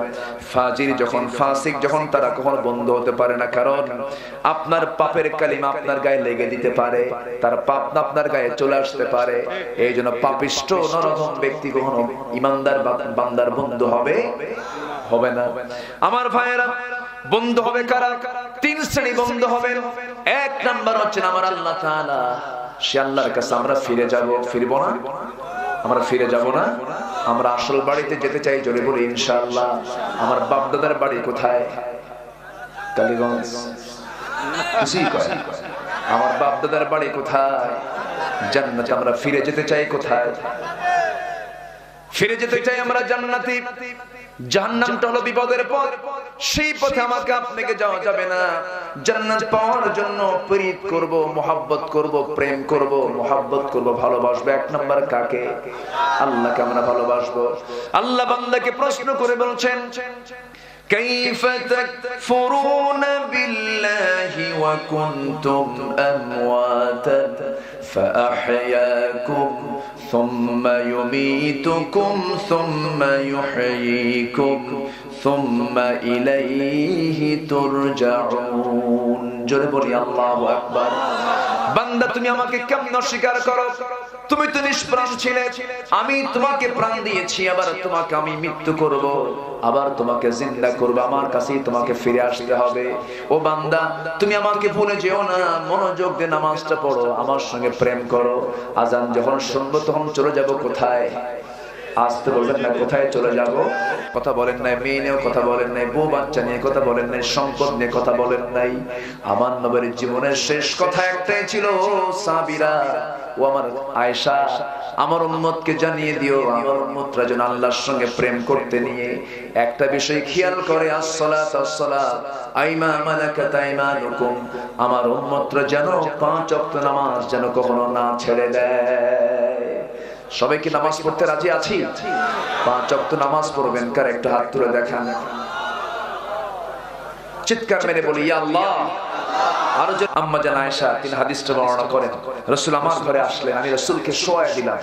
ফাজির যখন, ফাসিক যখন, তারা কখনো বন্ধু হতে পারে না। কারণ আপনার পাপের কালিমা আপনার গায়ে লেগে দিতে পারে, তার পাপ আপনার গায়ে চলে আসতে পারে। এই জন্য পাপিষ্ঠ নরকম ব্যক্তি কখনো ইমানদার বান্দার বন্ধু হবে না। আমার ভাইয়েরা, বন্ধু হবে কারা? 3 শ্রেণী বন্ধু হবে। 1 নাম্বার হচ্ছে আমার আল্লাহ তাআলা। সে আল্লাহর কাছে আমরা ফিরে যাব, ফিরবো না? আমরা ফিরে যাব না? আমরা আসল বাড়িতে যেতে চাই, জোরে বলি ইনশাআল্লাহ। আমার বাপ দাদার বাড়ি কোথায়? কালীগঞ্জ। কিছুই কয়। আমার বাপ দাদার বাড়ি কোথায়? জান্নাতে। আমরা ফিরে যেতে চাই কোথায়? ফিরে যেতে চাই আমরা জান্নাতে। জাহান্নামটা হলো বিপদের পথ, সেই পথে আমাকে আপনাকে যাওয়া যাবে না। জান্নাত পাওয়ার জন্য প্রীত করব, মোহাব্বত করব, প্রেম করব, মোহাব্বত করব, ভালোবাসবো। 1 নাম্বার কাকে? আল্লাহকে আমরা ভালোবাসবো। আল্লাহ বান্দাকে প্রশ্ন করে বলছেন, كيف تكفرون بالله وكنتم أمواتا فأحياكم ثم يميتكم ثم يحييكم ثم إليه ترجعون। জোরে বলি আল্লাহু আকবার। বান্দা তুমি আমাকে কেমন অস্বীকার করো? তুমি তো নিষ্প্রাণ ছিলে, আমি তোমাকে প্রাণ দিয়েছি, আবার তোমাকে আমি মৃত্যু করব, আবার তোমাকে জিন্দা করব, আমার কাছেই তোমাকে ফিরে আসতে হবে। ও বান্দা, তুমি আমাকে ভুলে যেও না, মনোযোগ দিয়ে নামাজটা পড়ো, আমার সঙ্গে প্রেম করো। আজান যখন শুনবো তখন চলে যাব কোথায়? আসতে বলবেন না, কোথায় চলে যাব? কথা বলেন নাই, মেয়ে নিয়েও কথা বলেন নাই, বউ বাচ্চা নিয়ে কথা বলেন নাই, সম্পদ নিয়ে কথা বলেন নাই। আমার নবীর জীবনের শেষ কথা একটাই ছিল, সাহাবীরা ও আমার আয়েশা, আমার উম্মতকে জানিয়ে দিও, আমার উম্মতরা যেন আল্লাহর সঙ্গে প্রেম করতে নিয়ে একটা বিষয় খেয়াল করে, আসসালাত আসসালাত আইমা মালাকাত আইমানুকুম। আমার উম্মতরা যেন 5 ওয়াক্ত নামাজ যেন কখনো না ছেড়ে দেয়। সবাই কি নামাজ পড়তে রাজি আছি? 5 ওয়াক্ত নামাজ পড়বেন। কার একটা হাত তুলে দেখান, চিৎকার মেরে বলি ইয়া আল্লাহ। আরো যে আম্মা জান আয়েশা, তিনি হাদিসটা বর্ণনা করেন, রাসূল আমার ঘরে আসলেন, আমি রাসূলকে শোয়ায় দিলাম,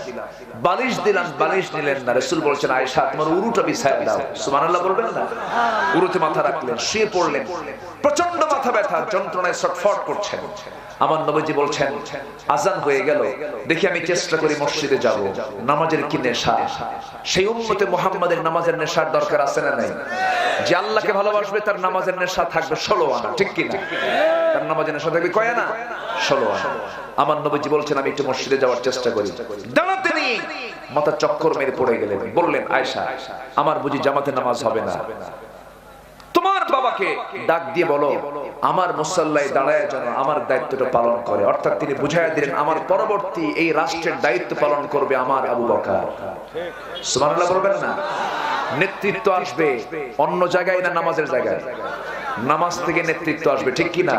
বালিশ দিলাম, বালিশ নিলেন না। রাসূল বলছেন, আয়েশা তোমার উরুটা বিছায় দাও। সুবহানাল্লাহ বলবেন না? উরুতে মাথা রাখলেন, শুয়ে পড়লেন। প্রচন্ড মাথা ব্যথা, যন্ত্রণায় ছটফট করছেন। আমার নবীজি বলছেন, আজান হয়ে গেল, দেখি আমি চেষ্টা করি মসজিদে যাব। নামাজের কি নেশা! সেই উম্মতে মুহাম্মাদের নামাজের নেশার দরকার আছে না নাই? যে আল্লাহকে ভালোবাসবে তার নামাজের নেশা থাকবে 16 আনা, ঠিক কি না? তার নামাজের নেশা থাকবে কয় আনা? 16 আনা। আমার নবীজি বলছেন, আমি একটু মসজিদে যাওয়ার চেষ্টা করি। দাঁড়াতে নেই, মাথা চক্কর মেরে পড়ে গেলেন। বললেন, আয়েশা আমার বুঝি জামাতে নামাজ হবে না? তোমার বাবাকে ডাক দিয়ে বলো আমার মুসাল্লায় দাঁড়ায় যেন আমার দায়িত্বটা পালন করে। অর্থাৎ তিনি বুঝাইয়া দিলেন, আমার পরবর্তী এই রাষ্ট্রের দায়িত্ব পালন করবে আমার আবু বকর। সুবহানাল্লাহ বলবেন না? নেতৃত্ব আসবে অন্য জায়গায় না, নামাজের জায়গায়। নামাজ থেকে নেতৃত্ব আসবে, ঠিক কি না?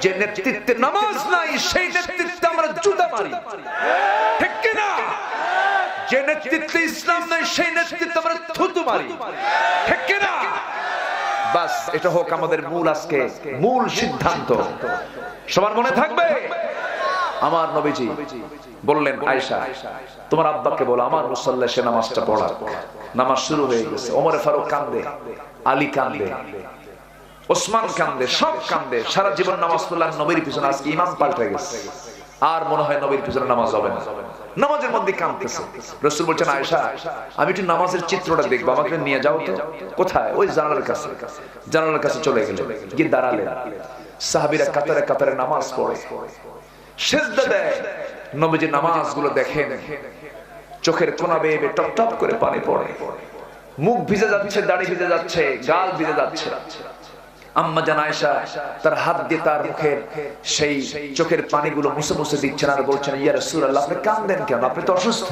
যে নেতৃত্বে নামাজ নাই সেই নেতৃত্বে আমরা জুতা মারি, ঠিক কি না? যে নেতৃত্বে ইসলাম নাই সেই নেতৃত্বে আমরা থুতু মারি, ঠিক কি না? বাস, এটা হোক আমাদের মূল আজকে মূল সিদ্ধান্ত। সবার মনে থাকবে? আমার নবীজি বললেন, আয়েশা তোমার আব্বাকে বলো আমার মুসাল্লায় সে নামাজটা পড়া। নামাজ শুরু হয়ে গেছে। ওমর ফারুক কান্দে, আলী কান্দে, ওসমান কান্দে, সব কান্দে। সারা জীবন নামাজ পড়লাম নবীর পিছনে, আজকে ইমাম পাল্টে গেছে, আর মনে হয় নবীর পিছনে নামাজ হবে না। নামাজের মধ্যে কাঁদতেছে। রাসূল বলছেন, আয়েশা আমি একটু নামাজের চিত্রটা দেখবো, আমাকে নিয়ে যাও তো। কোথায়? ওই জানালার কাছে। জানালার কাছে চলে গেল, গিয়ে দাঁড়ালেন। সাহাবীরা কাতারে কাতারে নামাজ পড়ে। সিজদা দেয়। নবীজি নামাজগুলো দেখেন, চোখের কোনা বেয়ে বেয়ে টপ টপ করে পানি পড়ে, মুখ ভিজে যাচ্ছে, দাড়ি ভিজে যাচ্ছে, গাল ভিজে যাচ্ছে। আম্মা জান আয়েশা তার হাত দিয়ে তার মুখের সেই চোখের পানিগুলো মুছে মুছে দিচ্ছেন আর বলছেন, ইয়া রাসূলুল্লাহ, আপনি কাঁদেন কেন? আপনি তো অসুস্থ,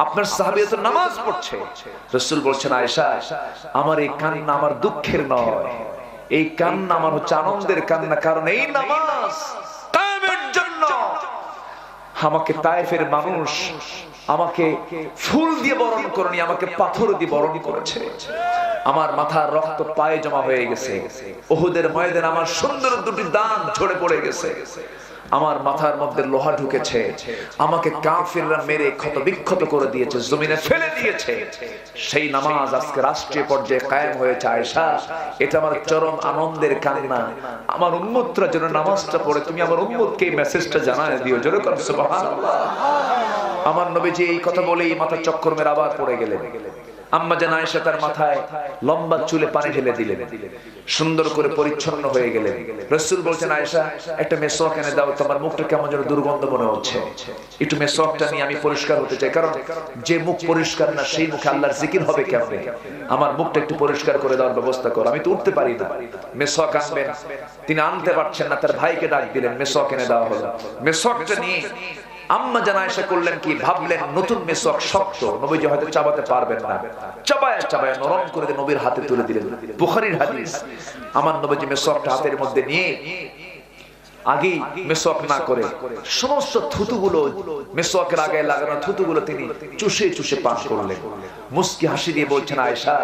আপনার সাহাবী তো নামাজ পড়ছে। রাসূল বলছেন, আয়েশা, আমার এই কান্না আমার দুঃখের নয়, এই কান্না আমার হচ্ছে আনন্দের কান্না, কারণ এই নামাজ কায়েমের জন্য আমাকে তায়েফের মানুষ আমাকে ফুল দিয়ে বরণ করেনি, আমাকে পাথর দিয়ে বরণ করেছে। আমার মাথার রক্ত পায়ে জমা হয়ে গেছে, উহুদের ময়দানে আমার সুন্দর দুটি দাঁত ঝরে পড়ে গেছে, আমার মাথার মধ্যে লোহা ঢুকেছে, আমাকে কাফিররা মেরে ক্ষত বিক্ষত করে দিয়েছে, জমিনে ফেলে দিয়েছে। সেই নামাজ আজকে রাষ্ট্রীয় পর্যায়ে কায়েম হয়েছে। আয়েশা, এটা আমার চরম আনন্দের কান্না। আমার উম্মতরা যেন নামাজটা পড়ে, তুমি আমার উম্মতকে এই মেসেজটা জানায় দিও। জোরে করে সুবহানাল্লাহ। আমার নবীজি এই কথা বলেই মাথার চক্কর মেরে আবার পড়ে গেলেন। আম্মা জান আয়েশা তার মাথায় লম্বা চুলে পানি ঢেলে দিলেন, সুন্দর করে পরিচ্ছন্ন হয়ে গেলেন। রাসূল বলছেন, আয়েশা, একটা মেসওয়াক এনে দাও, তোমার মুখটা কেমন যেন দুর্গন্ধ মনে হচ্ছে, একটু মেসওয়াকটা নিয়ে আমি পরিষ্কার হতে চাই, কারণ যে মুখ পরিষ্কার না সেই মুখে আল্লাহর জিকির হবে কেমনে? আমার মুখটা একটু পরিষ্কার করে দেওয়ার ব্যবস্থা করো, আমি তো উঠতে পারি না। মেসওয়াক আনবেন, তিনি আনতে পারছেন না, তার ভাইকে ডাক দিলেন, মেসওয়াক এনে দেওয়া হলো। মেসওয়াকটা নিয়ে আম্মা জান আয়েশা করলেন কি, ভাবলেন নতুন মেসওয়াক শক্ত, নবীজি হয়তো চাবাতে পারবেন না, চাবায় চাবায় নরম করে দিয়ে নবীর হাতে তুলে দিলেন। বুখারীর হাদিস। আমার নবীজি মেসওয়াকটা হাতের মধ্যে নিয়ে আগেই মেসওয়াক না করে সমস্ত থুতুগুলো, মেসওয়াকের আগে লাগানো থুতুগুলো তিনি চুষে চুষে পান করলেন। মুস্কি হাসি দিয়ে বলছেন, আয়েশা,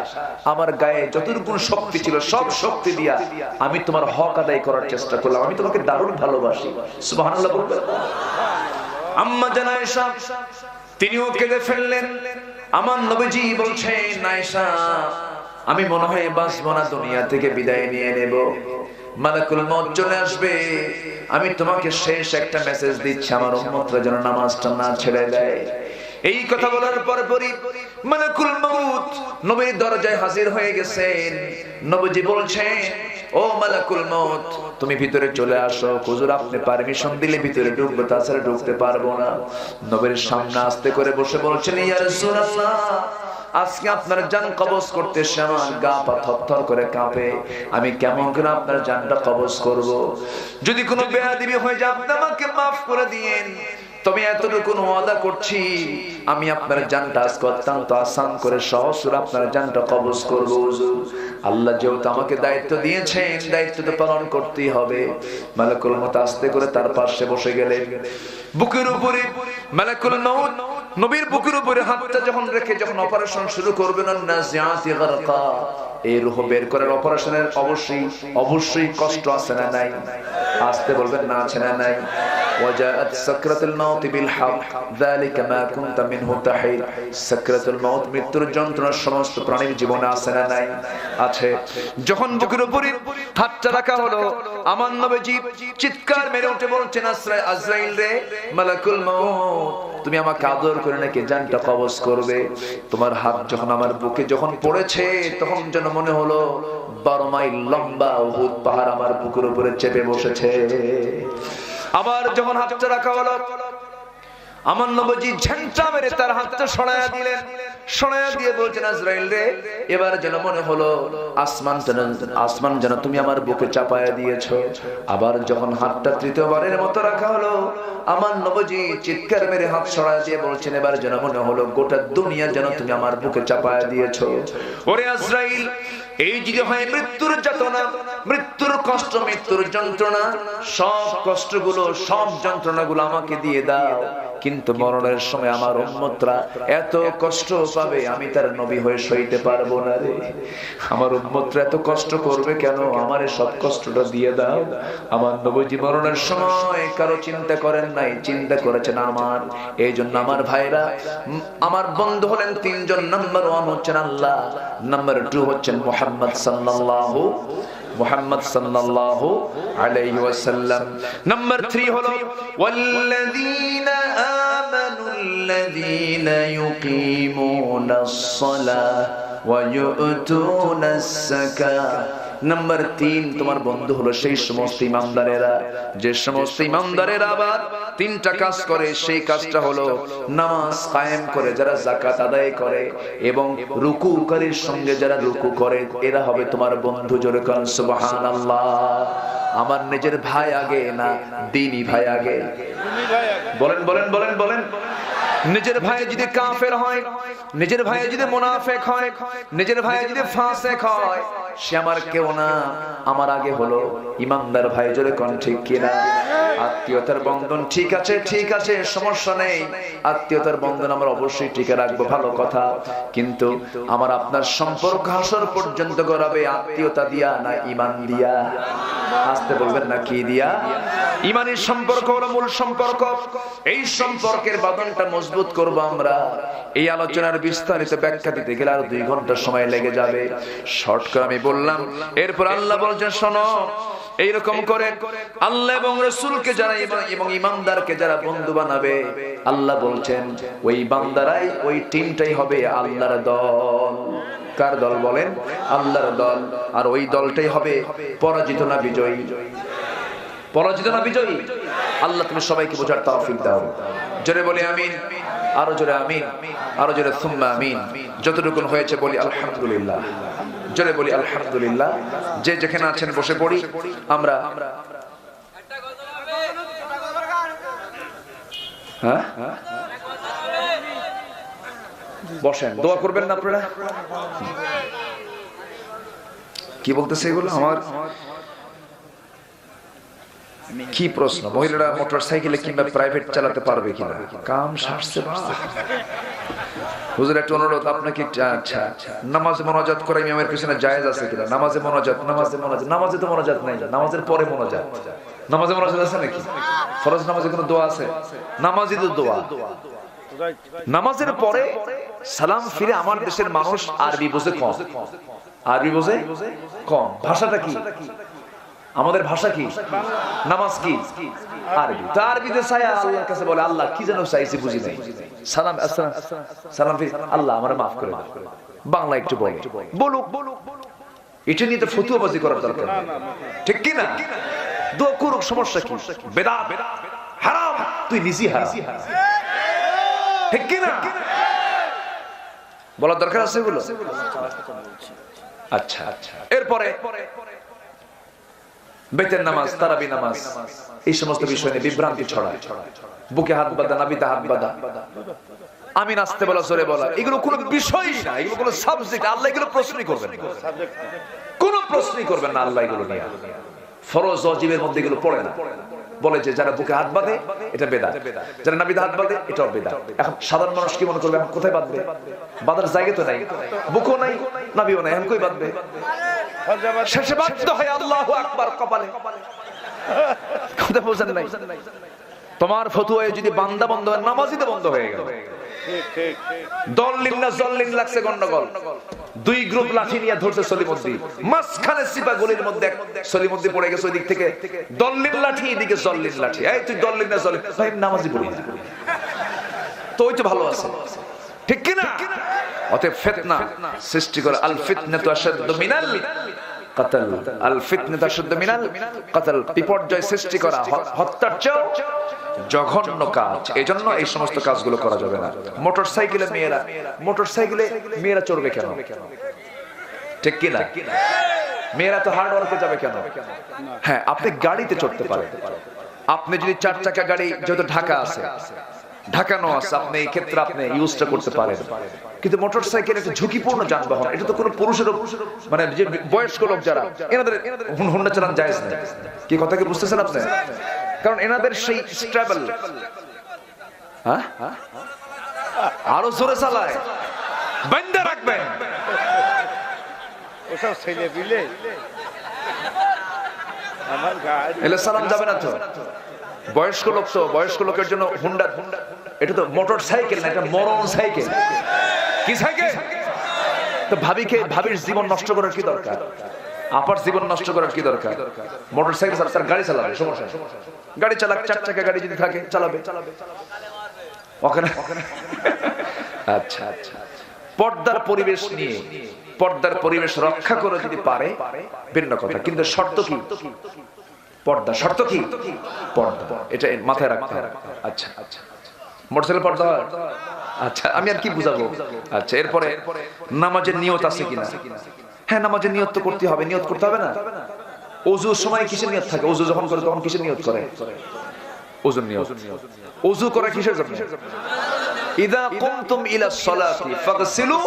আমার গায়ে যতটুকু শক্তি ছিল সব শক্তি দিয়া আমি তোমার হক আদায় করার চেষ্টা করলাম, আমি তোমাকে দারুণ ভালোবাসি। সুবহানাল্লাহ বলবেন। আম্মা জান আয়েশা তিনিও কেঁদে ফেললেন। আমার নবীজি বলছেন, আয়েশা, আমি মনে হয় বাঁচব না, দুনিয়া থেকে বিদায় নিয়ে নেব, মালাকুল মউত চলে আসবে। আমি তোমাকে শেষ একটা মেসেজ দিচ্ছি, আমার উম্মতরা যেন নামাজটা না ছেড়ে দেয়। এই কথা বলার পরপরই মালাকুল মউত নবীর দরজায় হাজির হয়ে গেছেন। নবীজি বলছেন, ও মালাকুল মউত, তুমি ভিতরে চলে আসো। হুজুর, আপনি পারমিশন দিলে ভিতরে ঢুকবো, তাছাড়া ঢুকতে পারবো না। নবীর সামনে আস্তে করে বসে বলছেন, ইয়া রাসূলুল্লাহ, আজকে আপনার জান কবজ করতে এসে আমার গা পা থরথর করে কাঁপে, আমি কেমন করে আপনার জানটা কবজ করব? যদি কোনো বেয়াদবি হয়ে যায় আপনি আমাকে মাফ করে দিয়েন, তবে এতটুকু ওয়াদা করছি, আমি আপনার জানটা আজকে অত্যন্ত আসান করে সহজ করে আপনার জানটা কবজ করব। হুজুর, আল্লাহ যেহেতু আমাকে দায়িত্ব দিয়েছেন, দায়িত্বটা পালন করতেই হবে। মালাকুল মউত আস্তে করে তার পাশে বসে গেলেন। বুকের উপরে মালাকুল মউত নবীর বুকের উপরে হাতটা যখন রেখে যখন অপারেশন শুরু করবেন, নাজিআতি গারকা, এই রূহ বের করার অপারেশনের অবশ্যই কষ্ট আছে না নাই? আসতে বলবেন, না আছে না নাই? ওয়াজাআত সাকরাতুল মাউত বিল হক, যালিকা মা কুনতা মিনহু তাহিদ। সাকরাতুল মাউত, মৃত্যুর যন্ত্রণা সমস্ত প্রাণীর জীবনে আছে না নাই? আছে। যখন বুকের উপরে হাতটা রাখা হলো, আমার নবীজি চিৎকার মেরে উঠে বলছেন, আজরাইল রে, মালাকুল মউত, তুমি আমাকে আদর করে নাকি জানটা কবজ করবে। তোমার হাত যখন আমার বুকে যখন পড়েছে, তখন যেন মনে হলো 12 মাইল লম্বা উহুদ পাহাড় আমার বুকের উপরে চেপে বসেছে। আবার যখন হাতটা রাখা হলো, আমার নবীজি ঝাঁটা মেরে তার হাতটা সরায়া দিলেন। সরায়া দিয়ে বলছেন, আজরাইল রে, এবার যেন মনে হলো আসমান যেন তুমি আমার বুকে চাপায়া দিয়েছো। আবার যখন হাতটা তৃতীয়বারের মতো রাখা হলো, আমার নবীজি চিৎকার মেরে হাত সরায়া দিয়ে বলছেন, এবার যেন মনে হলো গোটা দুনিয়া যেন তুমি আমার বুকে চাপায়া দিয়েছো। ওরে আজরাইল, এই যে হয় মৃত্যুর যাতনা, মৃত্যুর কষ্ট, মৃত্যুর যন্ত্রণা, সব কষ্টগুলো, সব যন্ত্রণাগুলো আমাকে দিয়ে দাও, কিন্তু মরণের সময় আমার উম্মতরা এত কষ্ট পাবে, আমি তার নবী হয়ে সইতে পারবো না রে। আমার উম্মতরা এত কষ্ট করবে কেন? আমার সব কষ্টটা দিয়ে দাও। আমার নবীজি মরণের সময় কারো চিন্তা করেন নাই, চিন্তা করেছেন আমার। এই জন্য আমার ভাইরা, আমার বন্ধু হলেন 3 জন। নাম্বার 1 হচ্ছেন আল্লাহ, নাম্বার 2 হচ্ছেন মুহাম্মদ সাল্লাল্লাহু আলাইহি ওয়াসাল্লাম, নাম্বার 3 হলো ওয়াল্লাযীনা আমানুল্লাযীনা ইউকিমুনাস সালাহ ওয়া ইউতুনাস যাকাহ। নাম্বার 3 তোমার বন্ধু হলো সেই সমস্ত ইমানদারেরা যে সমস্ত ইমানদারেরা আবার 3টা কাজ করে, সেই কাজটা হলো নামাজ কায়েম করে যারা যাকাত আদায় করে এবং রুকুকারীর সঙ্গে যারা রুকু করে, এরা হবে তোমার বন্ধু। জোরে কোন সুবহানাল্লাহ। আমার নিজের ভাই আগে না দ্বীনি ভাই আগে? বলেন বলেন বলেন বলেন। নিজের ভাই যদি কাফের হয়, নিজের ভাই যদি মুনাফিক হয়, নিজের ভাই যদি ফাসিক হয়, সে আমার কেউ না, আমার আগে হলো ইমানদার ভাই। জোরে কোন ঠিক কিনা? আত্মীয়তার বন্ধন ঠিক আছে, ঠিক আছে, সমস্যা নেই, আত্মীয়তার বন্ধন আমরা অবশ্যই টিকে রাখবো, ভালো কথা। কিন্তু আমার আপনার সম্পর্ক হাসর পর্যন্ত গড়াবে আত্মীয়তা দিয়া না ঈমান দিয়া? আসতে বলবেন না কি দিয়া? ঈমানের সম্পর্ক হলো মূল সম্পর্ক। এই সম্পর্কের বাঁধনটা মজবুত করব আমরা। এই আলোচনার বিস্তারিত ব্যাখ্যা দিতে গেলে আরো 2 ঘন্টা সময় লেগে যাবে, শর্ট করে আমি বললাম। এরপর আল্লাহ বলছেন শোনো, এইরকম করে আল্লাহ এবং রাসূলকে যারা এবং ইমানদারকে যারা বন্ধু বানাবে, আল্লাহ বলছেন ওই বান্দারাই, ওই টিমটাই হবে আল্লাহর দল। কার দল বলেন? আল্লাহর দল। আর ওই দলটাই হবে পরাজিত না বিজয়ী? পরাজিত না বিজয়ী? আল্লাহ তুমি সবাইকে বোঝার তৌফিক দাও। জোরে বলি আমিন, আরো জোরে আমিন, আরো জোরে সুম্মা আমিন। যতটুকু হয়েছে বলি আলহামদুলিল্লাহ। জোরে বলি আলহামদুলিল্লাহ। যে যেখানে আছেন বসে পড়ি আমরা। হ্যাঁ বসেন, দোয়া করবেন না আপনারা? কি বলতেছে এগুলো? আমার কি প্রশ্ন, মহিলারা মোটরসাইকেলে কিংবা প্রাইভেট চালাতে পারবে কিনা? কাম সারছে হুজুর, একটা অনুরোধ আপনাকে। আচ্ছা, নামাজে মোনাজাত করা ইমামের পিছনে জায়েজ আছে কিনা? নামাজে মোনাজাত, নামাজে মোনাজাত, নামাজে তো মোনাজাত নাই, নামাজের পরে মোনাজাত। নামাজে মোনাজাত আছে নাকি? ফরজ নামাজে কোনো দোয়া আছে? নামাজই তো দোয়া। নামাজের পরে সালাম ফিরে আমার দেশের মানুষ আরবি বোঝে কম, আরবি বোঝে কম। ভাষাটা কি? আমাদের ভাষা কি? নামাজ কি? আরবি। তো আরবিতে চায় আল্লাহর কাছে বলে আল্লাহ কি যেন চাইছি বুঝি নাই, সালাম আসসালাম সালাম ফিরে আল্লাহ আমারে maaf করে দাও। বাংলা একটু বলে বলুক। এটা নিয়ে তো ফতুয়াবাজি করার দরকার নেই, ঠিক কি না? দোয়া করুক, সমস্যা কি? বেদাত হারাম, তুই নিজেই হারাম, ঠিক কি না? বলার দরকার আছে এগুলো। আচ্ছা, এরপরে বেতের নামাজ, তারাবি নামাজ, এই সমস্ত বিষয় নিয়ে বিভ্রান্তি ছড়ায়। বুকে হাত বাঁধা, নাবিতে হাত বাঁধা, আমি নাচতে বলা, জোরে বলা, এগুলো কোনো বিষয়ই না, এগুলো কোনো সাবজেক্ট। আল্লাহ এগুলো প্রশ্নই করবেন না, কোনো প্রশ্নই করবেন না আল্লাহ এগুলো নিয়ে। ফরজ ওয়াজিবের মধ্যে এগুলো পড়ে না। বলে যে যারা বুকে হাত বাঁধে এটা বেদাত, যারা নাবিতে হাত বাঁধে এটাও বেদাত। এখন সাধারণ মানুষ কি মনে করবে? এখন কোথায় বাঁধবে? বাঁধার জায়গা তো নাই, বুকও নাই, নাবিও নাই, এখন কই বাঁধবে? শেষে বাধ্য হয় আল্লাহু আকবার কপালে। কথা বুঝেন নাই? তোমার ফতুয়ায় যদি বান্দা বন্ধ হয়, নামাজিতে বন্ধ হয়ে গেল। দল্লিন না জল্লিন লাগছে গন্ডগোল। 2 গ্রুপ লাঠি নিয়ে ধরছে সলিমুদ্দিন, মাঝখানে সিপা গলির মধ্যে সলিমুদ্দিন পড়ে গেছে। ওই দিক থেকে দল্লিন লাঠি, এদিকে জল্লিন লাঠি। এই তুই দল্লিন না জল্লিন? ভাই নামাজি পড়ি না তো ওই তো ভালো আছে, ঠিক কি না? অতএব ফিতনা সৃষ্টি করে। আল ফিতনাতু আশাদ্দু মিনাল কতল, আল ফিতনাতু আশাদ্দু মিনাল কতল। বিপর্যয় সৃষ্টি করা হত্যার চেয়েও জঘন্য কাজ। এজন্য এই সমস্ত কাজগুলো করা যাবে না। মোটরসাইকেলে মেয়েরা চড়বে কেন? ঠিক কি না? মেয়েরা তো হার্ড ওয়ার্কে যাবে কেন? হ্যাঁ, আপনি গাড়িতে চড়তে পারেন। আপনি যদি 4 চাকা গাড়ি, যেহেতু ঢাকা আছে, ঢাকানো আছে, আপনি এই ক্ষেত্রে আপনি ইউজটা করতে পারেন। কিন্তু মোটরসাইকেল একটা ঝুঁকিপূর্ণ যানবাহন, এটা তো কোনো পুরুষের, মানে যে বয়স্ক লোক যারা, এনাদের হুন্ডা চালান জায়েজ নেই। কি কথা কি বুঝতেছেন আপনি? কারণ এনাদের সেই স্ট্রাবল, হ্যাঁ, আরো জোরে চালায়, বান্দা রাখবেন। ওসব ছেলে পিলে আমার গাড়ি এলে সালাম যাবে না তো। বয়স্ক লোক তো, বয়স্ক লোকের জন্য হুন্ডা, এটা তো মোটর সাইকেল না, এটা মরণ সাইকেল। কি সাইকেল? তো ভাবির জীবন নষ্ট করার কি দরকার? আপার জীবন নষ্ট করার কি দরকার? মোটর সাইকেল তার গাড়ি চালাবে, সমস্যা। গাড়ি চালাক, 4 চাকা গাড়ি যদি থাকে চালাবে ওখানে। আচ্ছা, পর্দার পরিবেশ নিয়ে পর্দার পরিবেশ রক্ষা করে যদি পারে ভিন্ন কথা, কিন্তু শর্ত কি? পর্দা। শর্ত কি? পর্দা। এটা মাথায় রাখতে হবে। আচ্ছা আচ্ছা, মোটরসাইকেল পর্দা হয়? আচ্ছা, আমি আর কি বুঝাবো? আচ্ছা, এরপরে নামাজের নিয়ত আছে কিনা? হ্যাঁ, নামাজের নিয়ত তো করতে হবে। নিয়ত করতে হবে না? ওযুর সময় কিসের নিয়ত থাকে? ওযু যখন করে তখন কিসের নিয়ত করে? ওযুর নিয়ত। ওযু করে কিসের জন্য? ইযা কুমতুম ইলা সলাতি ফাগসিলু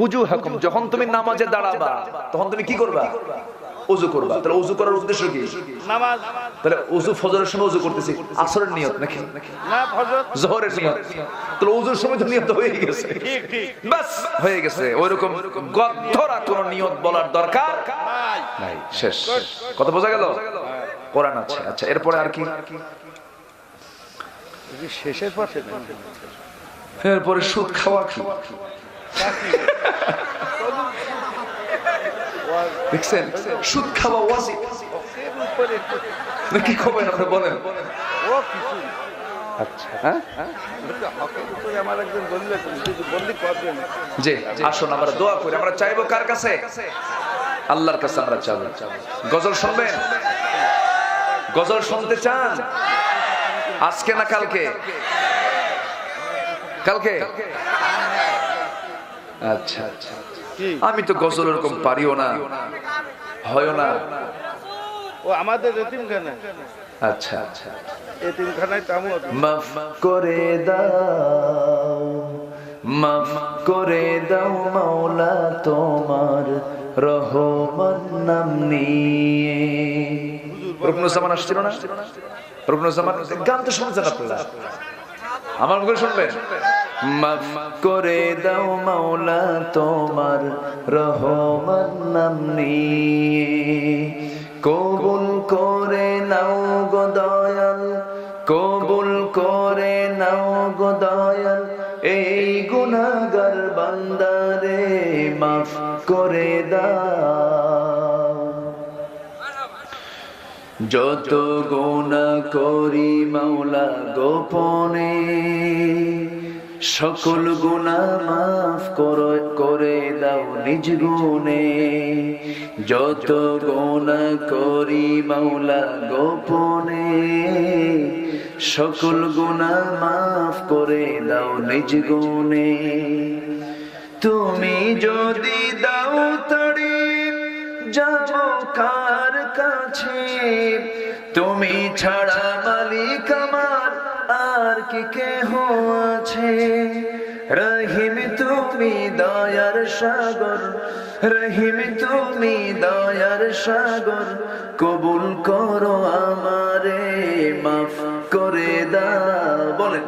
ওজুহাকুম। যখন তুমি নামাজে দাঁড়াবা তখন তুমি কি করবা? ওযু করবা। তাহলে ওযু করার উদ্দেশ্য কি? নামাজ। তাহলে ওযু ফজরের সময় ওযু করতেছি, আসরের নিয়ত নাকি? না, ফজর যোহরের সময়। তাহলে ওযুর সময় তো নিয়ত হয়ে গেছে। ঠিক ঠিক বাস হয়ে গেছে। ওইরকম গদ্ধরা কোনো নিয়ত বলার দরকার নাই। নাই। শেষ। কথা বোঝা গেল? কোরআন আছে। আচ্ছা, এরপরে আর কি? শেষের পাশে এরপরে সুদ খাওয়া কি? দেখছেন, সুদ খাওয়া ওয়াজিব নাকি খবর আপনি বলেন? ও কিছু আচ্ছা, হ্যাঁ, হকের উপরে আমার একজন বললে যদি বললি করবেন। জি, আসুন আমরা দোয়া করি। আমরা চাইবো কার কাছে? আল্লাহর কাছে আমরা চাইবো। গজল শুনবেন? গজল শুনতে চান? আজকে না কালকে? কালকে? আচ্ছা আচ্ছা, আমি তো গজল এরকম পারিও না, হয়ও না। ও আমাদের এতিমখানা। আচ্ছা আচ্ছা, এতিমখানায় তো আমিও মাফ করে দাও, মাফ করে দাও মাওলা তোমার রহমান নাম নিয়ে। রুকনুজ্জামান আসছিল না? রুকনুজ্জামান গান তো শুনছেন আপনারা, আমার মুখে শুনবেন। মাফ করে দাও মাওলা তোমার রহমান নাম নিয়ে, কবুল করে নাও গো দয়াল, কবুল করে নাও গো দয়াল এই গুনাহগার বান্দারে মাফ করে দাও। যত গুনাহ করি মাওলা গোপনে, সকল গুনাহ মাফ করে দাও নিজ গুণে। যত গুনাহ করি মাওলা গোপনে, সকল গুনাহ মাফ করে দাও নিজ গুণে। তুমি যদি দাও তড়ি যাবো কার কাছে, তুমি ছাড়া মালিক আমার আর কি কেহ আছে। রহিম তুমি দয়ার সাগর, রহিম তুমি দয়ার সাগর, কবুল করো আমারে মাফ করে দাও। বলেন,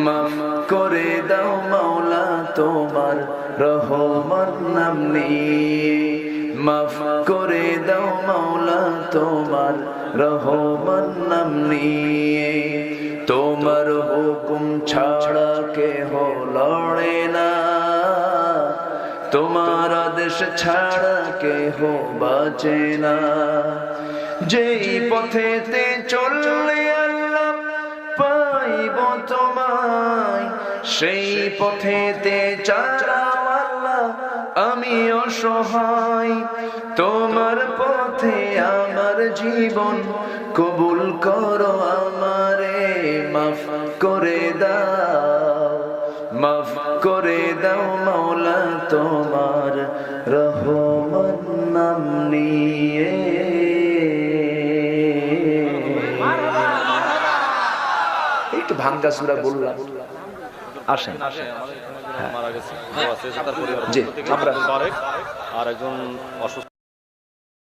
মাফ করে দাও মাওলা তোমার রহমান নাম নিয়ে, মাফ করে দাও মাওলা তোমার রহমান নাম নিয়ে। তোমার হুকুম ছাড়া কেহ লড়ে না, তোমার আদেশ ছাড়া কেহ বাঁচে না। যেই পথেতে চললে আল্লাহ পাইব তোমায়, সেই পথেতে চালাও আল্লাহ আমি অসহায়। তোমার পথে আমার জীবন কবুল করো আমারে মাফ করে দাও, মাফ করে দাও মাওলা তোমার রহমান নাম নিয়ে। একটু ভাঙ্গা সূরা বললাম, আসেন। মারা গেছে জি, আমরা আর একজন অসুস্থ।